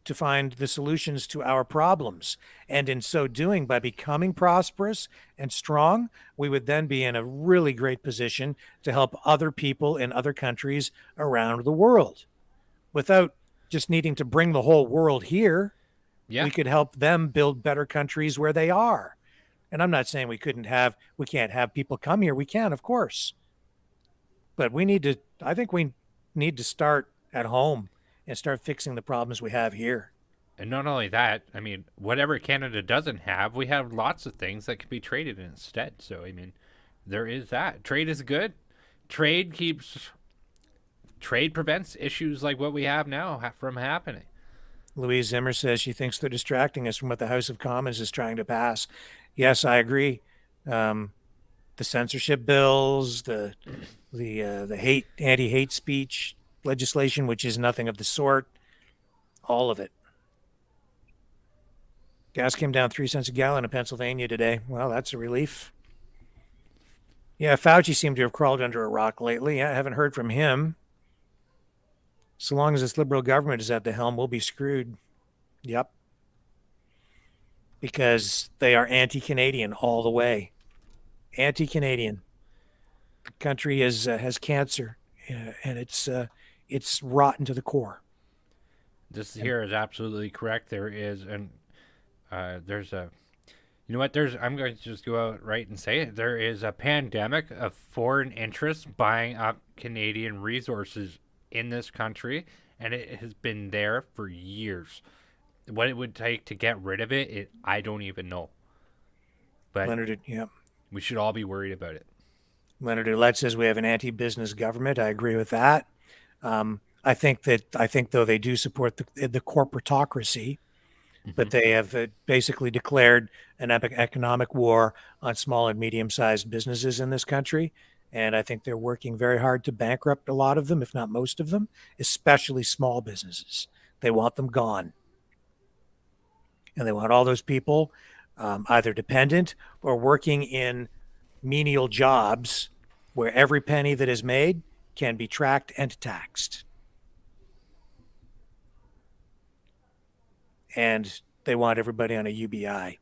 to find the solutions to our problems. And in so doing, by becoming prosperous and strong, we would then be in a really great position to help other people in other countries around the world without just needing to bring the whole world here. Yeah. We could help them build better countries where they are. And I'm not saying we can't have people come here. We can, of course. But I think we need to start at home and start fixing the problems we have here. And not only that, I mean, whatever Canada doesn't have, we have lots of things that can be traded instead. So, I mean, there is that. Trade is good. Trade prevents issues like what we have now from happening. Louise Zimmer says she thinks they're distracting us from what the House of Commons is trying to pass. Yes, I agree. The censorship bills, the anti-hate speech legislation, which is nothing of the sort, all of it. Gas came down 3 cents a gallon in Pennsylvania today. Well, that's a relief. Yeah, Fauci seemed to have crawled under a rock lately. I haven't heard from him. So long as this Liberal government is at the helm, we'll be screwed. Yep. Because they are anti-Canadian all the way. Anti-Canadian. The country has cancer, and it's rotten to the core. This here is absolutely correct. There is, and there's a, you know what? I'm going to just go out right and say it. There is a pandemic of foreign interests buying up Canadian resources in this country, and it has been there for years. What it would take to get rid of it, I don't even know. But Leonard, we should all be worried about it. Leonard Ouellette says we have an anti-business government. I agree with that. I think though they do support the corporatocracy, but they have basically declared an economic war on small and medium-sized businesses in this country. And I think they're working very hard to bankrupt a lot of them, if not most of them, especially small businesses. They want them gone. And they want all those people either dependent or working in menial jobs where every penny that is made can be tracked and taxed. And they want everybody on a UBI.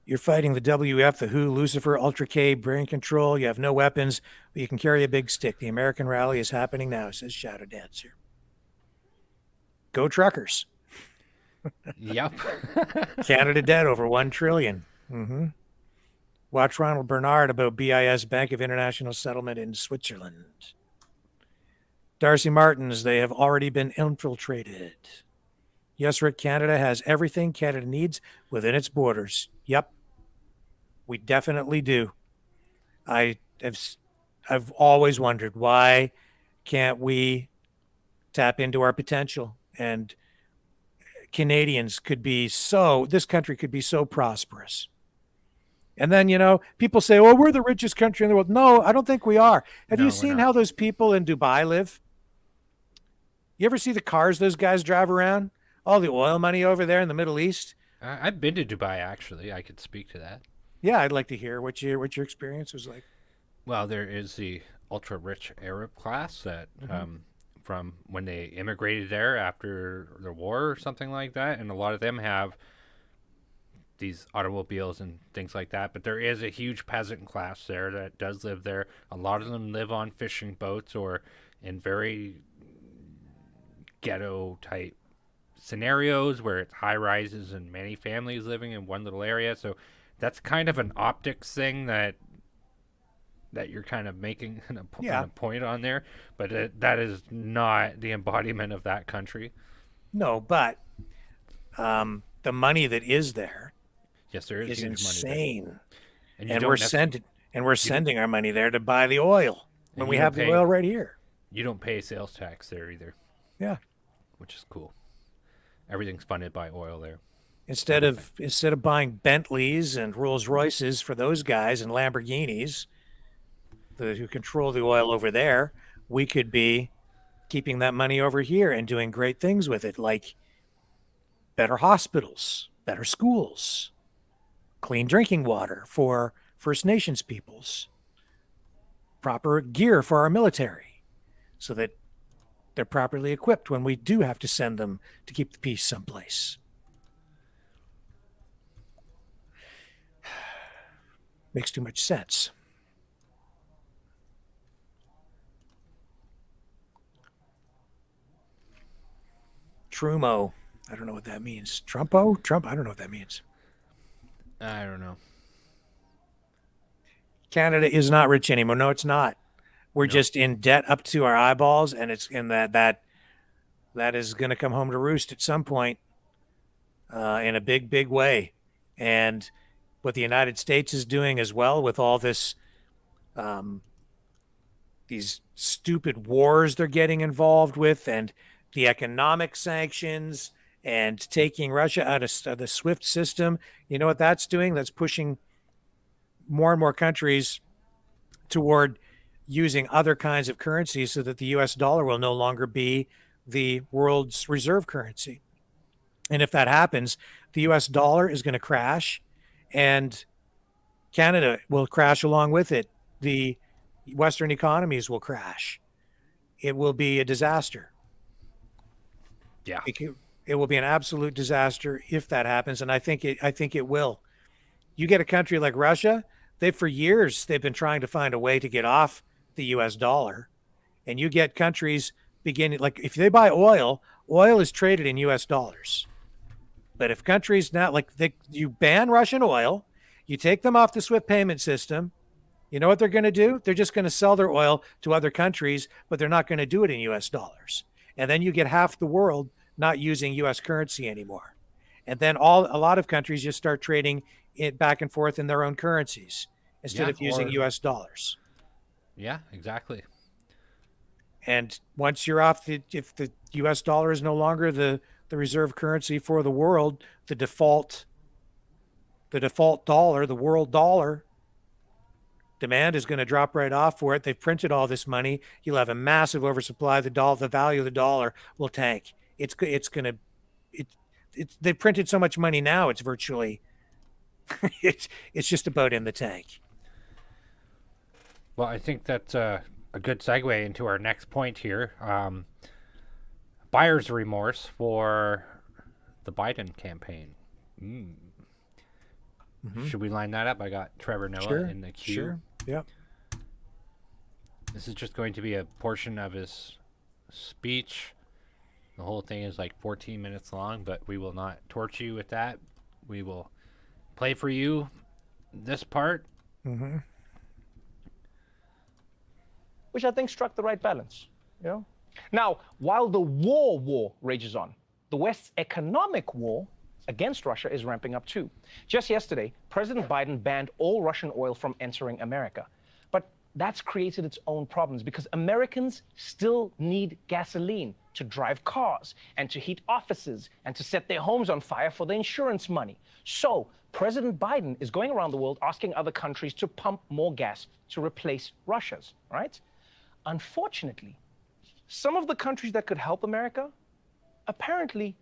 You're fighting the WF, the WHO, Lucifer, Ultra K, brain control. You have no weapons, but you can carry a big stick. The American rally is happening now, says Shadow Dancer. Go truckers. Yep. Canada debt over $1 trillion. Mm-hmm. Watch Ronald Bernard about BIS, Bank of International Settlement in Switzerland. Darcy Martins, they have already been infiltrated. Yes, Rick, Canada has everything Canada needs within its borders. Yep. We definitely do. I've always wondered, why can't we tap into our potential? And Canadians this country could be so prosperous. And then, people say, oh, we're the richest country in the world. No, I don't think we are. Have you seen how those people in Dubai live? You ever see the cars those guys drive around? All the oil money over there in the Middle East. I've been to Dubai, actually. I could speak to that. Yeah, I'd like to hear what your experience was like. Well, there is the ultra-rich Arab class that from when they immigrated there after the war or something like that, and a lot of them have these automobiles and things like that. But there is a huge peasant class there that does live there. A lot of them live on fishing boats or in very ghetto-type scenarios where it's high rises and many families living in one little area. So that's kind of an optics thing that you're kind of making a point on there, but that is not the embodiment of that country. No, but the money that is there, yes, there is insane, money there. And we're sending our money there to buy the oil when we have the oil right here. You don't pay sales tax there either. Yeah, which is cool. Everything's funded by oil there. Instead of buying Bentleys and Rolls Royces for those guys and Lamborghinis who control the oil over there, we could be keeping that money over here and doing great things with it, like better hospitals, better schools, clean drinking water for First Nations peoples, proper gear for our military so that they're properly equipped when we do have to send them to keep the peace someplace. Makes too much sense. Trumo. I don't know what that means. Trumpo? Trump? I don't know what that means. I don't know. Canada is not rich anymore. No, it's not. We're just in debt up to our eyeballs, and it's in that is going to come home to roost at some point in a big, big way. And what the United States is doing as well with all this, these stupid wars they're getting involved with, and the economic sanctions, and taking Russia out of the SWIFT system. You know what that's doing? That's pushing more and more countries toward using other kinds of currencies so that the US dollar will no longer be the world's reserve currency. And if that happens, the US dollar is going to crash, and Canada will crash along with it. The Western economies will crash. It will be a disaster. Yeah. It will be an absolute disaster if that happens, and I think it will. You get a country like Russia, for years they've been trying to find a way to get off the US dollar, and you get countries beginning, like if they buy oil is traded in US dollars. But if countries now, you ban Russian oil, you take them off the SWIFT payment system, you know what they're going to do? They're just going to sell their oil to other countries, but they're not going to do it in US dollars. And then you get half the world not using US currency anymore. And then a lot of countries just start trading it back and forth in their own currencies instead of using US dollars. Yeah, exactly. And once you're off, if the US dollar is no longer the reserve currency for the world, the default dollar, the world dollar, demand is going to drop right off for it. They've printed all this money. You'll have a massive oversupply. The value of the dollar will tank. They've printed so much money now. It's virtually, it's just about in the tank. Well, I think that's a good segue into our next point here. Buyer's remorse for the Biden campaign. Mm-hmm. Should we line that up? I got Trevor Noah in the queue. Sure. Yeah. This is just going to be a portion of his speech. The whole thing is like 14 minutes long, but we will not torture you with that. We will play for you this part. Mm-hmm. Which I think struck the right balance. You know? Now, while the war rages on, the West's economic war against Russia is ramping up too. Just yesterday, President Biden banned all Russian oil from entering America. But that's created its own problems because Americans still need gasoline to drive cars and to heat offices and to set their homes on fire for the insurance money. So President Biden is going around the world asking other countries to pump more gas to replace Russia's, right? Unfortunately, some of the countries that could help America apparently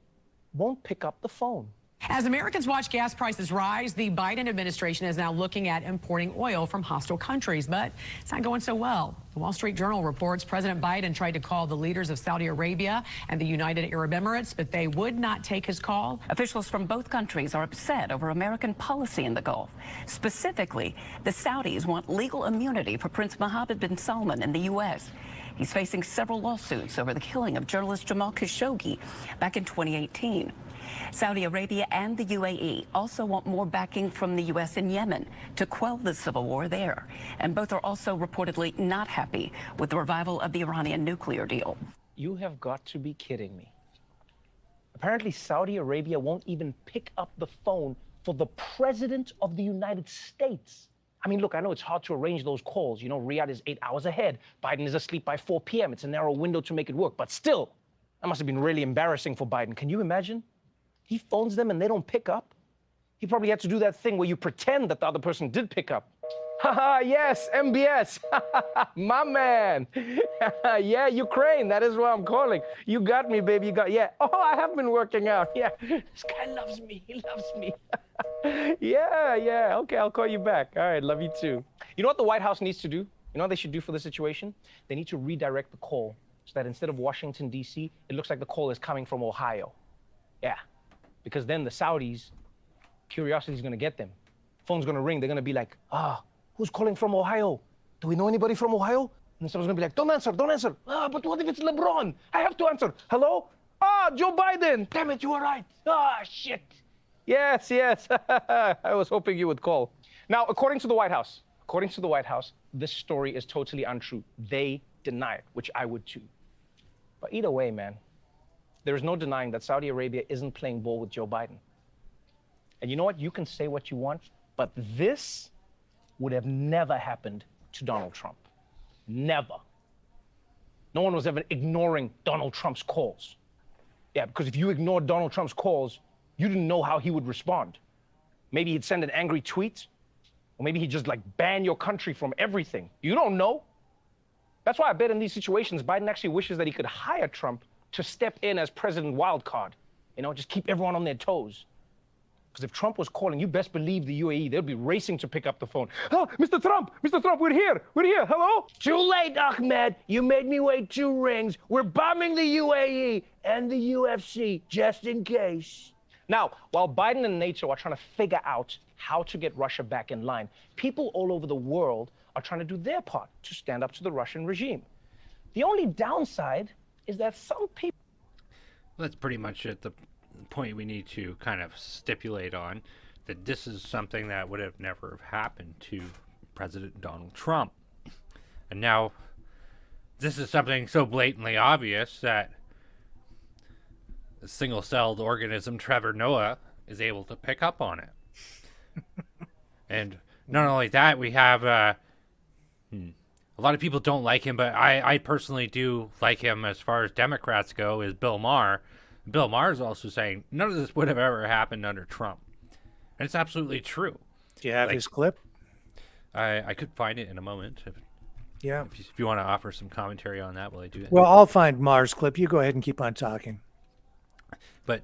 won't pick up the phone. As Americans watch gas prices rise, the Biden administration is now looking at importing oil from hostile countries, but it's not going so well. The Wall Street Journal reports President Biden tried to call the leaders of Saudi Arabia and the United Arab Emirates, but they would not take his call. Officials from both countries are upset over American policy in the Gulf. Specifically, the Saudis want legal immunity for Prince Mohammed bin Salman in the U.S. He's facing several lawsuits over the killing of journalist Jamal Khashoggi back in 2018. Saudi Arabia and the UAE also want more backing from the U.S. in Yemen to quell the civil war there. And both are also reportedly not happy with the revival of the Iranian nuclear deal. You have got to be kidding me. Apparently, Saudi Arabia won't even pick up the phone for the President of the United States. I mean, look, I know it's hard to arrange those calls. You know, Riyadh is 8 hours ahead. Biden is asleep by 4 p.m. It's a narrow window to make it work. But still, that must have been really embarrassing for Biden. Can you imagine? He phones them and they don't pick up. He probably had to do that thing where you pretend that the other person did pick up. Haha, yes, MBS. My man. Yeah, Ukraine. That is why I'm calling. You got me, baby. You got, yeah. Oh, I have been working out. Yeah. This guy loves me. He loves me. Yeah. Okay, I'll call you back. All right, love you too. You know what the White House needs to do? You know what they should do for the situation? They need to redirect the call so that instead of Washington, D.C., it looks like the call is coming from Ohio. Yeah. Because then the Saudis, curiosity is going to get them. Phone's going to ring. They're going to be like, who's calling from Ohio? Do we know anybody from Ohio? And someone's gonna be like, don't answer. But what if it's LeBron? I have to answer. Hello? Joe Biden. Damn it, you were right. Shit. Yes. I was hoping you would call. Now, according to the White House, this story is totally untrue. They deny it, which I would too. But either way, man, there is no denying that Saudi Arabia isn't playing ball with Joe Biden. And you know what? You can say what you want, but this would have never happened to Donald Trump. Never. No one was ever ignoring Donald Trump's calls. Yeah, because if you ignored Donald Trump's calls, you didn't know how he would respond. Maybe he'd send an angry tweet, or maybe he'd just like ban your country from everything. You don't know. That's why I bet in these situations, Biden actually wishes that he could hire Trump to step in as President Wildcard. You know, just keep everyone on their toes. Because if Trump was calling, you best believe the UAE, they'd be racing to pick up the phone. Mr. Trump, we're here, hello? Too late, Ahmed. You made me wait 2 rings. We're bombing the UAE and the UFC, just in case. Now, while Biden and NATO are trying to figure out how to get Russia back in line, people all over the world are trying to do their part to stand up to the Russian regime. The only downside is that some people... Well, that's pretty much it. The point we need to kind of stipulate on that this is something that would have never happened to President Donald Trump. And now this is something so blatantly obvious that the single-celled organism Trevor Noah is able to pick up on it. And not only that, we have a lot of people don't like him, but I personally do like him as far as Democrats go, is Bill Maher. Bill Maher is also saying none of this would have ever happened under Trump. And it's absolutely true. Do you have his clip? I could find it in a moment. If you want to offer some commentary on that while I do that. Well, I'll find Maher's clip. You go ahead and keep on talking. But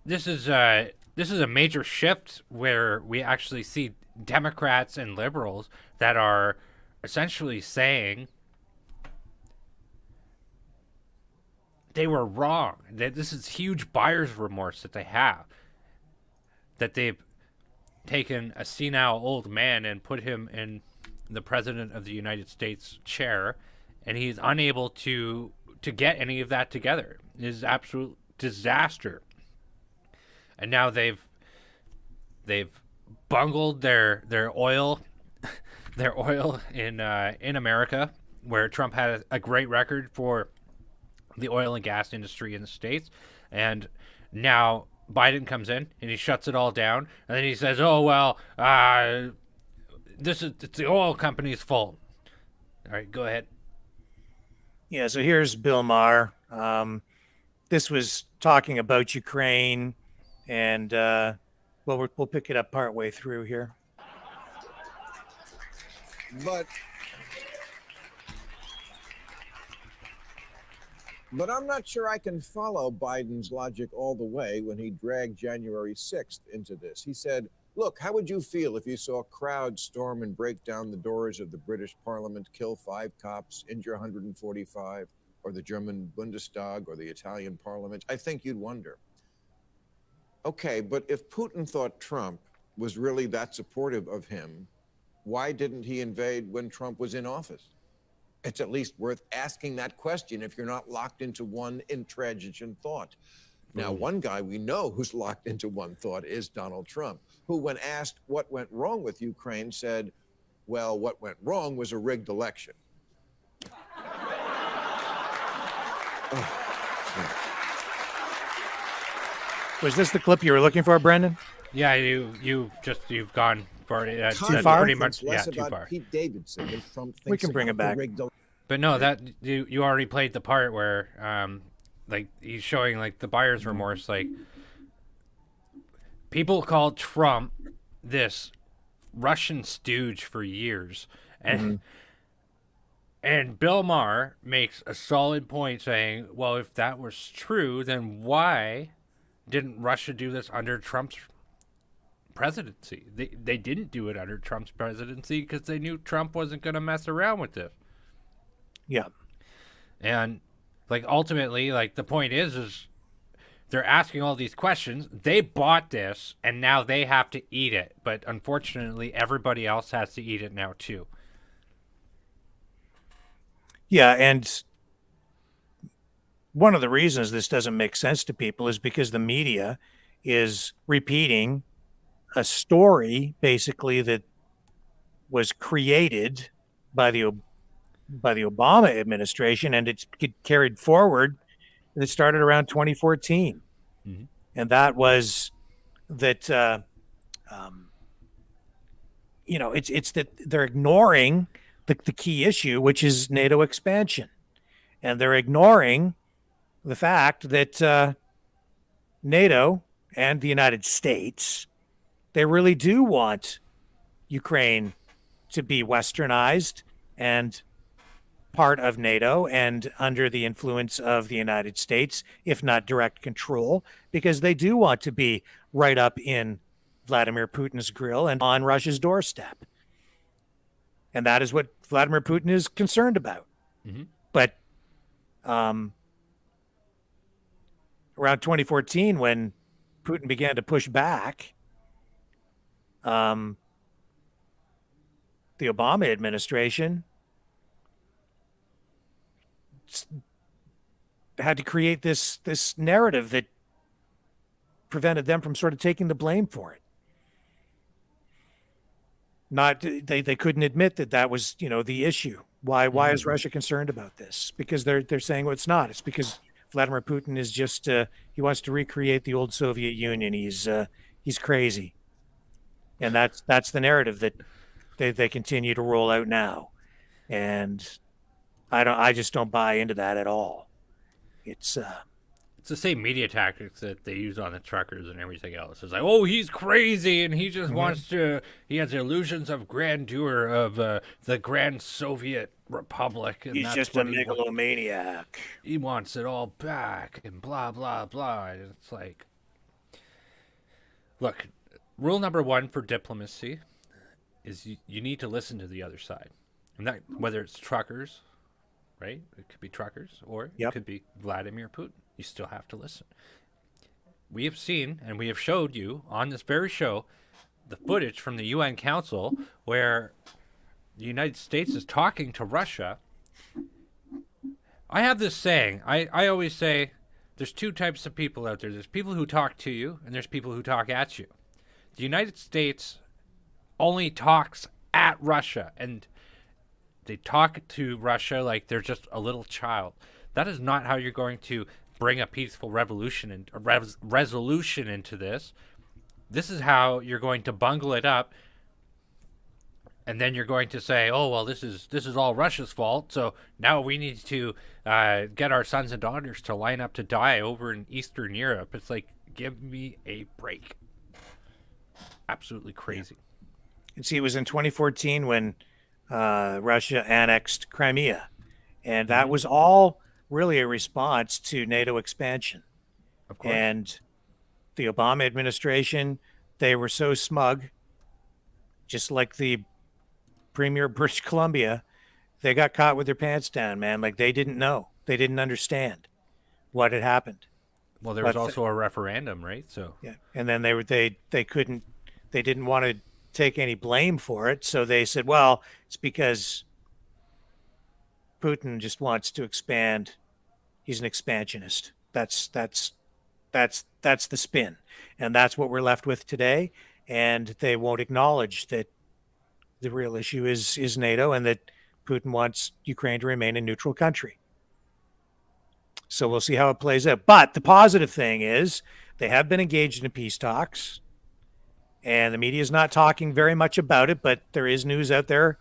this is a major shift where we actually see Democrats and liberals that are essentially saying they were wrong. That this is huge buyer's remorse that they have. That they've taken a senile old man and put him in the President of the United States chair, and he's unable to get any of that together. It is absolute disaster. And now they've bungled their oil in America, where Trump had a great record for the oil and gas industry in the States. And now Biden comes in and he shuts it all down. And then he says, oh, well, it's the oil company's fault. All right, go ahead. Yeah, so here's Bill Maher. This was talking about Ukraine, and we'll pick it up partway through here. But I'm not sure I can follow Biden's logic all the way when he dragged January 6th into this. He said, look, how would you feel if you saw crowds storm and break down the doors of the British Parliament, kill 5 cops, injure 145, or the German Bundestag or the Italian Parliament? I think you'd wonder. Okay, but if Putin thought Trump was really that supportive of him, why didn't he invade when Trump was in office? It's at least worth asking that question if you're not locked into one intransigent thought. Now, one guy we know who's locked into one thought is Donald Trump, who, when asked what went wrong with Ukraine, said, well, what went wrong was a rigged election. Was this the clip you were looking for, Brendan? Yeah, you've gone for it. Too far? Pretty much, yeah, too far. Pete Davidson and Trump We can bring it back. But no, that you already played the part where like he's showing like the buyer's remorse. Like people called Trump this Russian stooge for years. And and Bill Maher makes a solid point saying, well, if that was true, then why didn't Russia do this under Trump's presidency? They didn't do it under Trump's presidency because they knew Trump wasn't going to mess around with this. Yeah. And like ultimately, like the point is they're asking all these questions. They bought this and now they have to eat it. But unfortunately, everybody else has to eat it now too. Yeah, and one of the reasons this doesn't make sense to people is because the media is repeating a story basically that was created by the Obama administration, and it's carried forward. It started around 2014, and that was that it's that they're ignoring the key issue, which is NATO expansion, and they're ignoring the fact that NATO and the United States, they really do want Ukraine to be westernized and part of NATO and under the influence of the United States, if not direct control, because they do want to be right up in Vladimir Putin's grill and on Russia's doorstep. And that is what Vladimir Putin is concerned about. But around 2014, when Putin began to push back, the Obama administration had to create this narrative that prevented them from sort of taking the blame for it. They couldn't admit that was the issue. Why is Russia concerned about this? Because they're saying, well, it's not. It's because Vladimir Putin is just he wants to recreate the old Soviet Union. He's crazy, and that's the narrative that they continue to roll out now, and I just don't buy into that at all. It's the same media tactics that they use on the truckers and everything else. It's like, oh, he's crazy and he just wants to, he has illusions of grandeur of the grand Soviet Republic. And he's that's just a megalomaniac. He wants it all back and blah, blah, blah. And it's like, look, rule number one for diplomacy is you need to listen to the other side. And that, whether it's truckers, right? It could be truckers or it could be Vladimir Putin. You still have to listen. We have seen, and we have showed you on this very show, the footage from the UN Council where the United States is talking to Russia. I have this saying. I always say there's two types of people out there. There's people who talk to you, and there's people who talk at you. The United States only talks at Russia, and they talk to Russia like they're just a little child. That is not how you're going to bring a peaceful revolution and resolution into this. This is how you're going to bungle it up, and then you're going to say, "Oh well, this is all Russia's fault. So now we need to get our sons and daughters to line up to die over in Eastern Europe." It's like, give me a break. Absolutely crazy. And see, it was in 2014 when Russia annexed Crimea, and that was all really a response to NATO expansion. Of course. And the Obama administration, they were so smug, just like the premier of British Columbia, they got caught with their pants down, man. Like they didn't know. They didn't understand what had happened. Well, there was also a referendum, right? So yeah. And then they didn't want to take any blame for it. So they said, well, it's because Putin just wants to expand. He's an expansionist. That's the spin. And that's what we're left with today. And they won't acknowledge that the real issue is NATO and that Putin wants Ukraine to remain a neutral country. So we'll see how it plays out. But the positive thing is they have been engaged in peace talks, and the media is not talking very much about it, but there is news out there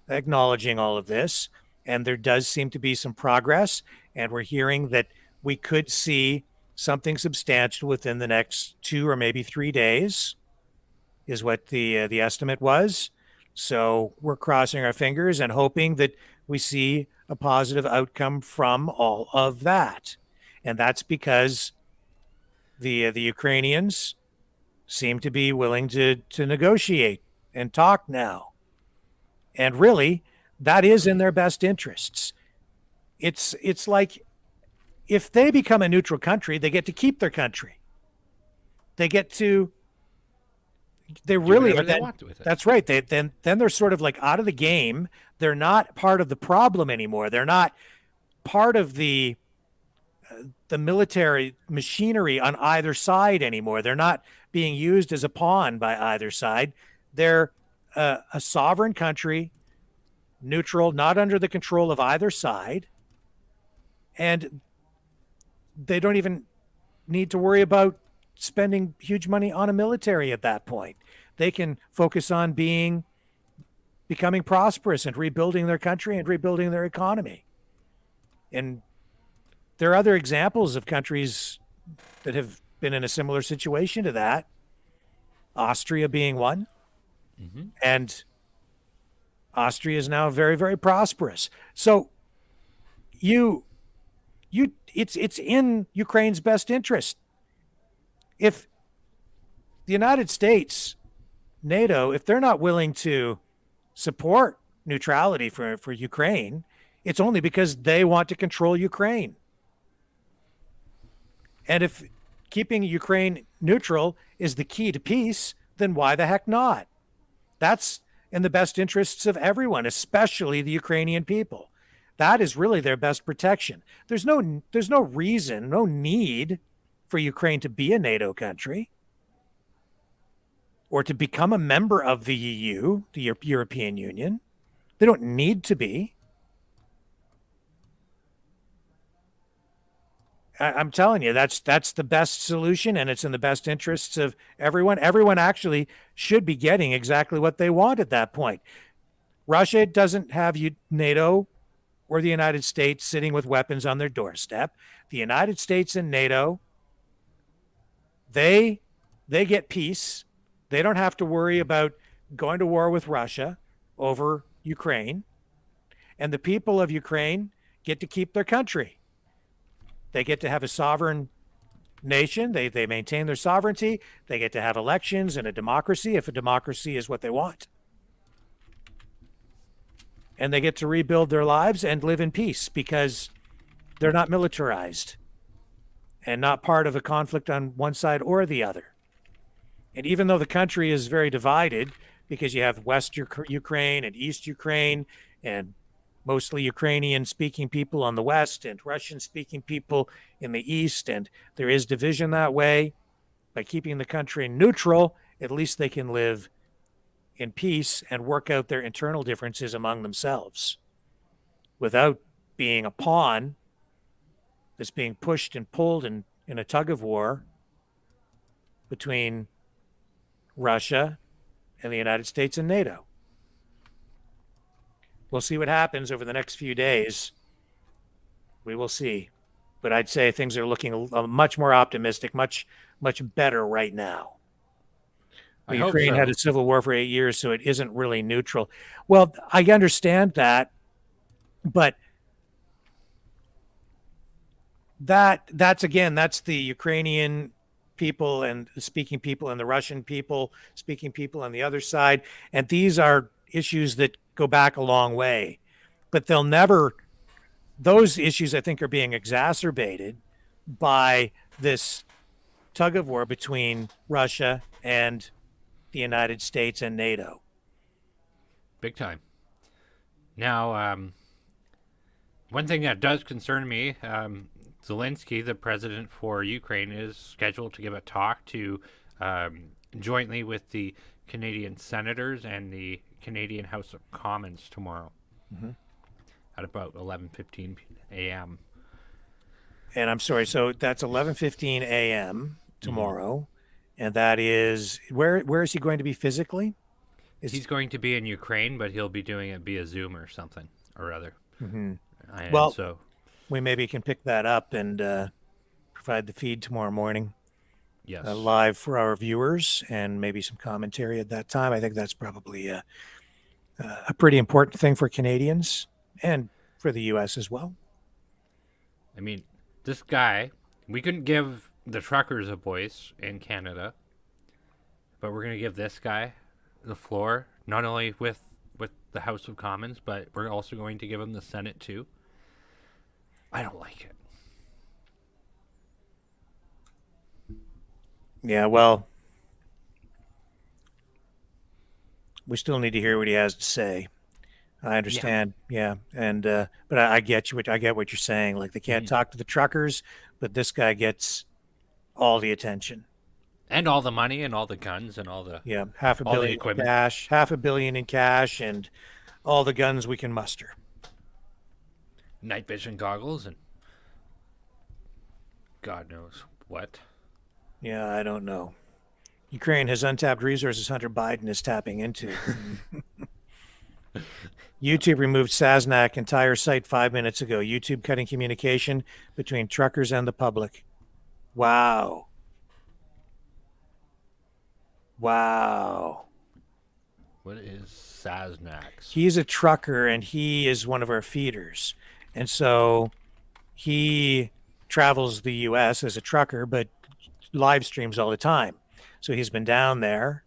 acknowledging all of this. And there does seem to be some progress, and we're hearing that we could see something substantial within the next 2 or maybe 3 days. is what the estimate was. So we're crossing our fingers and hoping that we see a positive outcome from all of that. And that's because the Ukrainians seem to be willing to negotiate and talk now. And really, that is in their best interests. It's like if they become a neutral country, they get to keep their country. They get to they really are they then, want with it. that's right. Then they're sort of like out of the game. They're not part of the problem anymore. They're not part of the military machinery on either side anymore. They're not being used as a pawn by either side. They're a sovereign country, neutral, not under the control of either side. And they don't even need to worry about spending huge money on a military at that point. They can focus on becoming prosperous and rebuilding their country and rebuilding their economy. And there are other examples of countries that have been in a similar situation to that. Austria being one. Mm-hmm. And Austria is now very, very prosperous. So it's in Ukraine's best interest. If the United States, NATO, if they're not willing to support neutrality for Ukraine, it's only because they want to control Ukraine. And if keeping Ukraine neutral is the key to peace, then why the heck not? That's in the best interests of everyone, especially the Ukrainian people. That is really their best protection. There's no reason, no need for Ukraine to be a NATO country or to become a member of the EU, the European Union. They don't need to be. I'm telling you, that's the best solution, and it's in the best interests of everyone. Everyone actually should be getting exactly what they want at that point. Russia doesn't have NATO or the United States sitting with weapons on their doorstep. The United States and NATO, they get peace. They don't have to worry about going to war with Russia over Ukraine. And the people of Ukraine get to keep their country. They get to have a sovereign nation. They maintain their sovereignty. They get to have elections and a democracy, if a democracy is what they want. And they get to rebuild their lives and live in peace because they're not militarized and not part of a conflict on one side or the other. And even though the country is very divided, because you have West Ukraine and East Ukraine and mostly Ukrainian-speaking people on the West and Russian-speaking people in the East, and there is division that way, by keeping the country neutral, at least they can live in peace and work out their internal differences among themselves without being a pawn that's being pushed and pulled in a tug of war between Russia and the United States and NATO. We'll see what happens over the next few days. We will see. But I'd say things are looking much more optimistic, much better right now. Ukraine had a civil war for 8 years, so it isn't really neutral. Well, I understand that, but that's the Ukrainian people and speaking people and the Russian people speaking people on the other side. And these are issues that go back a long way, but those issues I think are being exacerbated by this tug of war between Russia and the United States and NATO. Big time. Now, one thing that does concern me, Zelensky, the president for Ukraine, is scheduled to give a talk to jointly with the Canadian senators and the Canadian House of Commons tomorrow at about 11:15 a.m. And I'm sorry, so that's 11:15 a.m. tomorrow, and that is where is he going to be physically? He's going to be in Ukraine, but he'll be doing it via Zoom or something or other. Well, so we maybe can pick that up and provide the feed tomorrow morning. Yes. live for our viewers and maybe some commentary at that time. I think that's probably a pretty important thing for Canadians and for the U.S. as well. I mean, this guy, we couldn't give the truckers a voice in Canada, but we're going to give this guy the floor, not only with the House of Commons, but we're also going to give him the Senate too. I don't like it. Yeah, well, we still need to hear what he has to say. I understand, yeah, and but I get you. I get what you're saying. Like they can't talk to the truckers, but this guy gets all the attention and all the money and all the guns and all the $500 million equipment. cash, $500 million in cash, and all the guns we can muster. Night vision goggles and God knows what. Yeah, I don't know. Ukraine has untapped resources Hunter Biden is tapping into. YouTube removed Sasnak entire site 5 minutes ago. YouTube cutting communication between truckers and the public. Wow. Wow. What is Sasnak? He's a trucker and he is one of our feeders. And so he travels the U.S. as a trucker, but live streams all the time. So he's been down there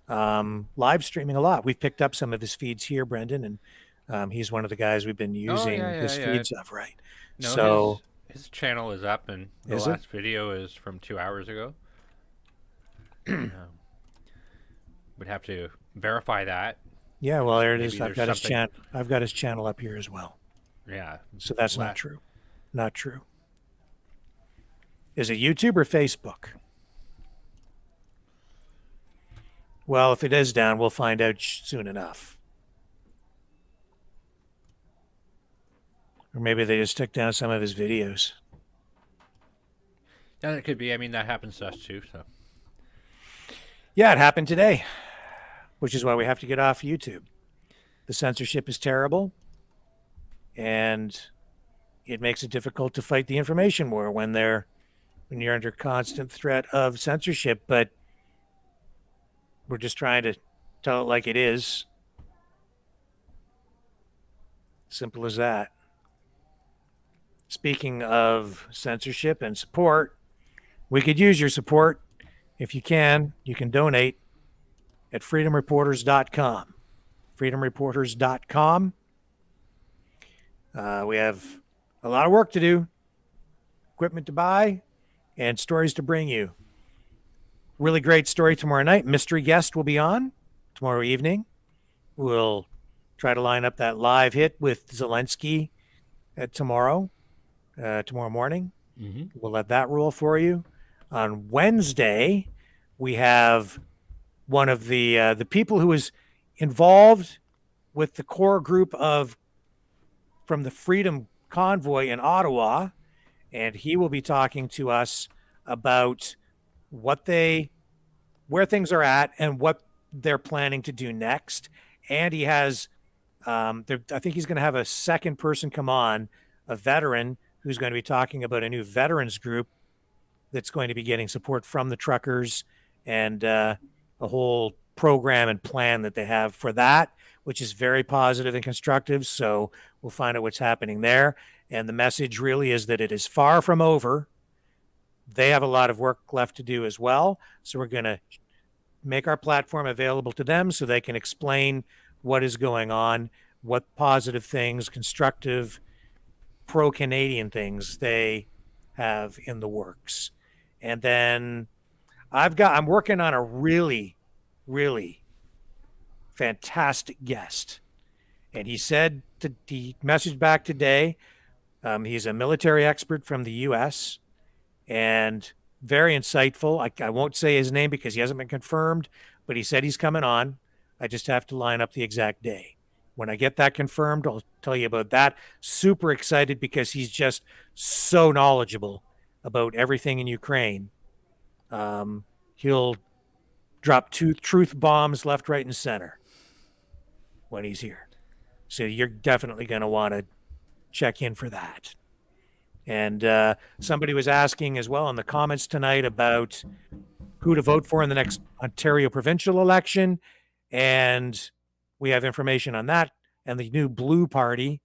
live streaming a lot. We've picked up some of his feeds here, Brendan, and he's one of the guys we've been using his feeds of, right? No, so his channel is up, and the last video is from 2 hours ago. Would have to verify that. Yeah, well, there it is. Maybe I've got his channel. I've got his channel up here as well. Yeah. So that's not true. Not true. Is it YouTube or Facebook? Well, if it is down, we'll find out soon enough. Or maybe they just took down some of his videos. Yeah, it could be. I mean, that happens to us too. So. Yeah, it happened today, which is why we have to get off YouTube. The censorship is terrible, and it makes it difficult to fight the information war when you're under constant threat of censorship. But we're just trying to tell it like it is. Simple as that. Speaking of censorship and support, we could use your support. If you can donate at freedomreporters.com. Freedomreporters.com. We have a lot of work to do, equipment to buy, and stories to bring you. Really great story tomorrow night. Mystery guest will be on tomorrow evening. We'll try to line up that live hit with Zelensky tomorrow morning. Mm-hmm. We'll let that roll for you. On Wednesday, we have one of the people who is involved with the core group from the Freedom Convoy in Ottawa, and he will be talking to us about where things are at and what they're planning to do next. And he has, I think he's going to have a second person come on, a veteran who's going to be talking about a new veterans group that's going to be getting support from the truckers and a whole program and plan that they have for that, which is very positive and constructive. So we'll find out what's happening there. And the message really is that it is far from over. They have a lot of work left to do as well. So we're going to make our platform available to them so they can explain what is going on, what positive things, constructive, pro-Canadian things they have in the works. And then I'm working on a really, really fantastic guest. And he messaged back today. He's a military expert from the U.S., and very insightful. I won't say his name because he hasn't been confirmed, but he said he's coming on. I just have to line up the exact day. When I get that confirmed, I'll tell you about that. Super excited because he's just so knowledgeable about everything in Ukraine. He'll drop two truth bombs left, right, and center when he's here. So you're definitely going to want to check in for that. And somebody was asking as well in the comments tonight about who to vote for in the next Ontario provincial election. And we have information on that and the new Blue Party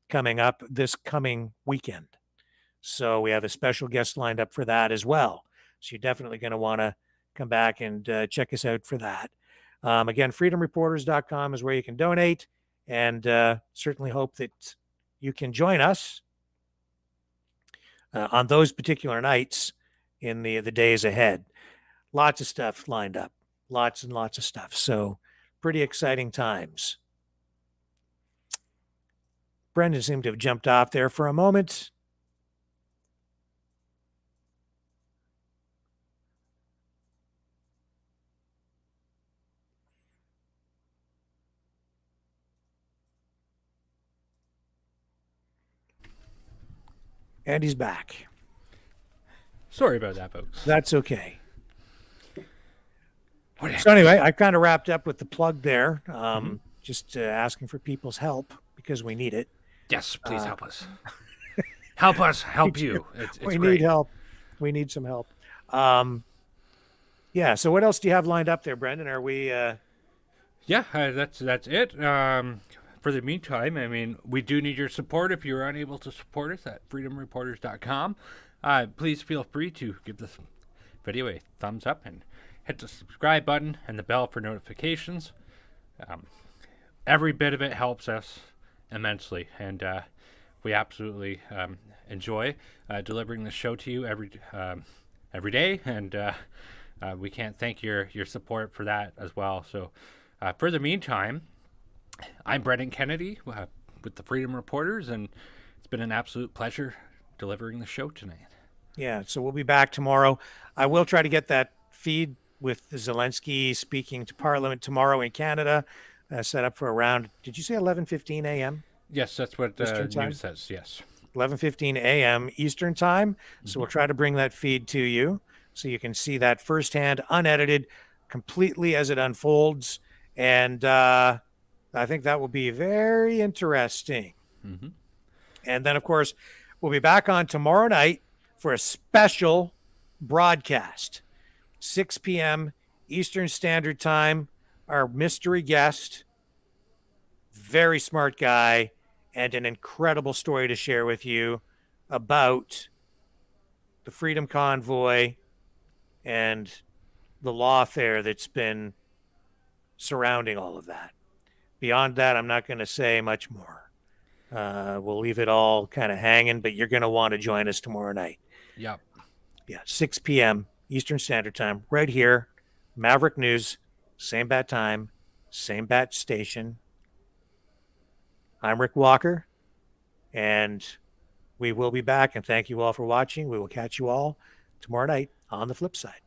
coming up this coming weekend. So we have a special guest lined up for that as well. So you're definitely going to want to come back and check us out for that. Again, freedomreporters.com is where you can donate, and certainly hope that you can join us on those particular nights in the days ahead. Lots of stuff lined up, lots and lots of stuff. So pretty exciting times. Brendan seemed to have jumped off there for a moment. And he's back. Sorry about that, folks. That's okay. So anyway, I kind of wrapped up with the plug there. Just asking for people's help because we need it. Yes, please help us. Help us, help you. It's we great. need help. We need some help. Yeah. So what else do you have lined up there, Brendan? Are we? Yeah, that's it. For the meantime, I mean, we do need your support. If you're unable to support us at freedomreporters.com, please feel free to give this video a thumbs up and hit the subscribe button and the bell for notifications. Every bit of it helps us immensely, and we absolutely enjoy delivering the show to you every day, and we can't thank your support for that as well. So for the meantime, I'm Brendan Kennedy with the Freedom Reporters, and it's been an absolute pleasure delivering the show tonight. Yeah, so we'll be back tomorrow. I will try to get that feed with Zelensky speaking to Parliament tomorrow in Canada, set up for around, did you say 11:15 a.m.? Yes, that's what the news says, yes. 11:15 a.m. Eastern time. So we'll try to bring that feed to you so you can see that firsthand, unedited, completely as it unfolds. And I think that will be very interesting. And then, of course, we'll be back on tomorrow night for a special broadcast. 6 p.m. Eastern Standard Time. Our mystery guest, very smart guy, and an incredible story to share with you about the Freedom Convoy and the lawfare that's been surrounding all of that. Beyond that, I'm not going to say much more. We'll leave it all kind of hanging, but you're going to want to join us tomorrow night. Yep. Yeah, 6 p.m. Eastern Standard Time, right here, Maverick News, same bat time, same bat station. I'm Rick Walker, and we will be back, and thank you all for watching. We will catch you all tomorrow night on the flip side.